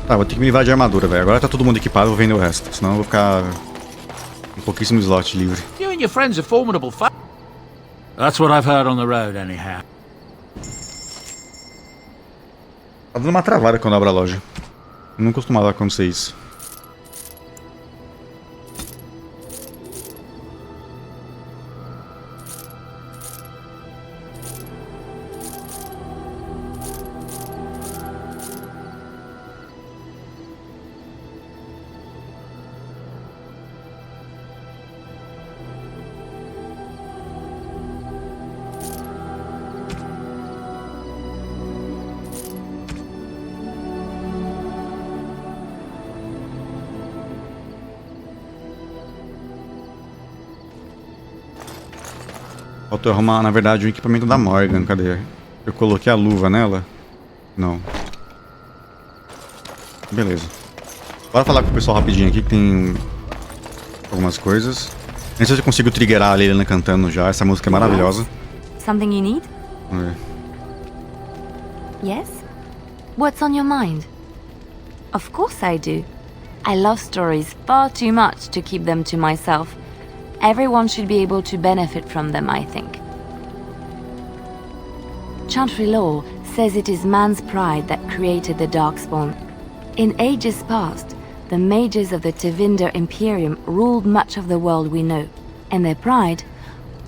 Tá, vou ter que me livrar de armadura, velho. Agora tá todo mundo equipado, vou vender o resto. Senão eu vou ficar com pouquíssimo slot livre. You and your friends are formidable That's what I've heard on the road, anyhow. Tá dando uma travada quando eu abro a loja. Não costumava acontecer isso. Faltou arrumar, na verdade, o equipamento da Morgan. Cadê? Eu coloquei a luva nela? Não. Beleza. Bora falar com o pessoal rapidinho aqui, que tem algumas coisas. Nem sei se eu consigo triggerar a Leliana cantando já. Essa música é maravilhosa. Something you need? Vamos ver. Yes? What's on your mind? Of course I do. I love stories far too much to keep them to myself. Everyone should be able to benefit from them, I think. Chantry law says it is man's pride that created the Darkspawn. In ages past, the mages of the Tevinder Imperium ruled much of the world we know. In their pride,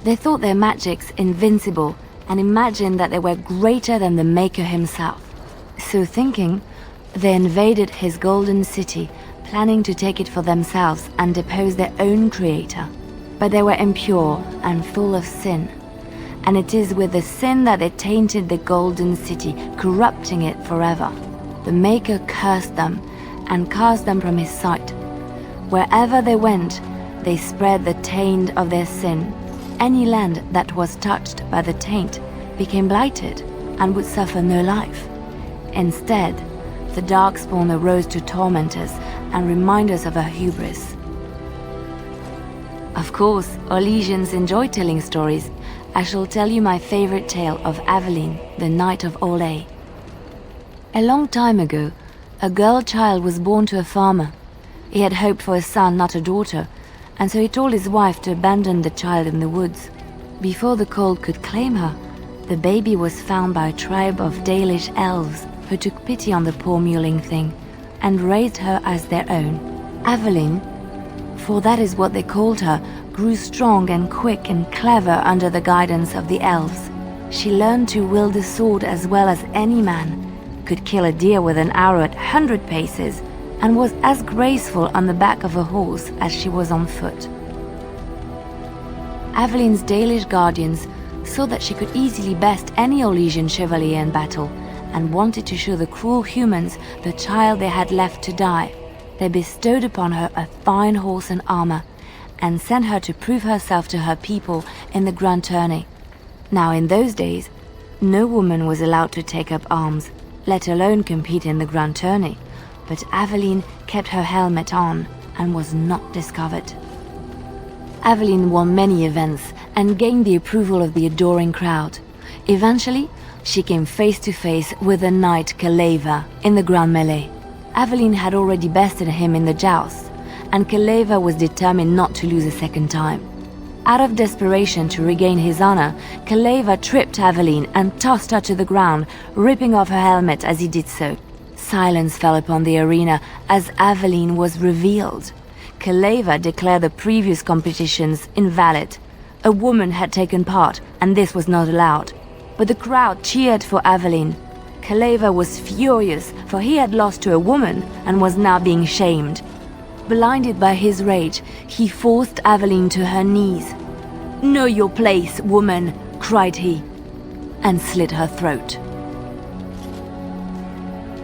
they thought their magics invincible and imagined that they were greater than the Maker himself. So thinking, they invaded his golden city, planning to take it for themselves and depose their own creator. But they were impure and full of sin. And it is with the sin that they tainted the golden city, corrupting it forever. The Maker cursed them and cast them from his sight. Wherever they went, they spread the taint of their sin. Any land that was touched by the taint became blighted and would suffer no life. Instead, the Darkspawn arose to torment us and remind us of our hubris. Of course, Orlesians enjoy telling stories. I shall tell you my favorite tale of Aveline, the Knight of Orlais. A long time ago, a girl child was born to a farmer. He had hoped for a son, not a daughter, and so he told his wife to abandon the child in the woods. Before the cold could claim her, the baby was found by a tribe of Dalish elves who took pity on the poor mewling thing and raised her as their own. Aveline, for that is what they called her, grew strong and quick and clever under the guidance of the elves. She learned to wield the sword as well as any man, could kill a deer with an arrow at 100 paces, and was as graceful on the back of a horse as she was on foot. Aveline's Dalish guardians saw that she could easily best any Orlesian chevalier in battle, and wanted to show the cruel humans the child they had left to die. They bestowed upon her a fine horse and armor, and sent her to prove herself to her people in the grand tourney. Now in those days, no woman was allowed to take up arms, let alone compete in the grand tourney, but Aveline kept her helmet on and was not discovered. Aveline won many events and gained the approval of the adoring crowd. Eventually, she came face to face with the knight Kaleva in the grand melee. Aveline had already bested him in the joust, and Kaleva was determined not to lose a second time. Out of desperation to regain his honor, Kaleva tripped Aveline and tossed her to the ground, ripping off her helmet as he did so. Silence fell upon the arena as Aveline was revealed. Kaleva declared the previous competitions invalid. A woman had taken part, and this was not allowed. But the crowd cheered for Aveline. Kaleva was furious, for he had lost to a woman and was now being shamed. Blinded by his rage, he forced Aveline to her knees. "Know your place, woman," cried he, and slit her throat.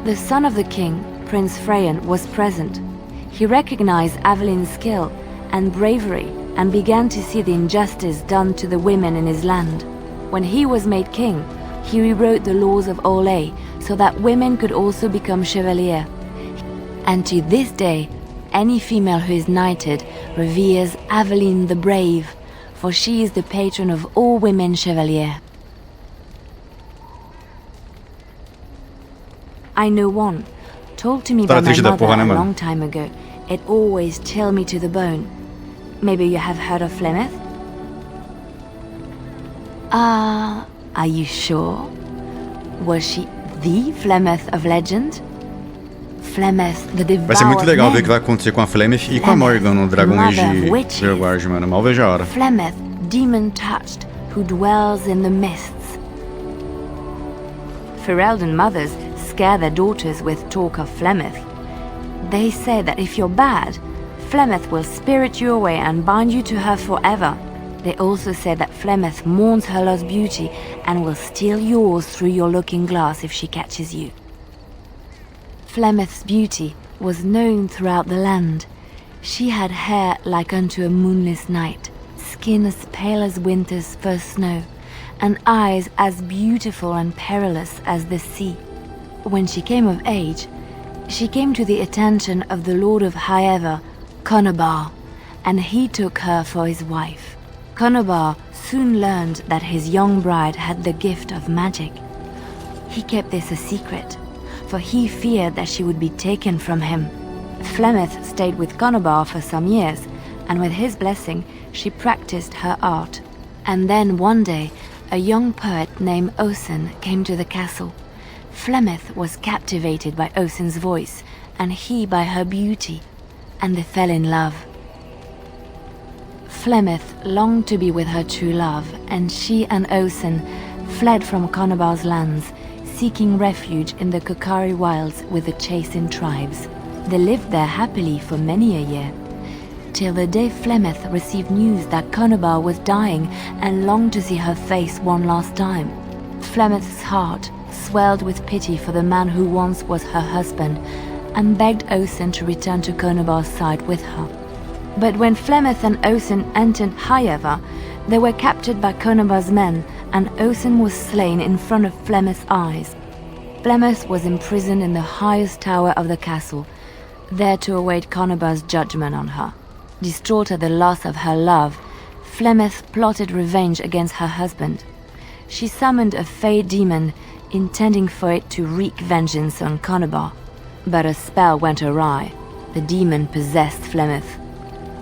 The son of the king, Prince Freyan, was present. He recognized Aveline's skill and bravery and began to see the injustice done to the women in his land. When he was made king, he rewrote the laws of Orlais so that women could also become chevalier. And to this day, any female who is knighted reveres Aveline the Brave, for she is the patron of all women chevalier. I know one, told to me by my mother a long time ago. It always chilled me to the bone. Maybe you have heard of Flemeth? Are you sure? Was she the Flemeth of legend? Flemeth, the devourer. Vai ser muito legal ver o que vai acontecer com a Flemeth e com a Morgan no Dragon Age Veilguard, mano. Mal vejo a hora. Flemeth, demon-touched, who dwells in the mists. Ferelden mothers scare their daughters with talk of Flemeth. They say that if you're bad, Flemeth will spirit you away and bind you to her forever. They also say that Flemeth mourns her lost beauty and will steal yours through your looking glass if she catches you. Flemeth's beauty was known throughout the land. She had hair like unto a moonless night, skin as pale as winter's first snow, and eyes as beautiful and perilous as the sea. When she came of age, she came to the attention of the Lord of Highever, Conobar, and he took her for his wife. Conobar soon learned that his young bride had the gift of magic. He kept this a secret, for he feared that she would be taken from him. Flemeth stayed with Conobar for some years, and with his blessing, she practiced her art. And then one day, a young poet named Osen came to the castle. Flemeth was captivated by Osen's voice, and he by her beauty, and they fell in love. Flemeth longed to be with her true love, and she and Osen fled from Conobar's lands, seeking refuge in the Kokari wilds with the chasing tribes. They lived there happily for many a year, till the day Flemeth received news that Conobar was dying and longed to see her face one last time. Flemeth's heart swelled with pity for the man who once was her husband, and begged Osen to return to Conobar's side with her. But when Flemeth and Osen entered Hayeva, they were captured by Conobar's men, and Osen was slain in front of Flemeth's eyes. Flemeth was imprisoned in the highest tower of the castle, there to await Conobar's judgment on her. Distraught at the loss of her love, Flemeth plotted revenge against her husband. She summoned a fey demon, intending for it to wreak vengeance on Conobar. But a spell went awry. The demon possessed Flemeth.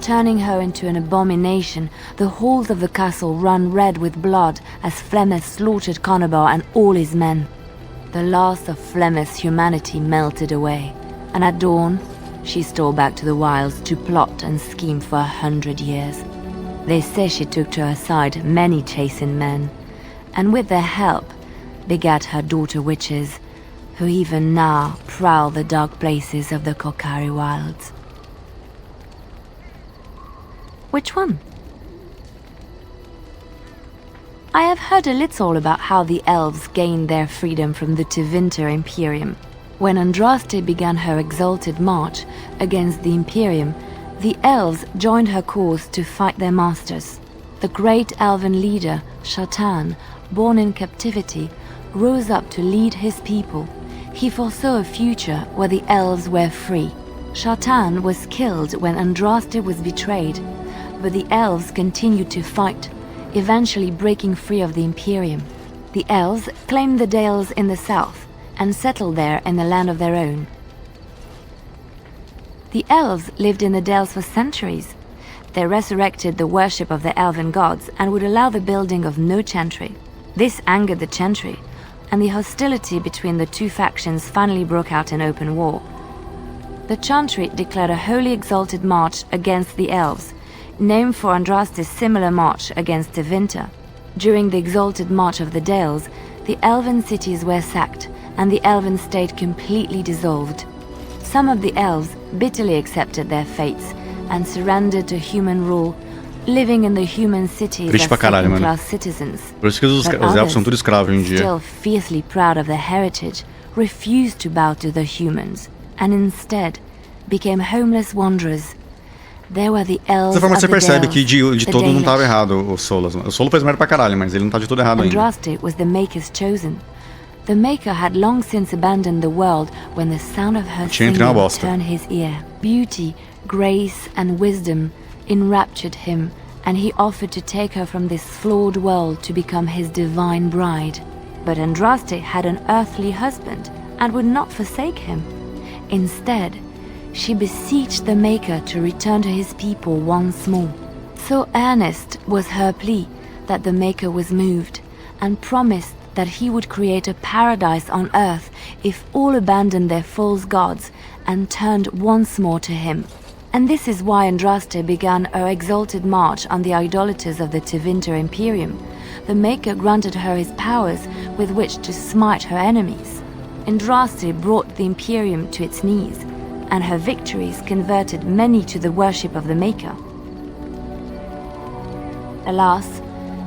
Turning her into an abomination, the halls of the castle ran red with blood as Flemeth slaughtered Conobar and all his men. The last of Flemeth's humanity melted away, and at dawn, she stole back to the wilds to plot and scheme for 100 years. They say she took to her side many chasing men, and with their help, begat her daughter witches, who even now prowl the dark places of the Kokari wilds. Which one? I have heard a little about how the elves gained their freedom from the Tevinter Imperium. When Andraste began her exalted march against the Imperium, the elves joined her cause to fight their masters. The great elven leader, Shatan, born in captivity, rose up to lead his people. He foresaw a future where the elves were free. Shatan was killed when Andraste was betrayed, but the elves continued to fight, eventually breaking free of the Imperium. The elves claimed the Dales in the south and settled there in the land of their own. The elves lived in the Dales for centuries. They resurrected the worship of the elven gods and would allow the building of no chantry. This angered the chantry, and the hostility between the two factions finally broke out in open war. The chantry declared a wholly exalted march against the elves, named for Andraste's similar march against Tevinter. During the exalted march of the Dales, the elven cities were sacked, and the elven state completely dissolved. Some of the elves bitterly accepted their fates and surrendered to human rule, living in the human cities as second-class citizens. Por isso que os elfos são tudo escravos hoje em dia. Still fiercely proud of their heritage, refused to bow to the humans, and instead became homeless wanderers. There were the elves. Dessa forma você percebe Dales, que de todo não estava errado o Solo. O Solo fez merda pra caralho, mas ele não tá de todo errado ainda. Andraste was the Maker's chosen. The Maker had long since abandoned the world when the sound of her singing turned his ear. Beauty, grace, and wisdom enraptured him, and he offered to take her from this flawed world to become his divine bride. But Andraste had an earthly husband and would not forsake him. Instead, she beseeched the Maker to return to his people once more. So earnest was her plea that the Maker was moved, and promised that he would create a paradise on earth if all abandoned their false gods and turned once more to him. And this is why Andraste began her exalted march on the idolaters of the Tevinter Imperium. The Maker granted her his powers with which to smite her enemies. Andraste brought the Imperium to its knees, and her victories converted many to the worship of the Maker. Alas,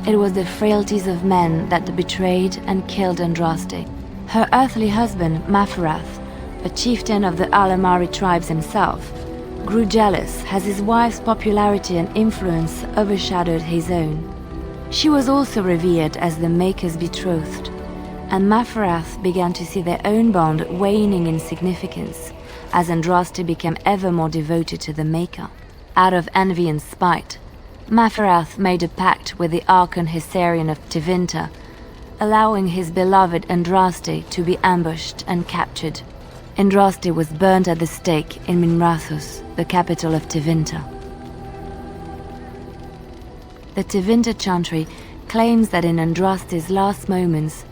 it was the frailties of men that betrayed and killed Andraste. Her earthly husband, Maferath, a chieftain of the Alamari tribes himself, grew jealous as his wife's popularity and influence overshadowed his own. She was also revered as the Maker's betrothed, and Maferath began to see their own bond waning in significance as Andraste became ever more devoted to the Maker. Out of envy and spite, Maferath made a pact with the Archon Hysarian of Tevinter, allowing his beloved Andraste to be ambushed and captured. Andraste was burnt at the stake in Minrathous, the capital of Tevinter. The Tevinter Chantry claims that in Andraste's last moments,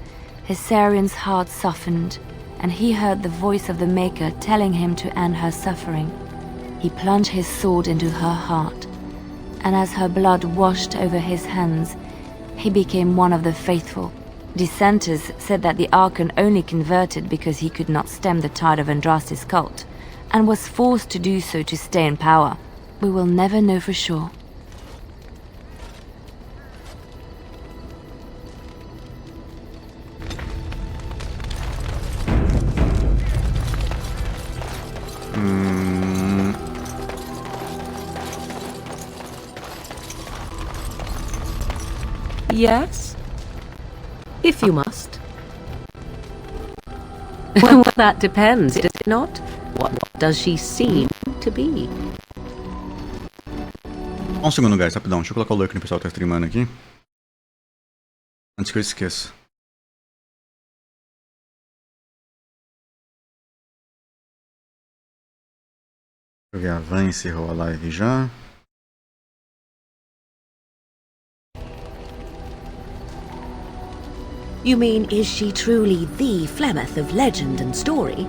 Hesarian's heart softened, and he heard the voice of the Maker telling him to end her suffering. He plunged his sword into her heart, and as her blood washed over his hands, he became one of the faithful. Dissenters said that the Archon only converted because he could not stem the tide of Andraste's cult, and was forced to do so to stay in power. We will never know for sure. Yes? If you must. Well, that depends, does it not? What does she seem to be? Um segundo, guys, rapidão. Deixa eu colocar o lurk no pessoal que tá streamando aqui. Antes que eu esqueça. Deixa eu ver, a Van encerrou a live já. You mean, is she truly the Flemeth of legend and story?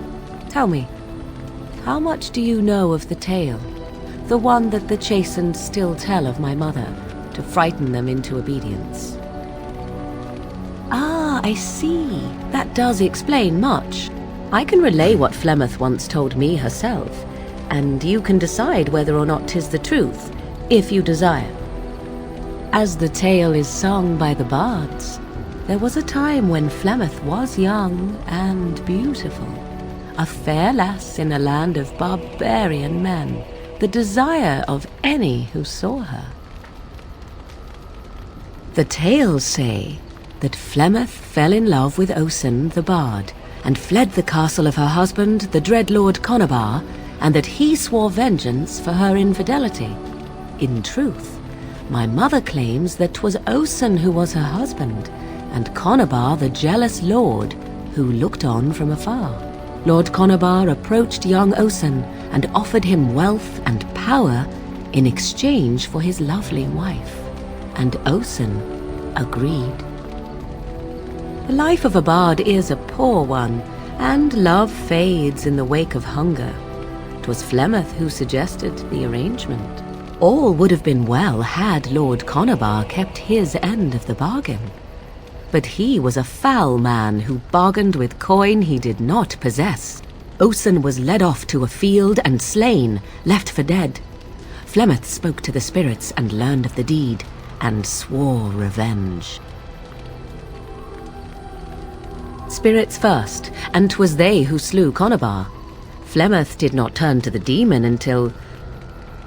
Tell me, how much do you know of the tale? The one that the chastened still tell of my mother, to frighten them into obedience. Ah, I see. That does explain much. I can relay what Flemeth once told me herself, and you can decide whether or not 'tis the truth, if you desire. As the tale is sung by the bards, there was a time when Flemeth was young and beautiful, a fair lass in a land of barbarian men, the desire of any who saw her. The tales say that Flemeth fell in love with Osen the bard, and fled the castle of her husband, the dread Lord Conabar, and that he swore vengeance for her infidelity. In truth, my mother claims that 'twas Osen who was her husband, and Conabar the jealous lord who looked on from afar. Lord Conabar approached young Osen and offered him wealth and power in exchange for his lovely wife, and Osen agreed. The life of a bard is a poor one, and love fades in the wake of hunger. 'Twas Flemeth who suggested the arrangement. All would have been well had Lord Conabar kept his end of the bargain. But he was a foul man who bargained with coin he did not possess. Osen was led off to a field and slain, left for dead. Flemeth spoke to the spirits and learned of the deed, and swore revenge. Spirits first, and 'twas they who slew Conabar. Flemeth did not turn to the demon until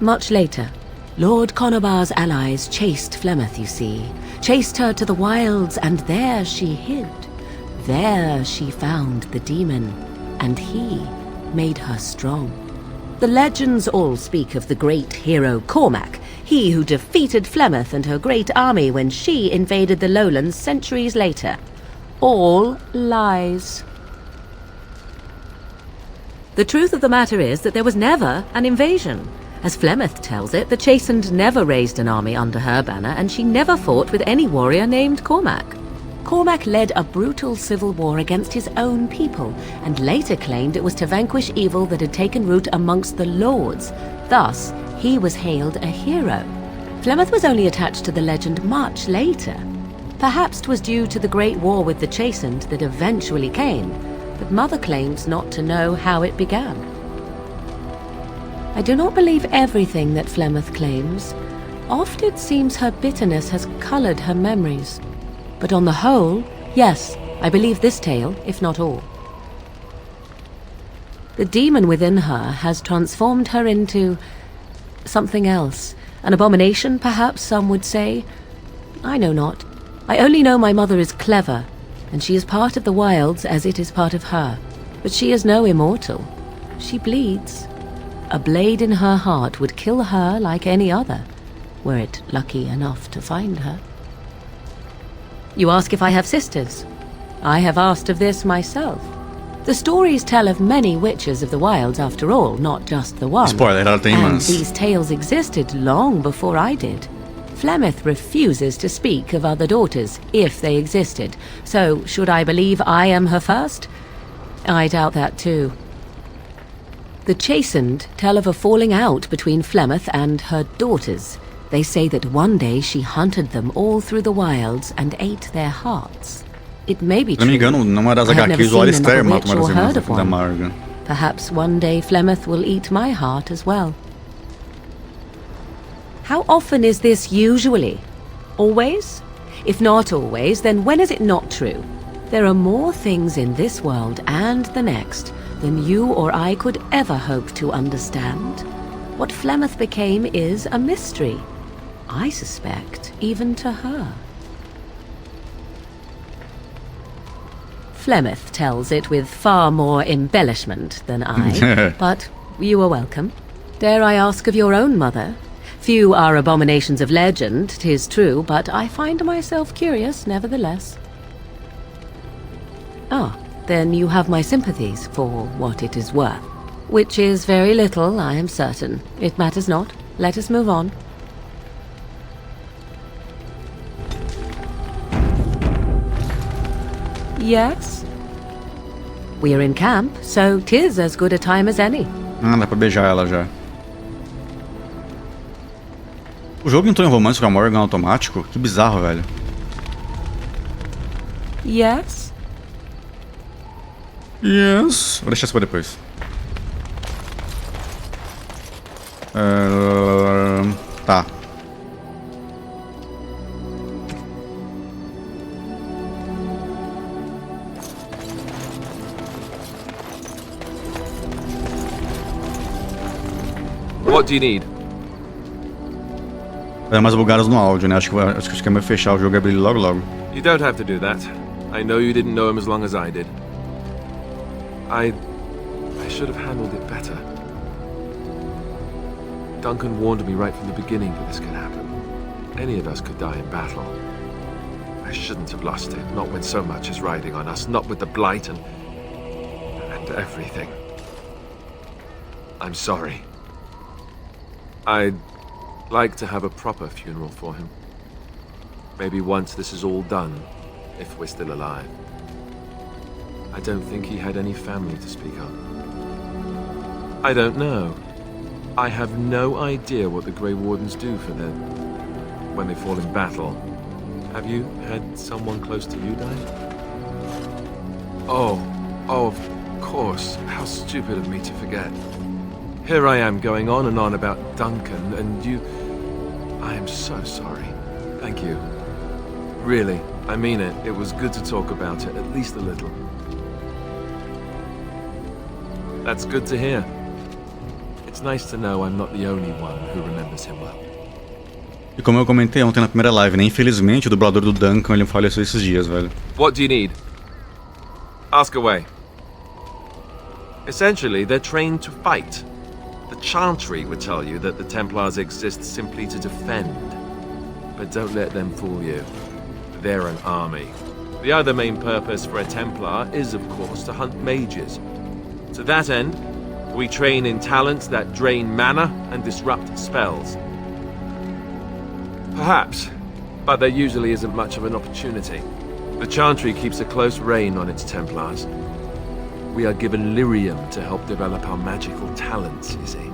much later. Lord Conabar's allies chased Flemeth, you see, chased her to the wilds, and there she hid. There she found the demon, and he made her strong. The legends all speak of the great hero Cormac, he who defeated Flemeth and her great army when she invaded the lowlands centuries later. All lies. The truth of the matter is that there was never an invasion. As Flemeth tells it, the Chastened never raised an army under her banner, and she never fought with any warrior named Cormac. Cormac led a brutal civil war against his own people, and later claimed it was to vanquish evil that had taken root amongst the lords. Thus, he was hailed a hero. Flemeth was only attached to the legend much later. Perhaps 'twas due to the great war with the Chastened that eventually came, but Mother claims not to know how it began. I do not believe everything that Flemeth claims. Oft it seems her bitterness has coloured her memories. But on the whole, yes, I believe this tale, if not all. The demon within her has transformed her into something else. An abomination, perhaps some would say. I know not. I only know my mother is clever, and she is part of the wilds as it is part of her. But she is no immortal. She bleeds. A blade in her heart would kill her like any other, were it lucky enough to find her. You ask if I have sisters. I have asked of this myself. The stories tell of many witches of the wilds after all, not just the one. Spoiler, ela tem and irmãs. these tales existed long before I did. Flemeth refuses to speak of other daughters, if they existed. So, should I believe I am her first? I doubt that too. The Chastened tell of a falling out between Flemeth and her daughters. They say that one day she hunted them all through the wilds and ate their hearts. It may be true. Se não me engano, numa das HQs, o Alistair mata uma das irmãs da Marga. Perhaps one day Flemeth will eat my heart as well. How often is this usually? Always? If not always, then when is it not true? There are more things in this world and the next than you or I could ever hope to understand. What Flemeth became is a mystery. I suspect, even to her. Flemeth tells it with far more embellishment than I, but you are welcome. Dare I ask of your own mother? Few are abominations of legend, 'tis true, but I find myself curious nevertheless. Ah, then you have my sympathies for what it is worth. Which is very little, I am certain. It matters not. Let us move on. Yes? We're in camp, so 'tis as good a time as any. Ah, dá pra beijar ela já. O jogo entrou em romance com a Morgan automático? Que bizarro, velho. Yes? Yes. Vou deixar isso pra depois. Tá. What do you need? É mais bugadas no áudio, né? Acho que é melhor fechar o jogo e abrir ele logo. You don't have to do that. I know you didn't know him as long as I did. I should have handled it better. Duncan warned me right from the beginning that this could happen. Any of us could die in battle. I shouldn't have lost it, not when so much is riding on us, not with the blight and everything. I'm sorry. I'd like to have a proper funeral for him. Maybe once this is all done, if we're still alive. I don't think he had any family to speak of. I don't know. I have no idea what the Grey Wardens do for them when they fall in battle. Have you had someone close to you die? Oh, of course. How stupid of me to forget. Here I am going on and on about Duncan, and you... I am so sorry. Thank you. Really, I mean it. It was good to talk about it, at least a little. That's good to hear. It's nice to know I'm not the only one who remembers him well. E como eu comentei ontem na primeira live, né? Infelizmente o dublador do Duncan, ele faleceu esses dias, velho. What do you need? Ask away. Essentially, they're trained to fight. The Chantry would tell you that the Templars exist simply to defend. But don't let them fool you. They're an army. The other main purpose for a Templar is, of course, to hunt mages. To that end, we train in talents that drain mana and disrupt spells. Perhaps, but there usually isn't much of an opportunity. The Chantry keeps a close rein on its Templars. We are given lyrium to help develop our magical talents, you see.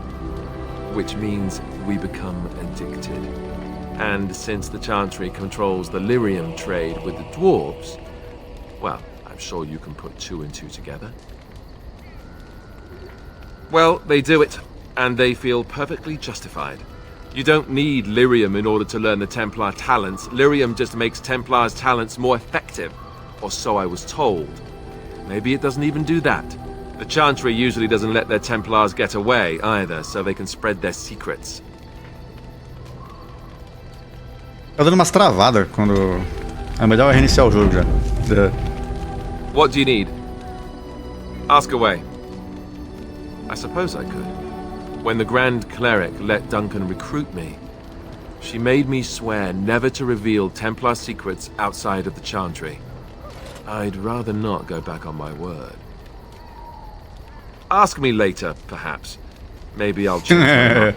Which means we become addicted. And since the Chantry controls the lyrium trade with the dwarves, well, I'm sure you can put two and two together. Well, they do it, and they feel perfectly justified. You don't need lyrium in order to learn the Templar talents. Lyrium just makes Templars' talents more effective, or so I was told. Maybe it doesn't even do that. The Chantry usually doesn't let their Templars get away either, so they can spread their secrets. Tá dando umas travadas quando... É melhor reiniciar o jogo já. What do you need? Ask away. I suppose I could. When the Grand Cleric let Duncan recruit me, she made me swear never to reveal Templar secrets outside of the Chantry. I'd rather not go back on my word. Ask me later, perhaps. Maybe I'll change my mind.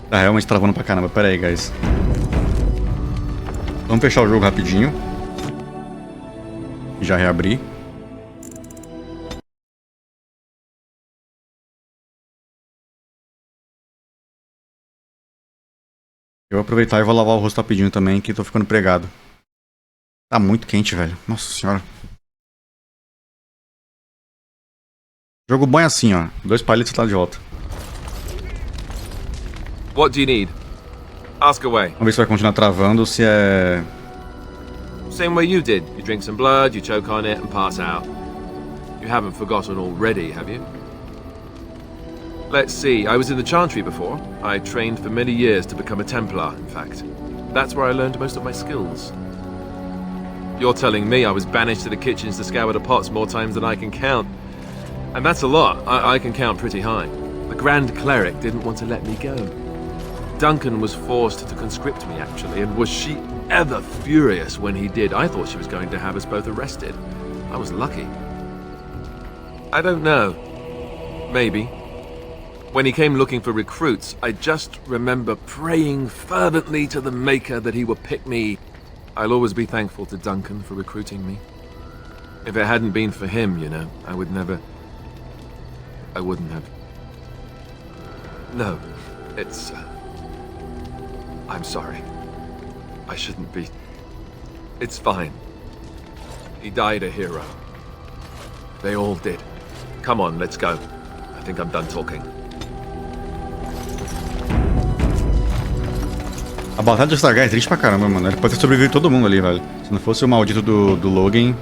Tá realmente travando pra caramba. Pera aí, guys. Vamos fechar o jogo rapidinho. Já reabrir. Eu vou aproveitar e vou lavar o rosto rapidinho também, que tô ficando pregado. Tá muito quente, velho. Nossa senhora. Jogo bom é assim, ó. 2 palitos e tá de volta. What do you need? Ask away. Vamos ver se vai continuar travando ou se é... Same way you did. You drink some blood, you choke on it, and pass out. You haven't forgotten already, have you? Let's see, I was in the Chantry before. I trained for many years to become a Templar, in fact. That's where I learned most of my skills. You're telling me I was banished to the kitchens to scour the pots more times than I can count. And that's a lot. I can count pretty high. The Grand Cleric didn't want to let me go. Duncan was forced to conscript me, actually, and was she ever furious when he did. I thought she was going to have us both arrested. I was lucky. I don't know. Maybe. When he came looking for recruits, I just remember praying fervently to the Maker that he would pick me. I'll always be thankful to Duncan for recruiting me. If it hadn't been for him, you know, I wouldn't have... No, it's... I'm sorry. I shouldn't be... It's fine. He died a hero. They all did. Come on, let's go. I think I'm done talking. A batalha de ostagar é triste pra caramba, mano. Ele pode ter sobrevivido todo mundo ali, velho. Se não fosse o maldito do Logan,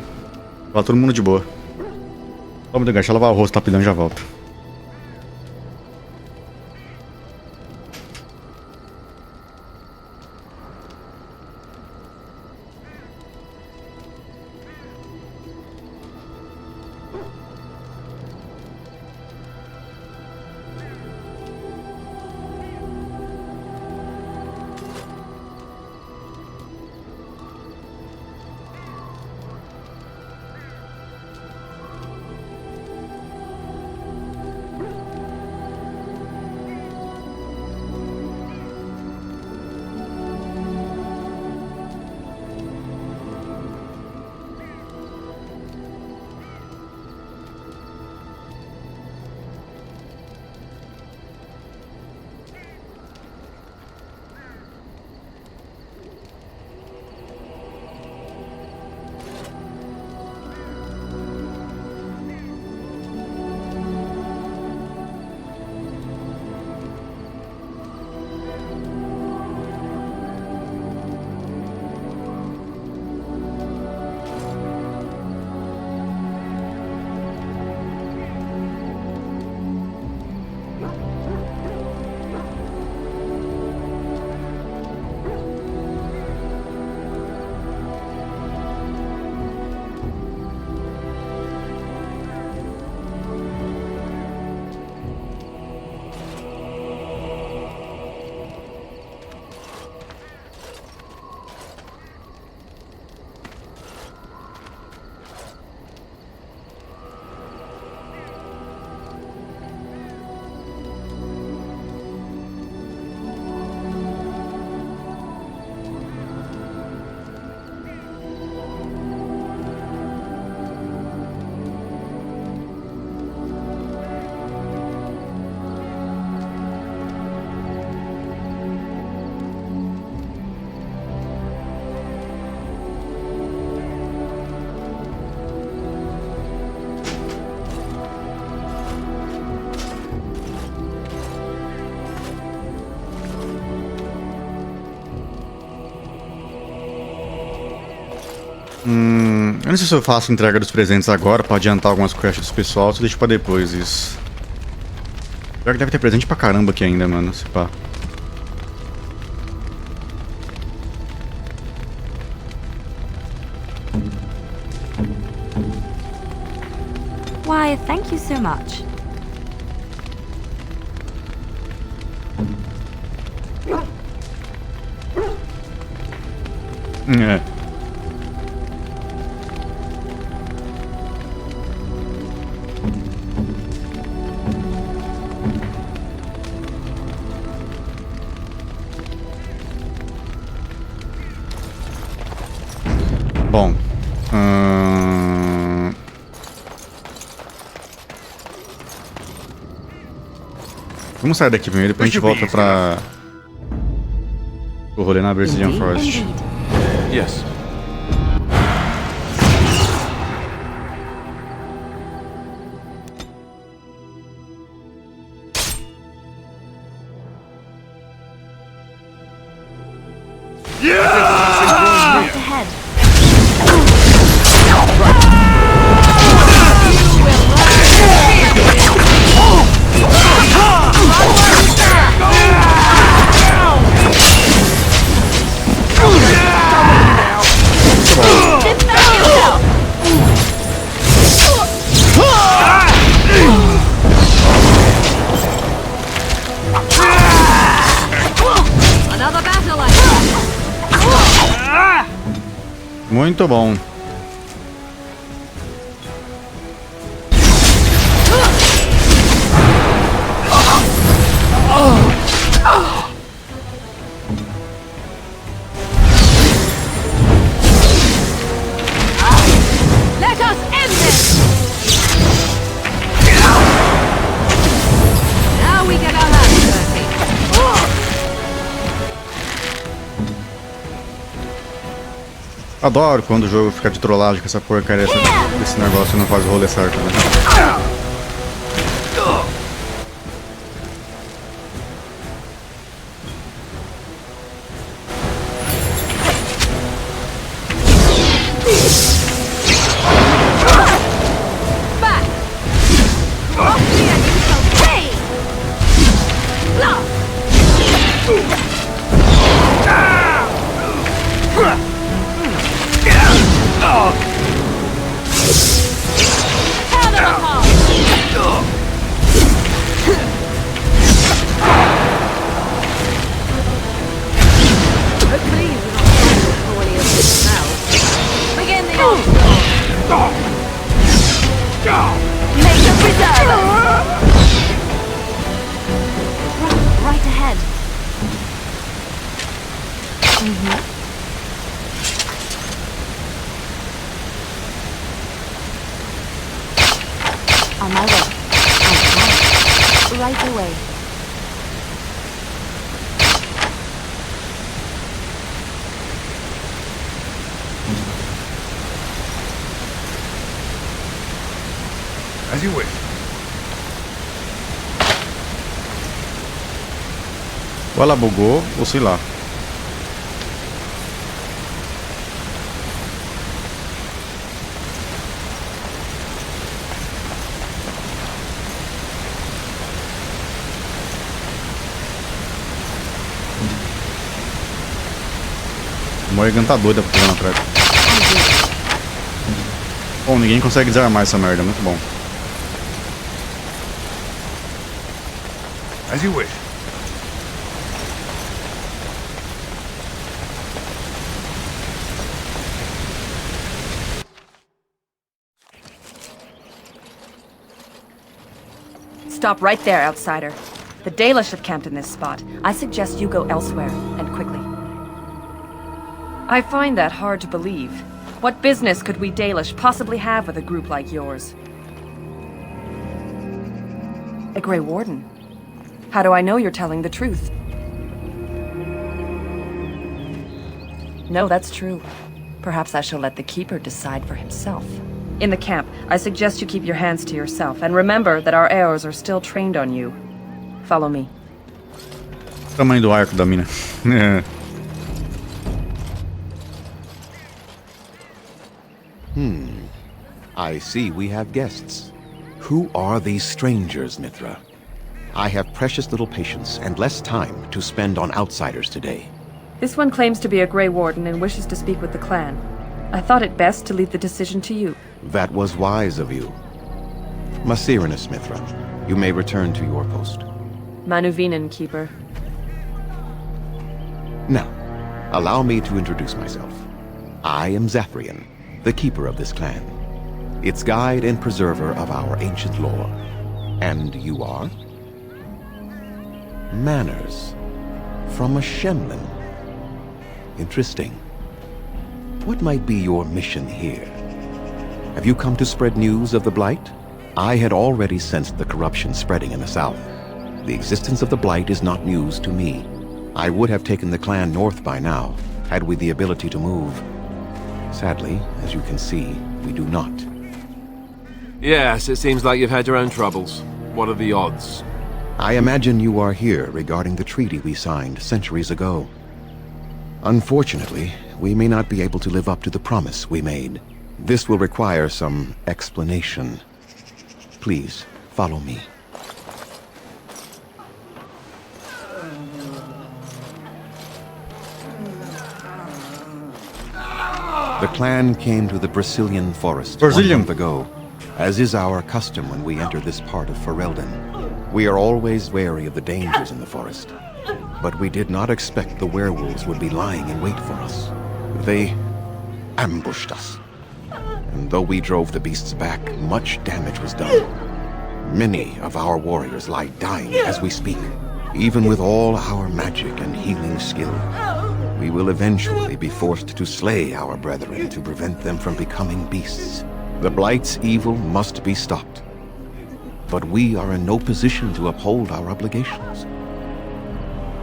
tava todo mundo de boa. Vamos, deixa eu lavar o rosto rapidão e já volto. Eu não sei se eu faço entrega dos presentes agora pra adiantar algumas quests do pessoal, ou se eu deixo pra depois isso. Pior que deve ter presente pra caramba aqui ainda, mano, se pá. Why, thank you so much. É. Bom. Vamos sair daqui primeiro, depois a gente volta pra... o rolê na Brecilian Forest. Yes. Right ahead. Muito bom. Let us end this! Now we get our hands dirty. Adoro quando o jogo fica de trollagem com essa porcaria desse negócio e não faz o rolê certo, né? Right ahead. On my way. Right away. As you wish. Ou ela bugou, ou sei lá. A Morgan tá doida pulando atrás. Bom, ninguém consegue desarmar essa merda, muito bom. As you wish. Stop right there, outsider. The Dalish have camped in this spot. I suggest you go elsewhere, and quickly. I find that hard to believe. What business could we Dalish possibly have with a group like yours? A Grey Warden? How do I know you're telling the truth? No, that's true. Perhaps I shall let the Keeper decide for himself. In the camp, I suggest you keep your hands to yourself, and remember that our arrows are still trained on you. Follow me. Tamanho do arco da mina. I see we have guests. Who are these strangers, Mithra? I have precious little patience and less time to spend on outsiders today. This one claims to be a Grey Warden and wishes to speak with the clan. I thought it best to leave the decision to you. That was wise of you. Maserenus, Mithra, you may return to your post. Manuvinen, Keeper. Now, allow me to introduce myself. I am Zathrian, the keeper of this clan, its guide and preserver of our ancient lore. And you are? Manners. From a Shemlin. Interesting. What might be your mission here? Have you come to spread news of the Blight? I had already sensed the corruption spreading in the south. The existence of the Blight is not news to me. I would have taken the clan north by now, had we the ability to move. Sadly, as you can see, we do not. Yes, it seems like you've had your own troubles. What are the odds? I imagine you are here regarding the treaty we signed centuries ago. Unfortunately, we may not be able to live up to the promise we made. This will require some explanation. Please, follow me. The clan came to the Brecilian forest 1 month ago, as is our custom when we enter this part of Ferelden. We are always wary of the dangers in the forest, but we did not expect the werewolves would be lying in wait for us. They ambushed us, and though we drove the beasts back, much damage was done. Many of our warriors lie dying as we speak. Even with all our magic and healing skill, we will eventually be forced to slay our brethren to prevent them from becoming beasts. The Blight's evil must be stopped. But we are in no position to uphold our obligations.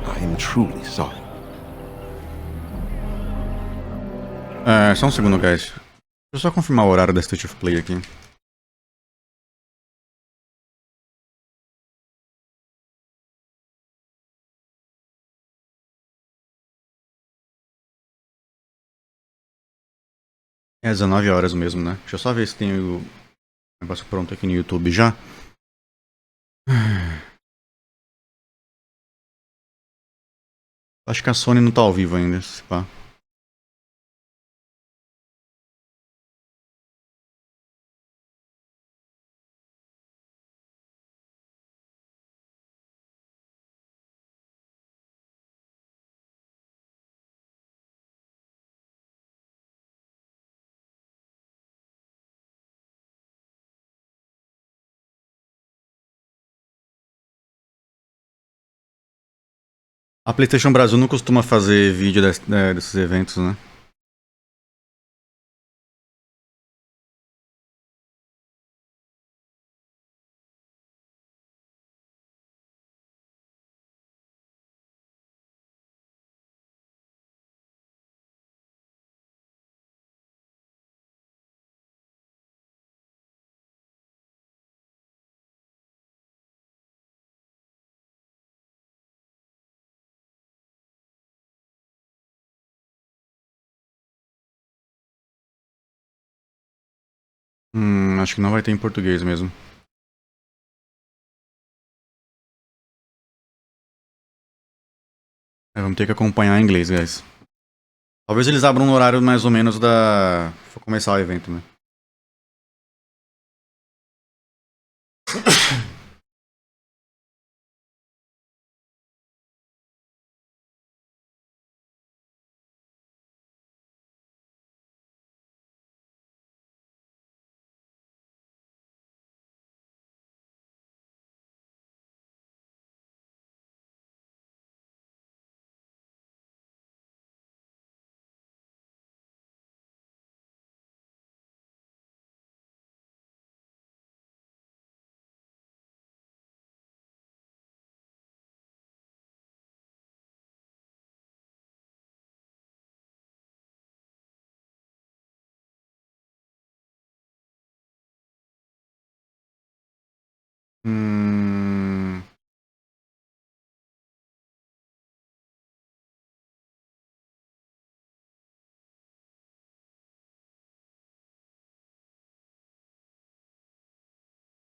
I am truly sorry. Só um segundo, guys. Deixa eu só confirmar o horário da State of Play aqui. É 19 horas mesmo, né? Deixa eu só ver se tem o negócio pronto aqui no YouTube já. Acho que a Sony não tá ao vivo ainda, se pá. A PlayStation Brasil não costuma fazer vídeo desses eventos, né? Acho que não vai ter em português mesmo. Vamos ter que acompanhar em inglês, guys. Talvez eles abram no horário mais ou menos da... Vou começar o evento, né?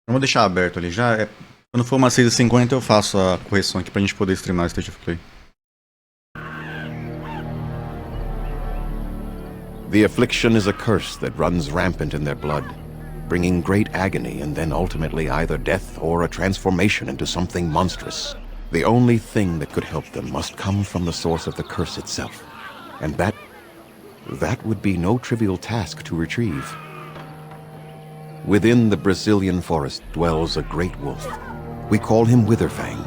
Vamos deixar aberto ali já. Quando for umas 6h50 eu faço a correção aqui pra gente poder streamar o State of Play. The affliction is a curse that runs rampant in their blood, bringing great agony and then ultimately either death or a transformation into something monstrous. The only thing that could help them must come from the source of the curse itself. And that would be no trivial task to retrieve. Within the Brecilian forest dwells a great wolf. We call him Witherfang.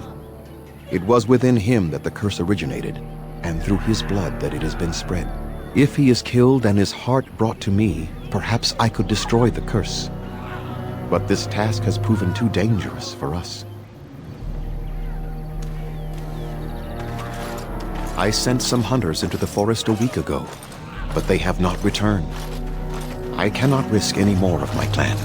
It was within him that the curse originated, and through his blood that it has been spread. If he is killed and his heart brought to me, perhaps I could destroy the curse. But this task has proven too dangerous for us. I sent some hunters into the forest a week ago, but they have not returned. I cannot risk any more of my clan.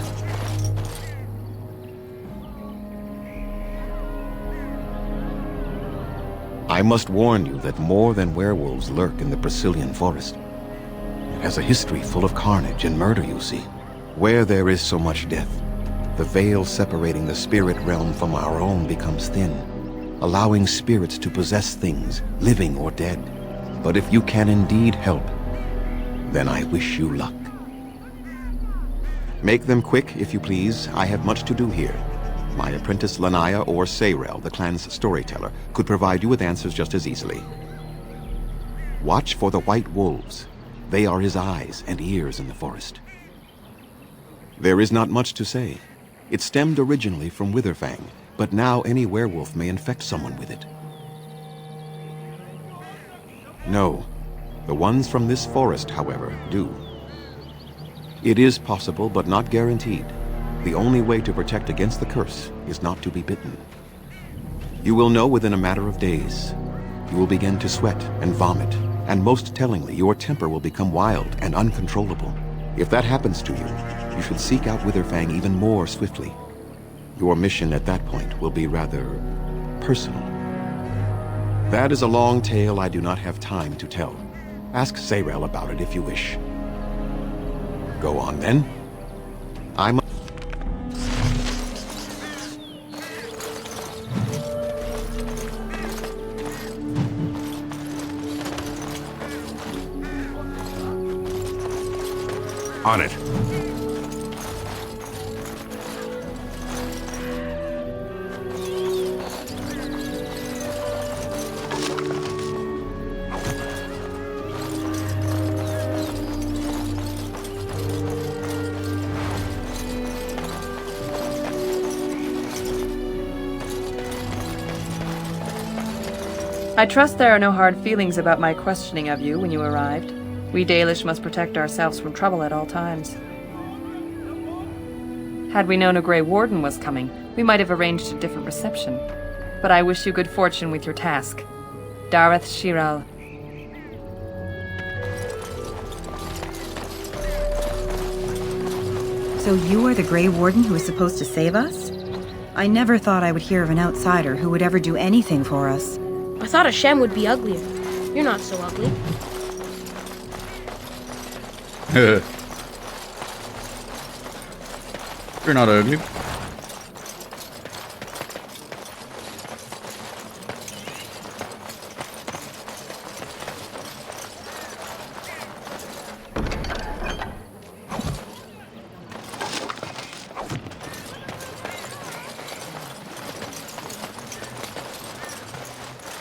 I must warn you that more than werewolves lurk in the Brecilian forest. It has a history full of carnage and murder, you see. Where there is so much death, the veil separating the spirit realm from our own becomes thin, allowing spirits to possess things, living or dead. But if you can indeed help, then I wish you luck. Make them quick, if you please. I have much to do here. My apprentice Lanaya or Sayrel, the clan's storyteller, could provide you with answers just as easily. Watch for the white wolves. They are his eyes and ears in the forest. There is not much to say. It stemmed originally from Witherfang, but now any werewolf may infect someone with it. No. The ones from this forest, however, do. It is possible, but not guaranteed. The only way to protect against the curse is not to be bitten. You will know within a matter of days. You will begin to sweat and vomit, and most tellingly, your temper will become wild and uncontrollable. If that happens to you, you should seek out Witherfang even more swiftly. Your mission at that point will be rather personal. That is a long tale I do not have time to tell. Ask Sayrel about it if you wish. Go on then. I'm on it. I trust there are no hard feelings about my questioning of you when you arrived. We Dalish must protect ourselves from trouble at all times. Had we known a Grey Warden was coming, we might have arranged a different reception. But I wish you good fortune with your task. Dareth Shiral. So you are the Grey Warden who is supposed to save us? I never thought I would hear of an outsider who would ever do anything for us. I thought a Shem would be uglier. You're not so ugly. You're not ugly.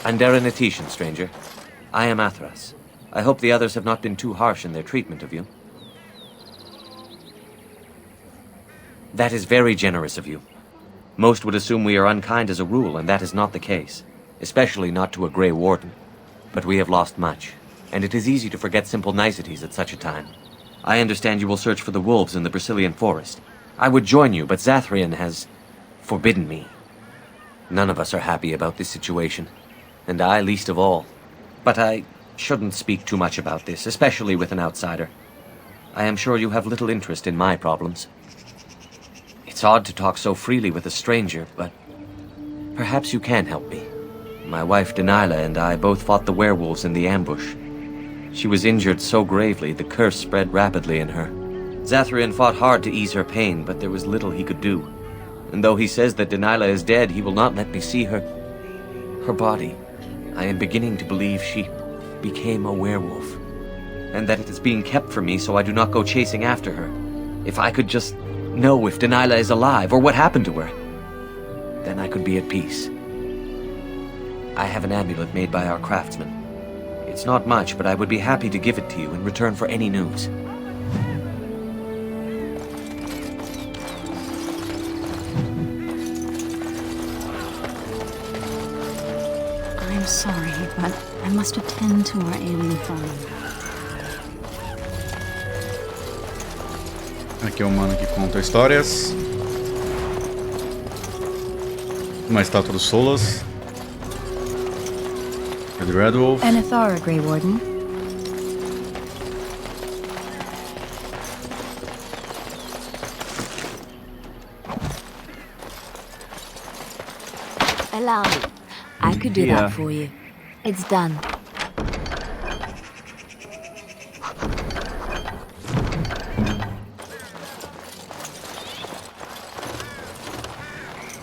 Anderanetitian, stranger. I am Athras. I hope the others have not been too harsh in their treatment of you. That is very generous of you. Most would assume we are unkind as a rule, and that is not the case. Especially not to a Grey Warden. But we have lost much, and it is easy to forget simple niceties at such a time. I understand you will search for the wolves in the Brecilian forest. I would join you, but Zathrian has forbidden me. None of us are happy about this situation, and I least of all. But I shouldn't speak too much about this, especially with an outsider. I am sure you have little interest in my problems. It's odd to talk so freely with a stranger, but perhaps you can help me. My wife Delilah and I both fought the werewolves in the ambush. She was injured so gravely, the curse spread rapidly in her. Zathrian fought hard to ease her pain, but there was little he could do. And though he says that Delilah is dead, he will not let me see her body. I am beginning to believe she became a werewolf, and that it is being kept from me so I do not go chasing after her. If I could just know if Delilah is alive, or what happened to her, then I could be at peace. I have an amulet made by our craftsman. It's not much, but I would be happy to give it to you in return for any news. I'm sorry, but I must attend to our alien friend. Aqui é o mano que conta histórias. Uma estátua do Solas. É do Red Wolf. Anathara, Grey Warden. Allow me. I could do that for you. It's done.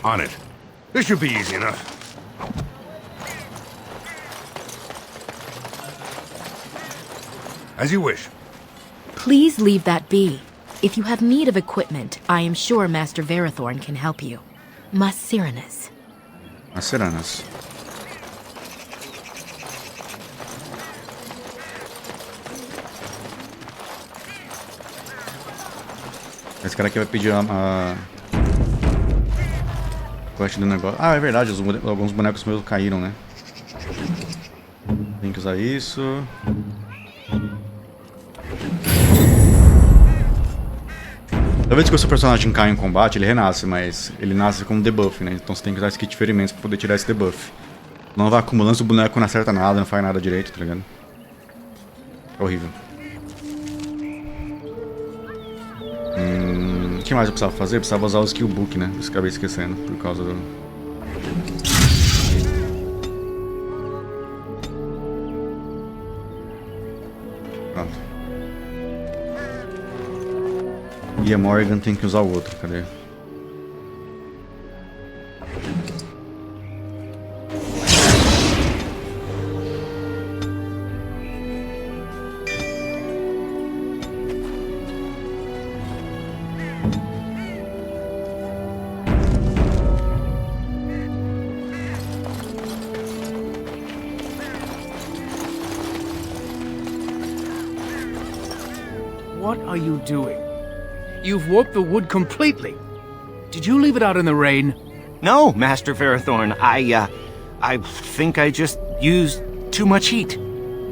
On it. This should be easy enough. As you wish. Please leave that be. If you have need of equipment, I am sure Master Verathorn can help you. Masiranas. Masiranas. Esse cara aqui vai pedir a quest do negócio. Ah, é verdade, alguns bonecos meus caíram, né? Tem que usar isso. Toda vez que o seu personagem cai em combate, ele renasce, mas ele nasce com um debuff, né? Então você tem que usar esse kit de ferimentos pra poder tirar esse debuff. Não vai acumulando, se o boneco não acerta nada, não faz nada direito, tá ligado? É horrível. O que mais eu precisava fazer? Eu precisava usar o skill book, né? Eu acabei esquecendo por causa do... Pronto. E a Morrigan tem que usar o outro, cadê? What are you doing? You've warped the wood completely. Did you leave it out in the rain? No, Master Verathorn. I think I just used too much heat.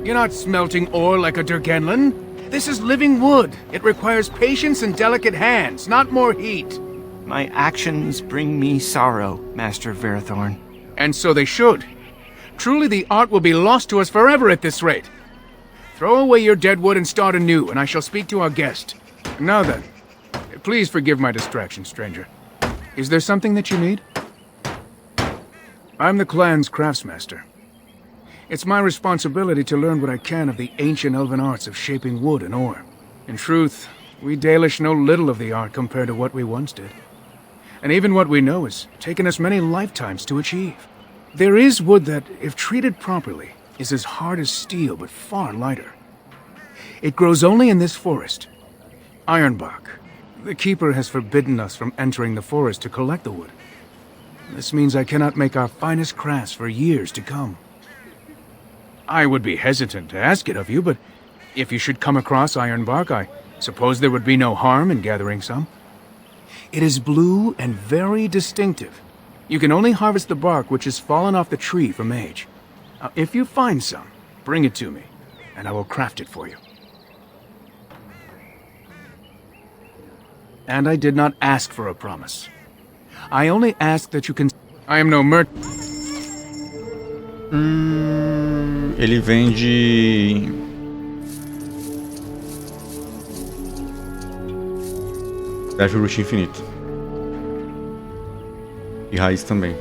You're not smelting ore like a Durgenlin. This is living wood. It requires patience and delicate hands, not more heat. My actions bring me sorrow, Master Verathorn. And so they should. Truly the art will be lost to us forever at this rate. Throw away your dead wood and start anew, and I shall speak to our guest. Now then, please forgive my distraction, stranger. Is there something that you need? I'm the clan's craftsmaster. It's my responsibility to learn what I can of the ancient elven arts of shaping wood and ore. In truth, we Dalish know little of the art compared to what we once did. And even what we know has taken us many lifetimes to achieve. There is wood that, if treated properly, is as hard as steel but far lighter. It grows only in this forest. Ironbark. The keeper has forbidden us from entering the forest to collect the wood. This means I cannot make our finest crafts for years to come. I would be hesitant to ask it of you, but if you should come across ironbark, I suppose there would be no harm in gathering some. It is blue and very distinctive. You can only harvest the bark which has fallen off the tree from age. Now, if you find some, bring it to me, and I will craft it for you. And I did not ask for a promise. I only ask that you can... I am no merchant. Ele vende... Deve root infinito. E raiz também.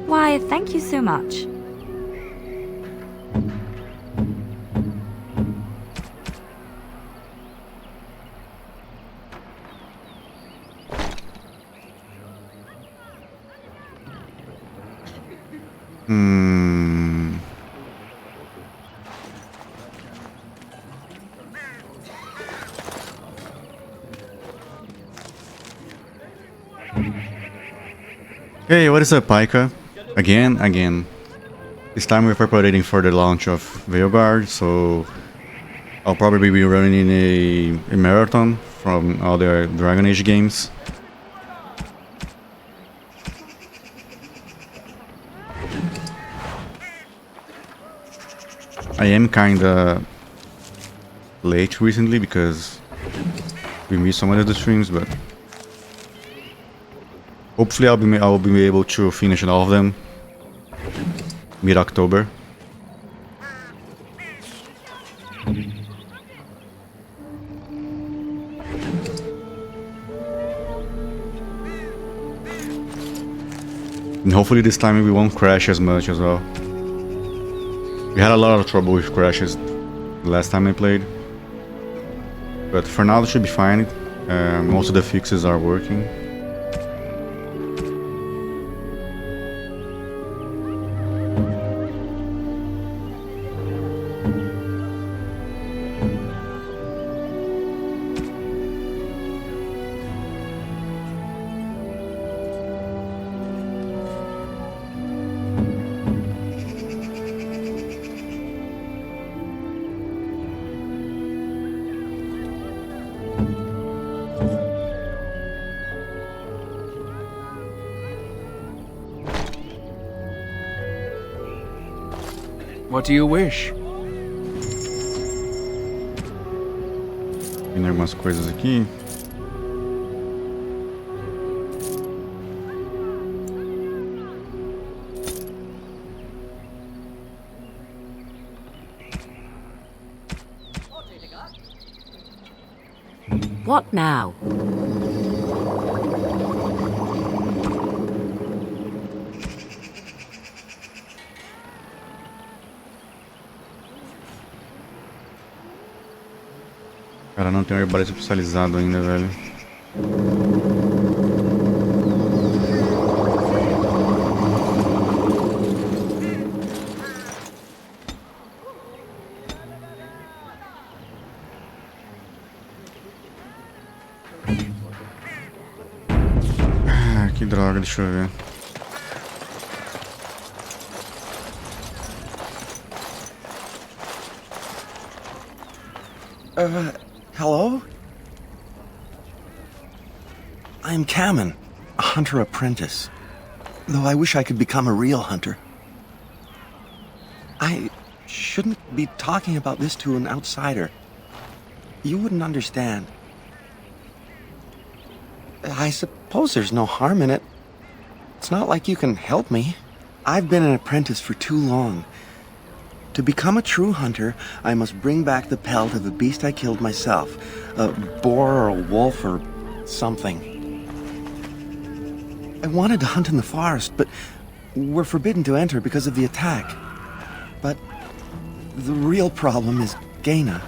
Why, thank you so much. Hey, what is up, Pika? Again. This time we're preparing for the launch of Veilguard, so I'll probably be running a marathon from all the Dragon Age games. I am kinda late recently because we missed some of the streams, but hopefully I'll be able to finish all of them mid-October. And hopefully this time we won't crash as much as well. We had a lot of trouble with crashes the last time I played, but for now it should be fine. Most of the fixes are working. What do you wish? Tem algumas coisas aqui. What now? Cara, não tem um arbalete especializado ainda, velho. Ah, que droga, deixa eu ver. Hello? I am Kamen, a hunter apprentice. Though I wish I could become a real hunter. I shouldn't be talking about this to an outsider. You wouldn't understand. I suppose there's no harm in it. It's not like you can help me. I've been an apprentice for too long. To become a true hunter, I must bring back the pelt of a beast I killed myself. A boar or a wolf or something. I wanted to hunt in the forest, but we're forbidden to enter because of the attack. But the real problem is Gaina.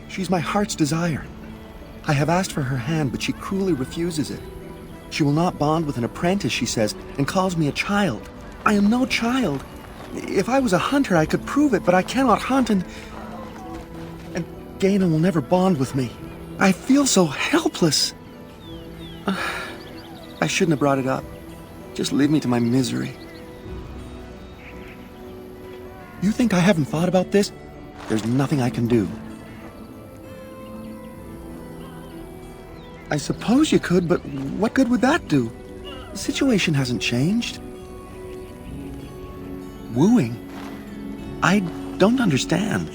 She's my heart's desire. I have asked for her hand, but she cruelly refuses it. She will not bond with an apprentice, she says, and calls me a child. I am no child. If I was a hunter, I could prove it, but I cannot hunt, and Gaina will never bond with me. I feel so helpless. I shouldn't have brought it up. Just leave me to my misery. You think I haven't thought about this? There's nothing I can do. I suppose you could, but what good would that do? The situation hasn't changed. Wooing? I don't understand.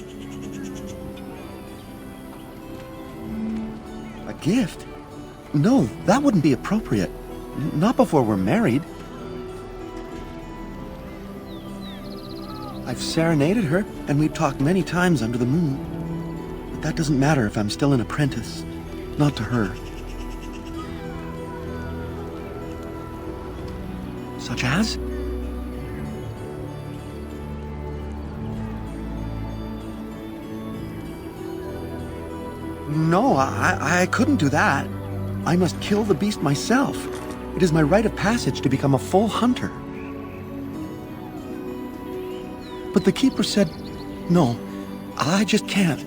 A gift? No, that wouldn't be appropriate. Not before we're married. I've serenaded her, and we've talked many times under the moon. But that doesn't matter if I'm still an apprentice. Not to her. Such as? No, I couldn't do that. I must kill the beast myself. It is my rite of passage to become a full hunter. But the keeper said, no, I just can't.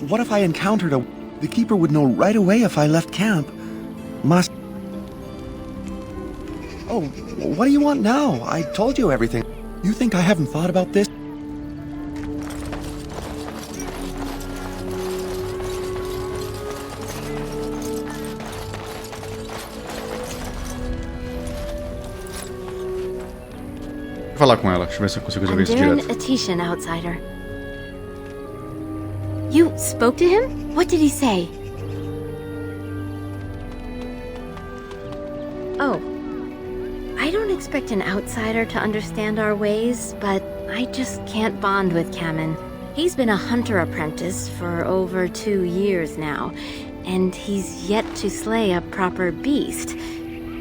What if I encountered a... The keeper would know right away if I left camp. Must... Oh, what do you want now? I told you everything. You think I haven't thought about this? Vou falar com ela, deixa eu ver se eu consigo resolver isso Darren direto. Atishan, outsider. You spoke to him? What did he say? Oh. I don't expect an outsider to understand our ways, but I just can't bond with Kamen. He's been a hunter apprentice for over 2 years now, and he's yet to slay a proper beast.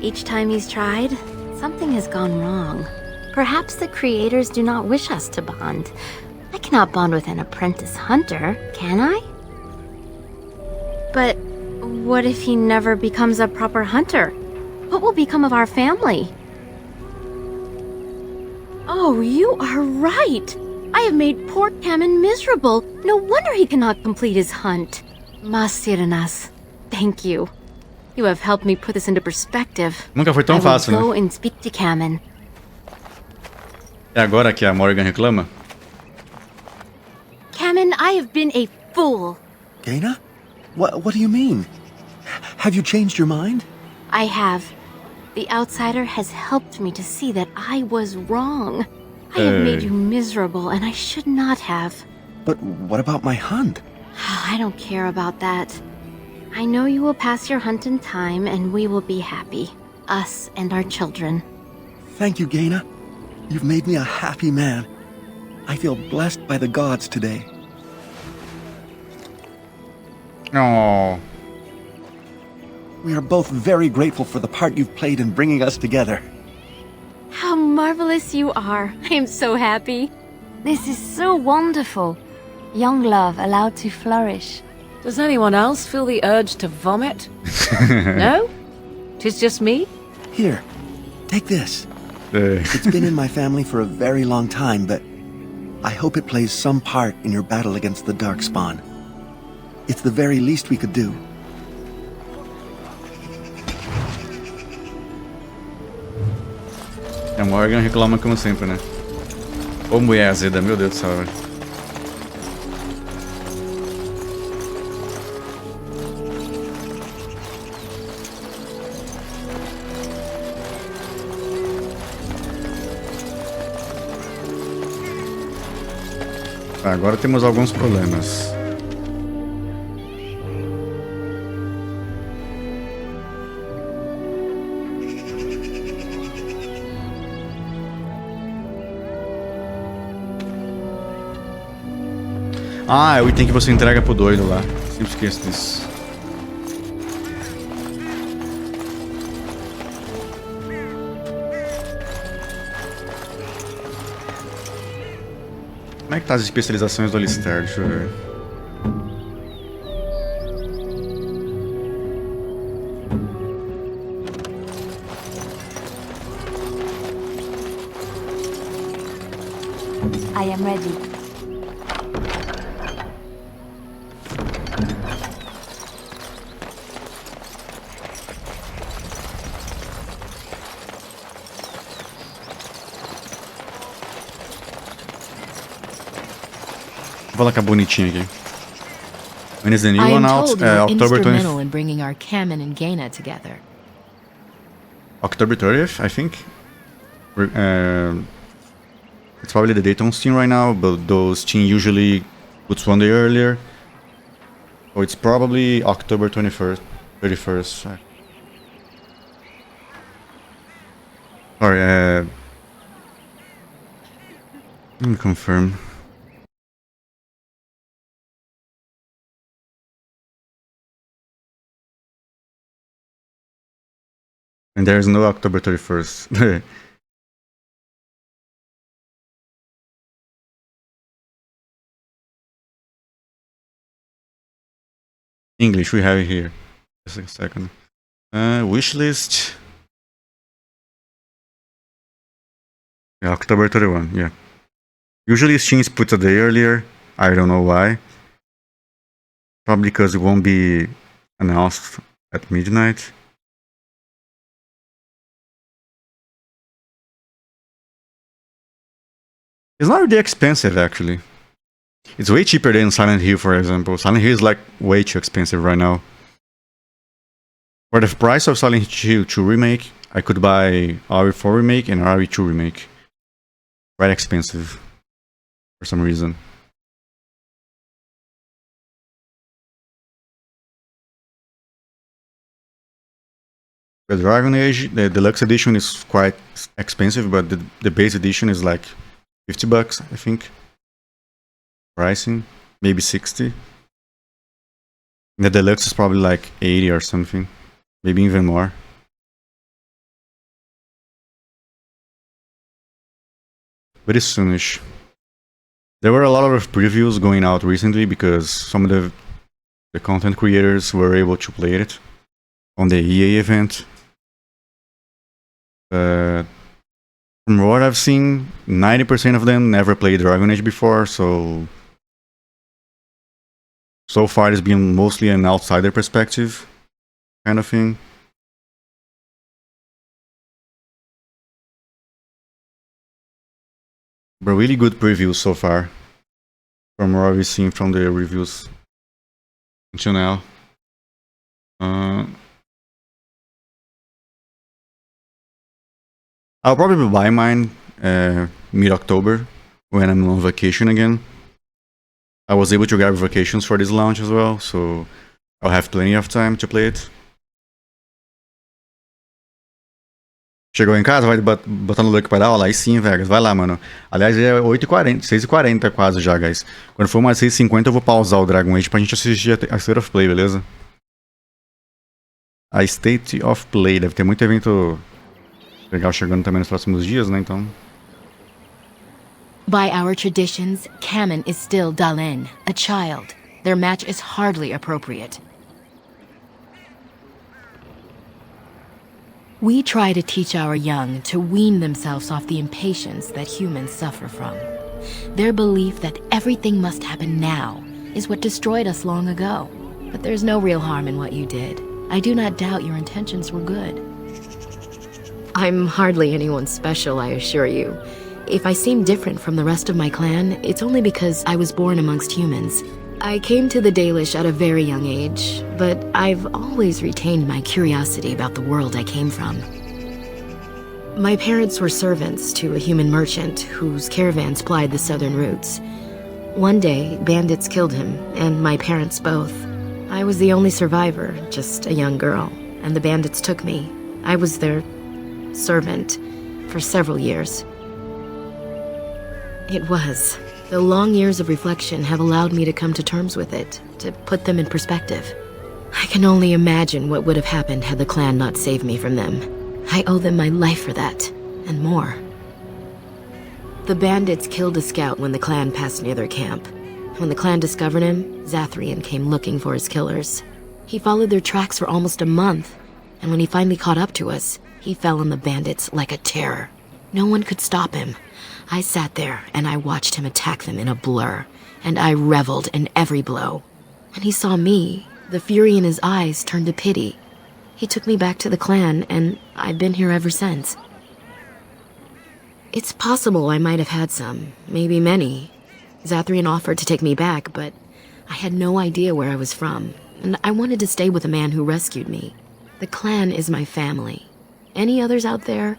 Each time he's tried, something has gone wrong. Perhaps the creators do not wish us to bond. I cannot bond with an apprentice hunter, can I? But what if he never becomes a proper hunter? What will become of our family? Oh, you are right! I have made poor Kamen miserable. No wonder he cannot complete his hunt. Masiranas, thank you. You have helped me put this into perspective. Nunca foi tão fácil, I will go né? and speak to Kamen. É agora que a Morgan reclama? Kamen, I have been a fool. Gaina? What do you mean? Have you changed your mind? I have. The outsider has helped me to see that I was wrong. I have made you miserable, and I should not have. But what about my hunt? I don't care about that. I know you will pass your hunt in time, and we will be happy. Us and our children. Thank you, Gaina. You've made me a happy man. I feel blessed by the gods today. Oh. We are both very grateful for the part you've played in bringing us together. How marvelous you are. I am so happy. This is so wonderful. Young love allowed to flourish. Does anyone else feel the urge to vomit? No? 'Tis just me? Here, take this. It's been in my family for a very long time, but I hope it plays some part in your battle against the Darkspawn. It's the very least we could do. A Morgan reclama como sempre, né? Ô mulher azeda, meu Deus do céu, velho. Agora temos alguns problemas. Ah, é o item que você entrega pro doido lá. Sempre esqueço disso. Como é que tá as especializações do Alistair? Deixa eu ver. I am ready. Vou colocar bonitinho aqui. When is the new I one am out? told you were October 20th. instrumental in bringing our Kamen and Gaina together. October 30th, I think. It's probably the date on Steam right now, but those Steam usually puts one day earlier. So it's probably October 21st, 31st. Sorry, let me confirm. And there's no October 31st. English, we have it here. Just a second. Wish list. Yeah, October 31, yeah. Usually Steam puts a day earlier. I don't know why. Probably because it won't be announced at midnight. It's not really expensive, actually. It's way cheaper than Silent Hill, for example. Silent Hill is like way too expensive right now. For the price of Silent Hill 2 Remake, I could buy RE4 Remake and RE2 Remake. Quite expensive. For some reason. The Dragon Age, the deluxe edition is quite expensive, but the base edition is like $50, I think. Pricing, maybe 60. The deluxe is probably like 80 or something, maybe even more. Very soonish. There were a lot of previews going out recently because some of the content creators were able to play it on the EA event. From what I've seen, 90% of them never played Dragon Age before, so far it's been mostly an outsider perspective kind of thing. But really good previews so far, from what we've seen from the reviews until now. I'll probably buy mine mid-October when I'm on vacation again. I was able to grab vacations for this launch as well, so I'll have plenty of time to play it. Chegou em casa, vai botando o look para dar aula? Aí sim, Vegas, vai lá, mano. Aliás, é 8h40, 6h40 quase já, guys. Quando for umas 6h50 eu vou pausar o Dragon Age pra gente assistir a State of Play, beleza? A State of Play, deve ter muito evento legal chegando também nos próximos dias, né, então... By our traditions, Kamen is still Dalen, a child. Their match is hardly appropriate. We try to teach our young to wean themselves off the impatience that humans suffer from. Their belief that everything must happen now is what destroyed us long ago. But there's no real harm in what you did. I do not doubt your intentions were good. I'm hardly anyone special, I assure you. If I seem different from the rest of my clan, it's only because I was born amongst humans. I came to the Dalish at a very young age, but I've always retained my curiosity about the world I came from. My parents were servants to a human merchant whose caravans plied the southern routes. One day, bandits killed him, and my parents both. I was the only survivor, just a young girl, and the bandits took me. I was their servant for several years. It was. The long years of reflection have allowed me to come to terms with it, to put them in perspective. I can only imagine what would have happened had the clan not saved me from them. I owe them my life for that, and more. The bandits killed a scout when the clan passed near their camp. When the clan discovered him, Lothering came looking for his killers. He followed their tracks for almost a month, and when he finally caught up to us, he fell on the bandits like a terror. No one could stop him. I sat there and I watched him attack them in a blur, and I reveled in every blow. When he saw me, the fury in his eyes turned to pity. He took me back to the clan, and I've been here ever since. It's possible I might have had some, maybe many. Lothering offered to take me back, but I had no idea where I was from, and I wanted to stay with the man who rescued me. The clan is my family. Any others out there?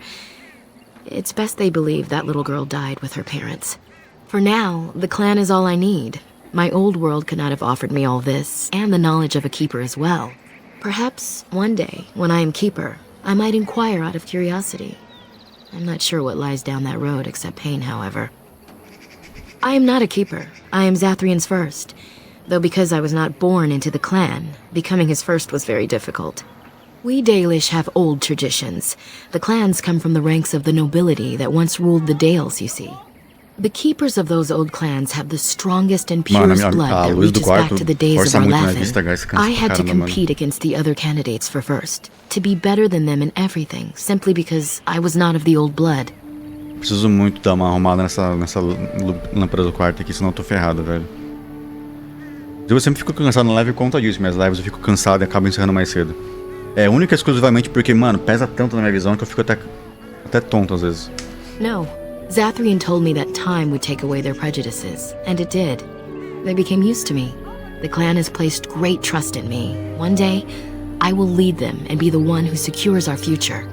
It's best they believe that little girl died with her parents. For now, the clan is all I need. My old world could not have offered me all this, and the knowledge of a keeper as well. Perhaps one day, when I am keeper, I might inquire out of curiosity. I'm not sure what lies down that road except pain, however. I am not a keeper. I am Lothering's first. Though because I was not born into the clan, becoming his first was very difficult. We Dalish have old traditions. The clans come from the ranks of the nobility that once ruled the Dales, you see. The keepers of those old clans have the strongest and Mano, purest blood that luz do reaches back quarto to the days of força our muito na vista, Lathan. guys. Cansa I pra had to caramba, mano. compete against the other candidates for first, to be better than them in everything, simply because I was not of the old blood. Preciso muito dar uma arrumada nessa lâmpada do quarto aqui, senão eu tô ferrado, velho. Eu sempre fico cansado na live por conta disso, minhas lives eu fico cansado e acabo encerrando mais cedo. É única e exclusivamente porque, mano, pesa tanto na minha visão que eu fico até tonto às vezes. No. Zathrian told me that time would take away their prejudices, and it did. They became used to me. The clan has placed great trust in me. One day, I will lead them and be the one who secures our future.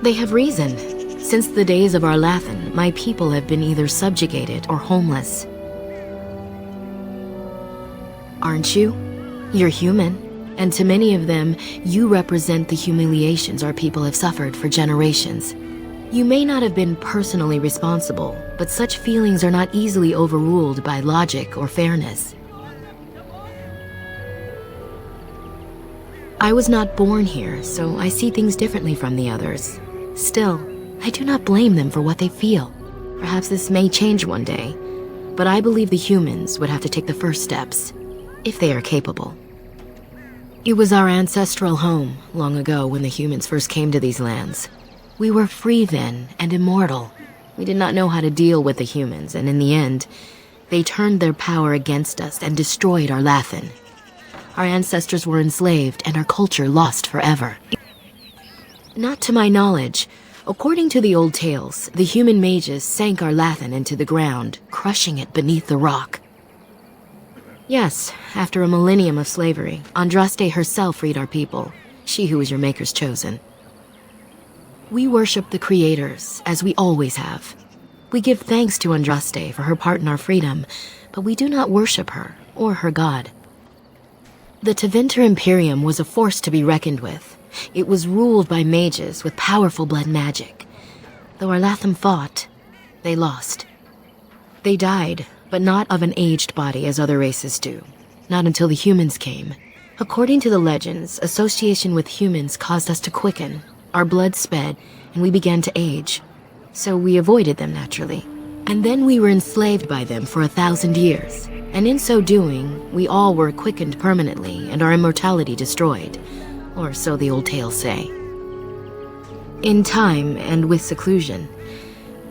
They have reason. Since the days of our Lathan, my people have been either subjugated or homeless. Aren't you? You're human. And to many of them, you represent the humiliations our people have suffered for generations. You may not have been personally responsible, but such feelings are not easily overruled by logic or fairness. I was not born here, so I see things differently from the others. Still, I do not blame them for what they feel. Perhaps this may change one day, but I believe the humans would have to take the first steps, if they are capable. It was our ancestral home, long ago when the humans first came to these lands. We were free then, and immortal. We did not know how to deal with the humans, and in the end, they turned their power against us and destroyed our Lathan. Our ancestors were enslaved, and our culture lost forever. Not to my knowledge. According to the old tales, the human mages sank our Lathan into the ground, crushing it beneath the rock. Yes, after a millennium of slavery, Andraste herself freed our people, she who was your maker's chosen. We worship the creators, as we always have. We give thanks to Andraste for her part in our freedom, but we do not worship her, or her god. The Tevinter Imperium was a force to be reckoned with. It was ruled by mages with powerful blood magic. Though our Latham fought, they lost. They died, but not of an aged body as other races do. Not until the humans came. According to the legends, association with humans caused us to quicken. Our blood sped, and we began to age. So we avoided them naturally. And then we were enslaved by them for 1,000 years. And in so doing, we all were quickened permanently and our immortality destroyed. Or so the old tales say. In time, and with seclusion,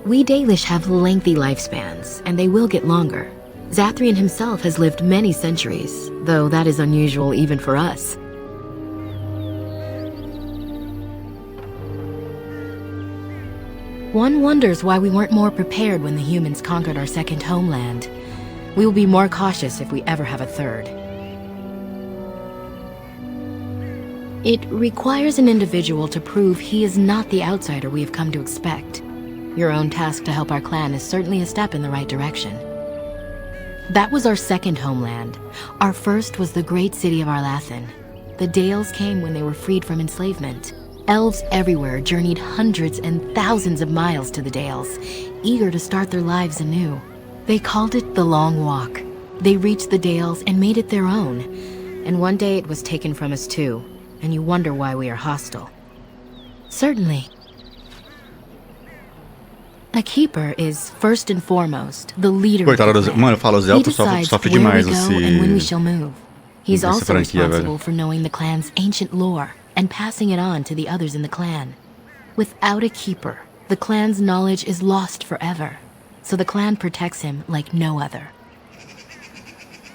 we Dalish have lengthy lifespans, and they will get longer. Zathrian himself has lived many centuries, though that is unusual even for us. One wonders why we weren't more prepared when the humans conquered our second homeland. We will be more cautious if we ever have a third. It requires an individual to prove he is not the outsider we have come to expect. Your own task to help our clan is certainly a step in the right direction. That was our second homeland. Our first was the great city of Arlathan. The Dales came when they were freed from enslavement. Elves everywhere journeyed hundreds and thousands of miles to the Dales, eager to start their lives anew. They called it the Long Walk. They reached the Dales and made it their own. And one day it was taken from us too, and you wonder why we are hostile. Certainly. A keeper is, first and foremost, the leader of the clan. Mano, eu falo, os elfos sofrem demais and when we shall move. He's nessa also franquia, responsible velho. for knowing the clan's ancient lore and passing it on to the others in the clan. Without a keeper, the clan's knowledge is lost forever, so the clan protects him like no other.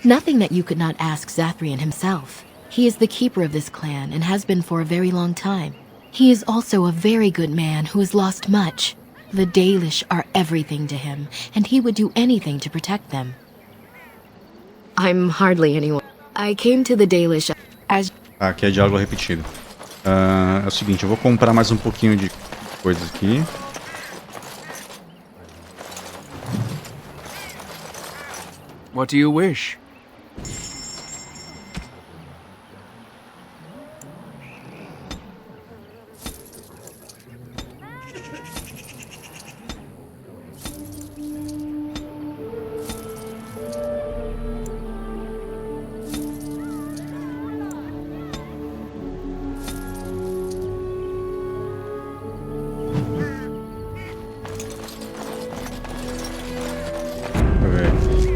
Nothing that you could not ask Zathrian himself. He is the keeper of this clan and has been for a very long time. He is also a very good man who has lost much. The Dalish are everything to him, and he would do anything to protect them. I'm hardly anyone. I came to the Dalish as... Aqui é diálogo repetido. É o seguinte, eu vou comprar mais um pouquinho de coisas aqui. What do you wish?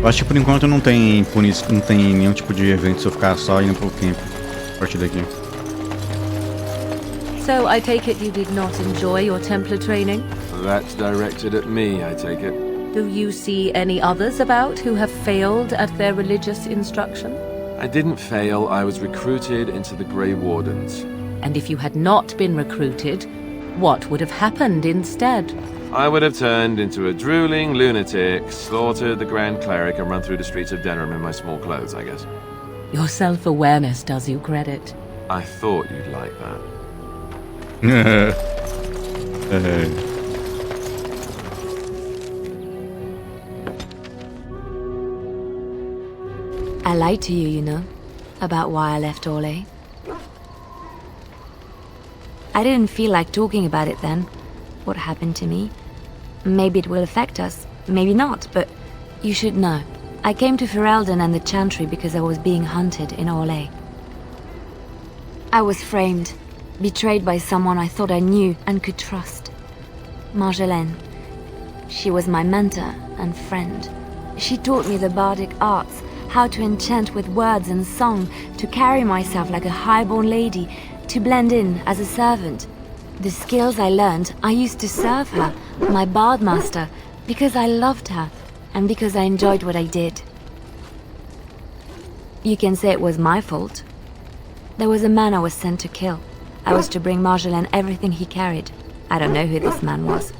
Eu acho que por enquanto não tem nenhum tipo de evento se eu ficar só indo pro camp a partir daqui. So I take it you did not enjoy your Templar training? That's directed at me, I take it. Do you see any others about who have failed at their religious instruction? I didn't fail, I was recruited into the Grey Wardens. And if you had not been recruited, what would have happened instead? I would have turned into a drooling lunatic, slaughtered the Grand Cleric, and run through the streets of Denham in my small clothes, I guess. Your self-awareness does you credit. I thought you'd like that. I lied to you, you know, about why I left Orlais. I didn't feel like talking about it then, what happened to me. Maybe it will affect us, maybe not, but you should know. I came to Ferelden and the Chantry because I was being hunted in Orlais. I was framed, betrayed by someone I thought I knew and could trust. Marjolaine. She was my mentor and friend. She taught me the bardic arts, how to enchant with words and song, to carry myself like a highborn lady, to blend in as a servant. The skills I learned, I used to serve her, my bard master, because I loved her, and because I enjoyed what I did. You can say it was my fault. There was a man I was sent to kill. I was to bring Marjolaine everything he carried. I don't know who this man was.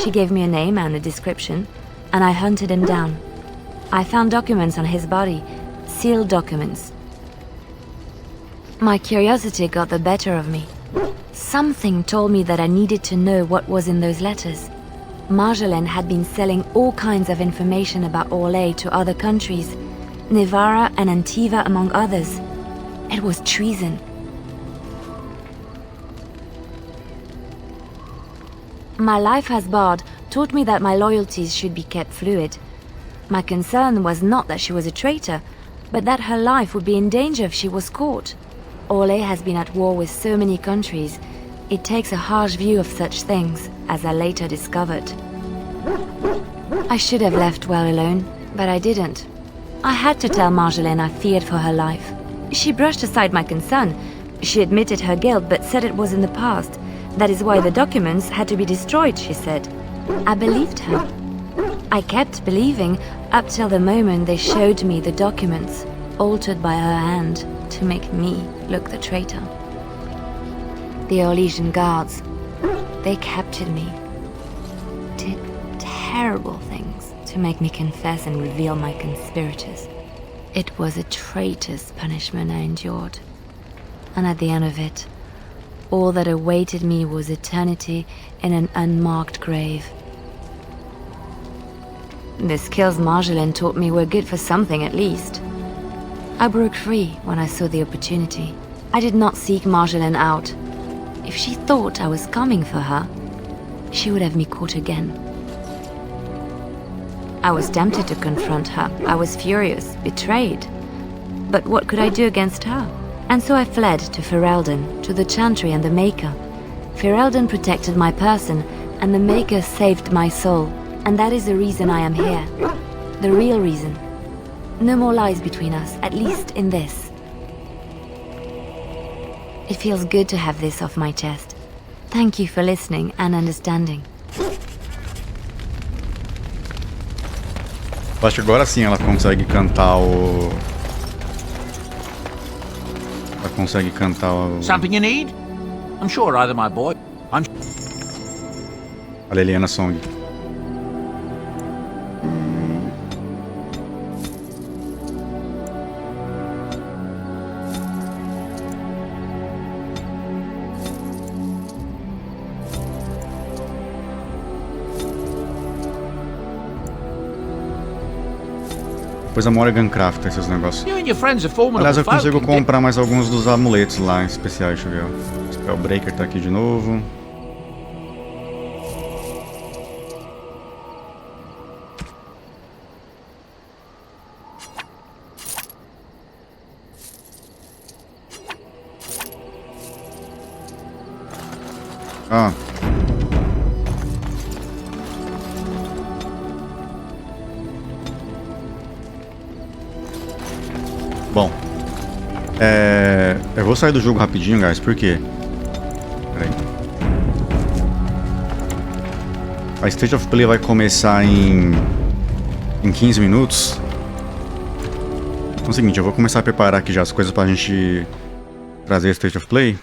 She gave me a name and a description, and I hunted him down. I found documents on his body, sealed documents. My curiosity got the better of me. Something told me that I needed to know what was in those letters. Marjolaine had been selling all kinds of information about Orlais to other countries, Nevara and Antiva among others. It was treason. My life as bard taught me that my loyalties should be kept fluid. My concern was not that she was a traitor, but that her life would be in danger if she was caught. Orlais has been at war with so many countries. It takes a harsh view of such things, as I later discovered. I should have left well alone, but I didn't. I had to tell Marjolaine I feared for her life. She brushed aside my concern. She admitted her guilt, but said it was in the past. That is why the documents had to be destroyed, she said. I believed her. I kept believing up till the moment they showed me the documents, altered by her hand, to make me look the traitor. The Orlesian guards, they captured me. Did terrible things to make me confess and reveal my conspirators. It was a traitor's punishment I endured. And at the end of it, all that awaited me was eternity in an unmarked grave. The skills Marjolaine taught me were good for something at least. I broke free when I saw the opportunity. I did not seek Marjolaine out. If she thought I was coming for her, she would have me caught again. I was tempted to confront her. I was furious, betrayed. But what could I do against her? And so I fled to Ferelden, to the Chantry and the Maker. Ferelden protected my person, and the Maker saved my soul. And that is the reason I am here. The real reason. No more lies between us, at least in this. It feels good to have this off my chest. Thank you for listening and understanding. Eu acho que agora sim ela consegue cantar o... Ela consegue cantar o... Something you need? I'm sure either my boy... A Leliana Song. Depois a Morrigan crafta esses negócios. Aliás, eu consigo comprar mais alguns dos amuletos lá, especiais, deixa eu ver. O Spellbreaker tá aqui de novo. Ah. Bom. Eu vou sair do jogo rapidinho, guys, por quê? Pera aí. A State of Play vai começar em 15 minutos. Então é o seguinte, eu vou começar a preparar aqui já as coisas pra gente trazer a State of Play.